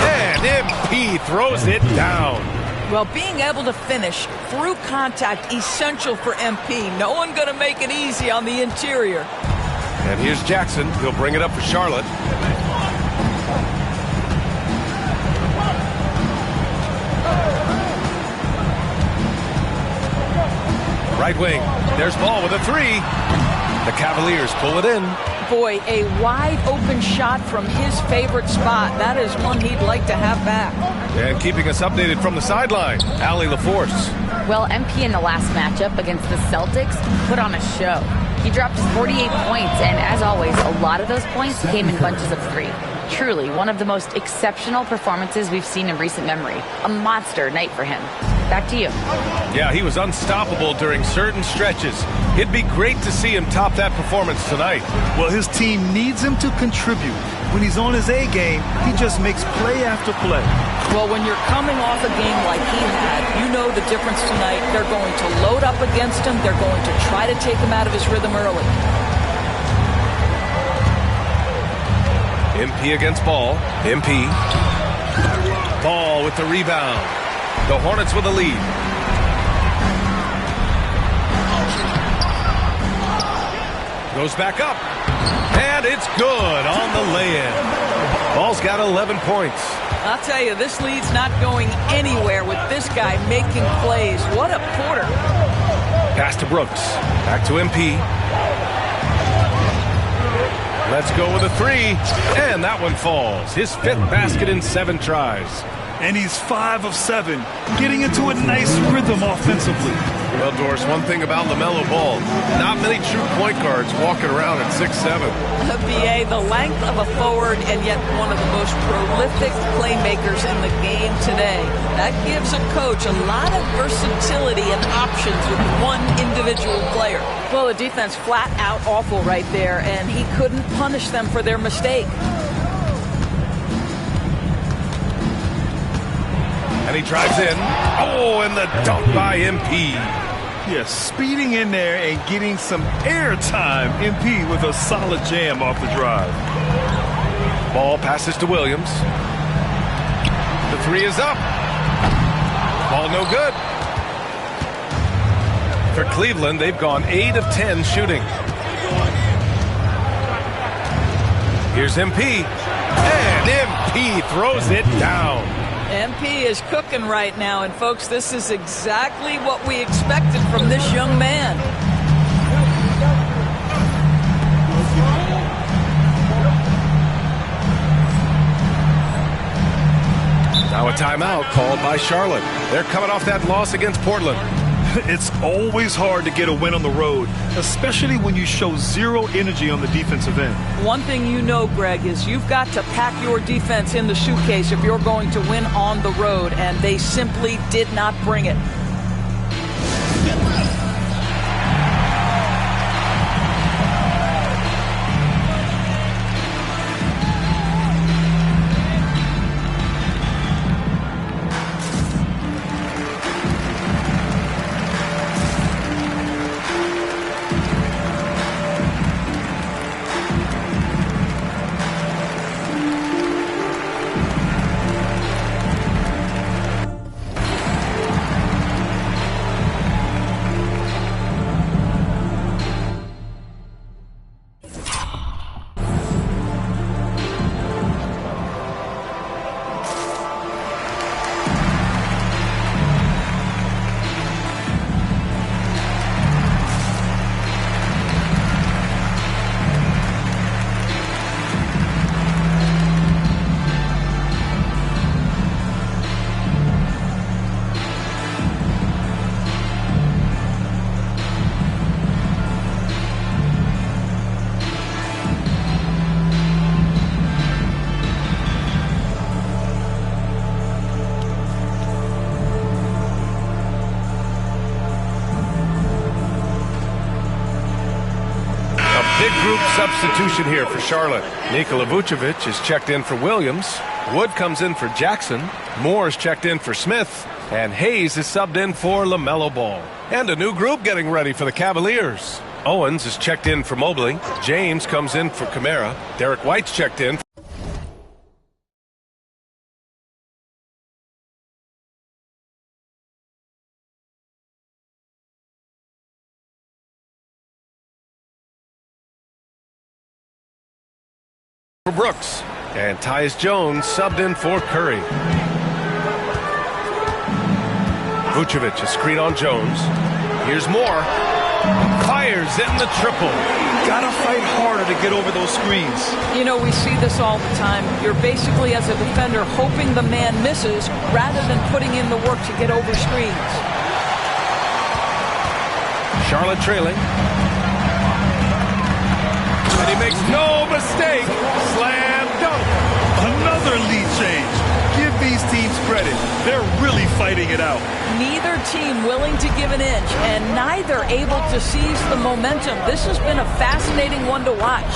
S5: And MP throws it down.
S14: Well, being able to finish through contact, essential for MP. No one going to make it easy on the interior.
S5: And here's Jackson. He'll bring it up for Charlotte. Right wing. There's Ball with a 3. The Cavaliers pull it in.
S14: Boy, a wide open shot from his favorite spot. That is one he'd like to have back.
S5: And keeping us updated from the sideline, Allie LaForce.
S7: Well, MP in the last matchup against the Celtics put on a show. He dropped 48 points, and as always, a lot of those points came in bunches of 3. Truly, one of the most exceptional performances we've seen in recent memory. A monster night for him. Back to you.
S5: Yeah, he was unstoppable during certain stretches. It'd be great to see him top that performance tonight.
S6: Well, his team needs him to contribute. When he's on his A game, he just makes play after play.
S14: Well, when you're coming off a game like he had, you know the difference tonight. They're going to load up against him. They're going to try to take him out of his rhythm early.
S5: MP against Ball. MP. Ball with the rebound. The Hornets with the lead. Goes back up. And it's good on the lay-in. Ball's got 11 points.
S14: I'll tell you, this lead's not going anywhere with this guy making plays. What a quarter.
S5: Pass to Brooks. Back to MP. Let's go with a 3. And that one falls. His 5th basket in 7 tries.
S6: And he's 5 of 7, getting into a nice rhythm offensively.
S5: Well, Doris, one thing about LaMelo Ball, not many true point guards walking around at 6'7".
S14: BA, the length of a forward and yet one of the most prolific playmakers in the game today. That gives a coach a lot of versatility and options with one individual player. Well, the defense flat out awful right there, and he couldn't punish them for their mistake.
S5: And he drives in. Oh, and the dunk by MP.
S6: Yeah, speeding in there and getting some air time. MP with a solid jam off the drive.
S5: Ball passes to Williams. The three is up. Ball no good. For Cleveland, they've gone 8 of 10 shooting. Here's MP. And MP throws it down.
S14: MP is cooking right now, and folks, this is exactly what we expected from this young man.
S5: Now a timeout called by Charlotte. They're coming off that loss against Portland.
S6: It's always hard to get a win on the road, especially when you show zero energy on the defensive end.
S14: One thing you know, Greg, is you've got to pack your defense in the suitcase if you're going to win on the road, and they simply did not bring it.
S5: Substitution here for Charlotte. Nikola Vucevic is checked in for Williams. Wood comes in for Jackson. Moore is checked in for Smith. And Hayes is subbed in for LaMelo Ball. And a new group getting ready for the Cavaliers. Owens is checked in for Mobley. James comes in for Kamara. Derek White's checked in. For Brooks. And Tyus Jones subbed in for Curry. Vucevic, a screen on Jones. Here's Moore. Fires in the triple.
S6: Gotta fight harder to get over those screens.
S14: You know, we see this all the time. You're basically, as a defender, hoping the man misses rather than putting in the work to get over screens.
S5: Charlotte trailing. And he makes no mistake. Slam dunk.
S6: Another lead change. Give these teams credit. They're really fighting it out.
S14: Neither team willing to give an inch, and neither able to seize the momentum. This has been a fascinating one to watch.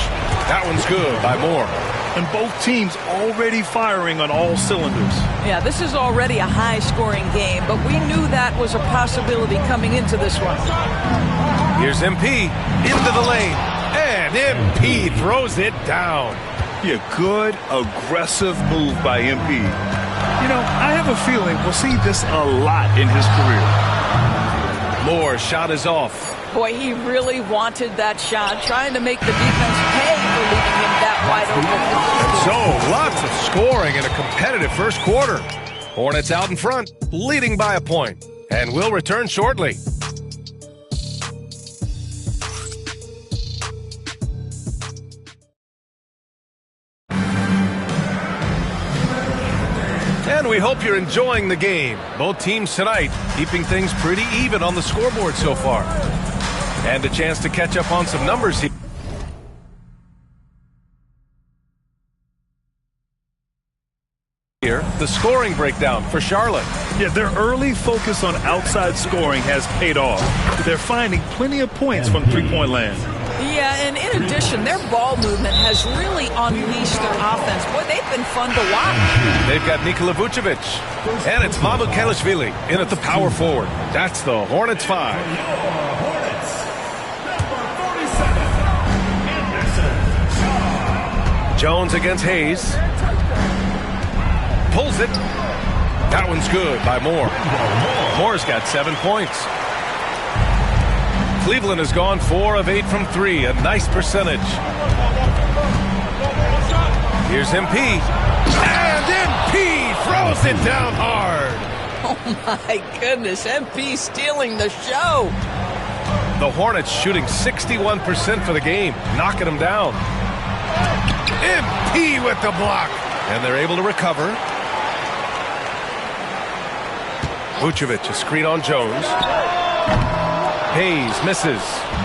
S5: That one's good by Moore.
S6: And both teams already firing on all cylinders.
S14: Yeah, this is already a high-scoring game, but we knew that was a possibility coming into this one.
S5: Here's MP into the lane. And MP throws it down.
S6: Yeah, good, aggressive move by MP. You know, I have a feeling we'll see this a lot in his career.
S5: Moore's shot is off.
S14: Boy, he really wanted that shot, trying to make the defense pay for leaving him that wide open.
S5: So, lots of scoring in a competitive first quarter. Hornets out in front, leading by a point. And we'll return shortly. And And we hope you're enjoying the game. Both teams tonight keeping things pretty even on the scoreboard so far. And a chance to catch up on some numbers here. The scoring breakdown for Charlotte.
S6: Yeah, their early focus on outside scoring has paid off. They're finding plenty of points from three-point land.
S14: Yeah, and in addition, their ball movement has really unleashed their offense. Boy, they've been fun to watch.
S5: They've got Nikola Vucevic, and it's Mamukelashvili in at the power forward. That's the Hornets 5. Jones against Hayes. Pulls it. That one's good by Moore. Moore's got 7 points. Cleveland has gone 4 of 8 from 3, a nice percentage. Here's MP. And MP throws it down hard.
S14: Oh my goodness, MP stealing the show.
S5: The Hornets shooting 61% for the game, knocking them down. MP with the block. And they're able to recover. Vucevic, a screen on Jones. Hayes misses.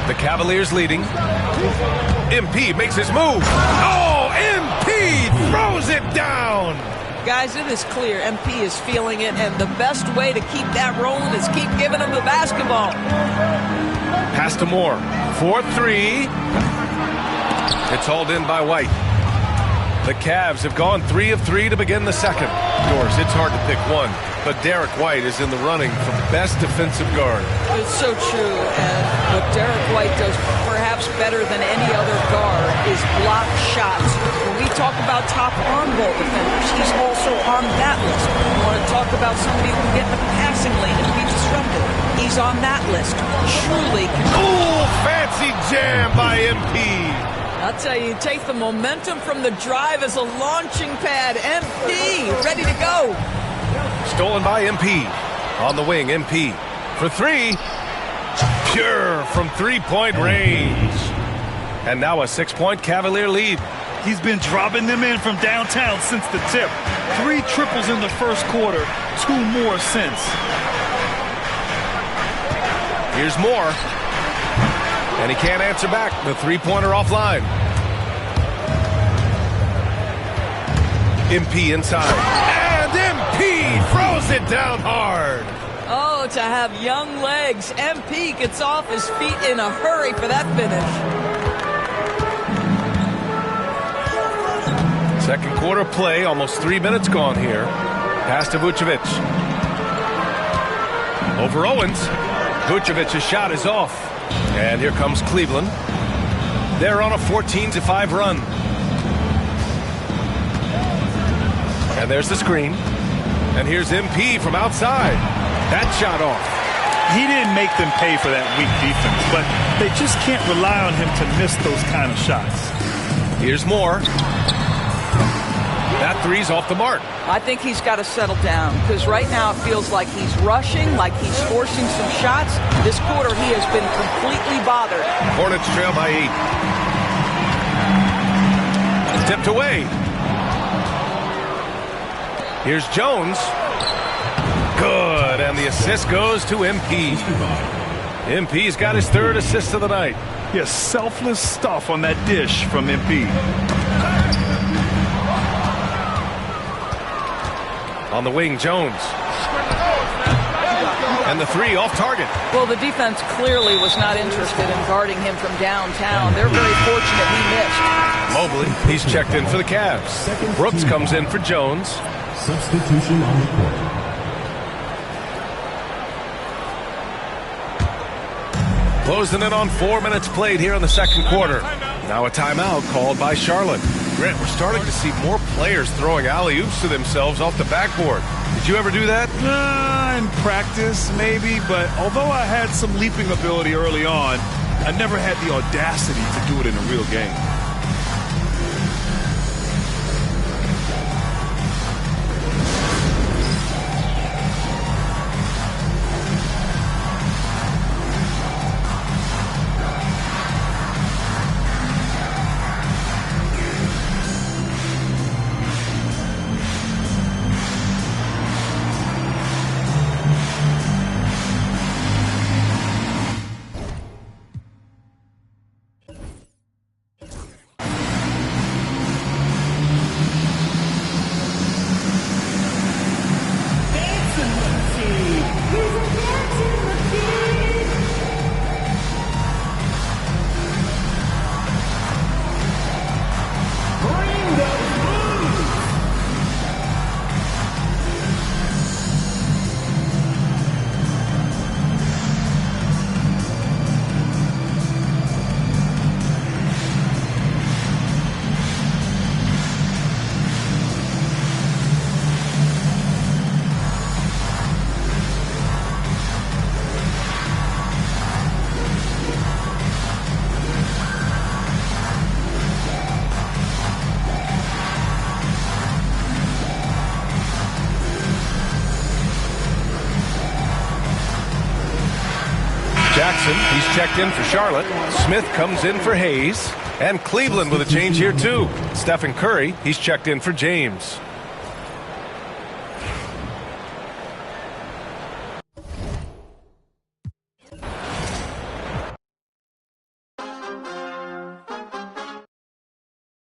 S5: The Cavaliers leading. MP makes his move. Oh, MP throws it down.
S14: Guys, it is clear MP is feeling it, and the best way to keep that rolling is keep giving him the basketball.
S5: Pass to Moore. 4-3. It's hauled in by White. The Cavs have gone 3 of 3 to begin the second. Doors, it's hard to pick one, but Derek White is in the running for best defensive guard.
S14: It's so true, and what Derek White does perhaps better than any other guard is block shots. When we talk about top on-ball defenders, he's also on that list. We want to talk about somebody who can get in the passing lane and be disruptive. He's on that list. Truly.
S5: Ooh, fancy jam by MP.
S14: I'll tell you, take the momentum from the drive as a launching pad. MP, ready to go.
S5: Stolen by MP. On the wing, MP. For 3. Pure from three-point range. And now a 6-point Cavalier lead.
S6: He's been dropping them in from downtown since the tip. 3 triples in the first quarter, 2 more since.
S5: Here's Moore. And he can't answer back. The three-pointer offline. MP inside. And MP throws it down hard.
S14: Oh, to have young legs. MP gets off his feet in a hurry for that finish.
S5: Second quarter play, almost 3 minutes gone here. Pass to Vucevic. Over Owens. Vucevic's shot is off. And here comes Cleveland. They're on a 14-5 run. And there's the screen. And here's MP from outside. That shot off.
S6: He didn't make them pay for that weak defense, but they just can't rely on him to miss those kind of shots.
S5: Here's Moore. That three's off the mark.
S14: I think he's got to settle down because right now it feels like he's rushing, like he's forcing some shots. This quarter he has been completely bothered.
S5: Hornets trail by 8. Tipped away. Here's Jones. Good, and the assist goes to MP. MP's got his 3rd assist of the night.
S6: Yes, selfless stuff on that dish from MP.
S5: On the wing, Jones. And the 3 off target.
S14: Well, the defense clearly was not interested in guarding him from downtown. They're very fortunate he missed.
S5: Mobley, he's checked in for the Cavs. Brooks comes in for Jones.
S9: Substitution on the court.
S5: Closing in on 4 minutes played here in the second quarter. Now a timeout called by Charlotte. Grant, we're starting to see more players throwing alley-oops to themselves off the backboard. Did you ever do that?
S6: In practice, maybe, but although I had some leaping ability early on, I never had the audacity to do it in a real game.
S5: Jackson, he's checked in for Charlotte. Smith comes in for Hayes. And Cleveland with a change here, too. Stephen Curry, he's checked in for James.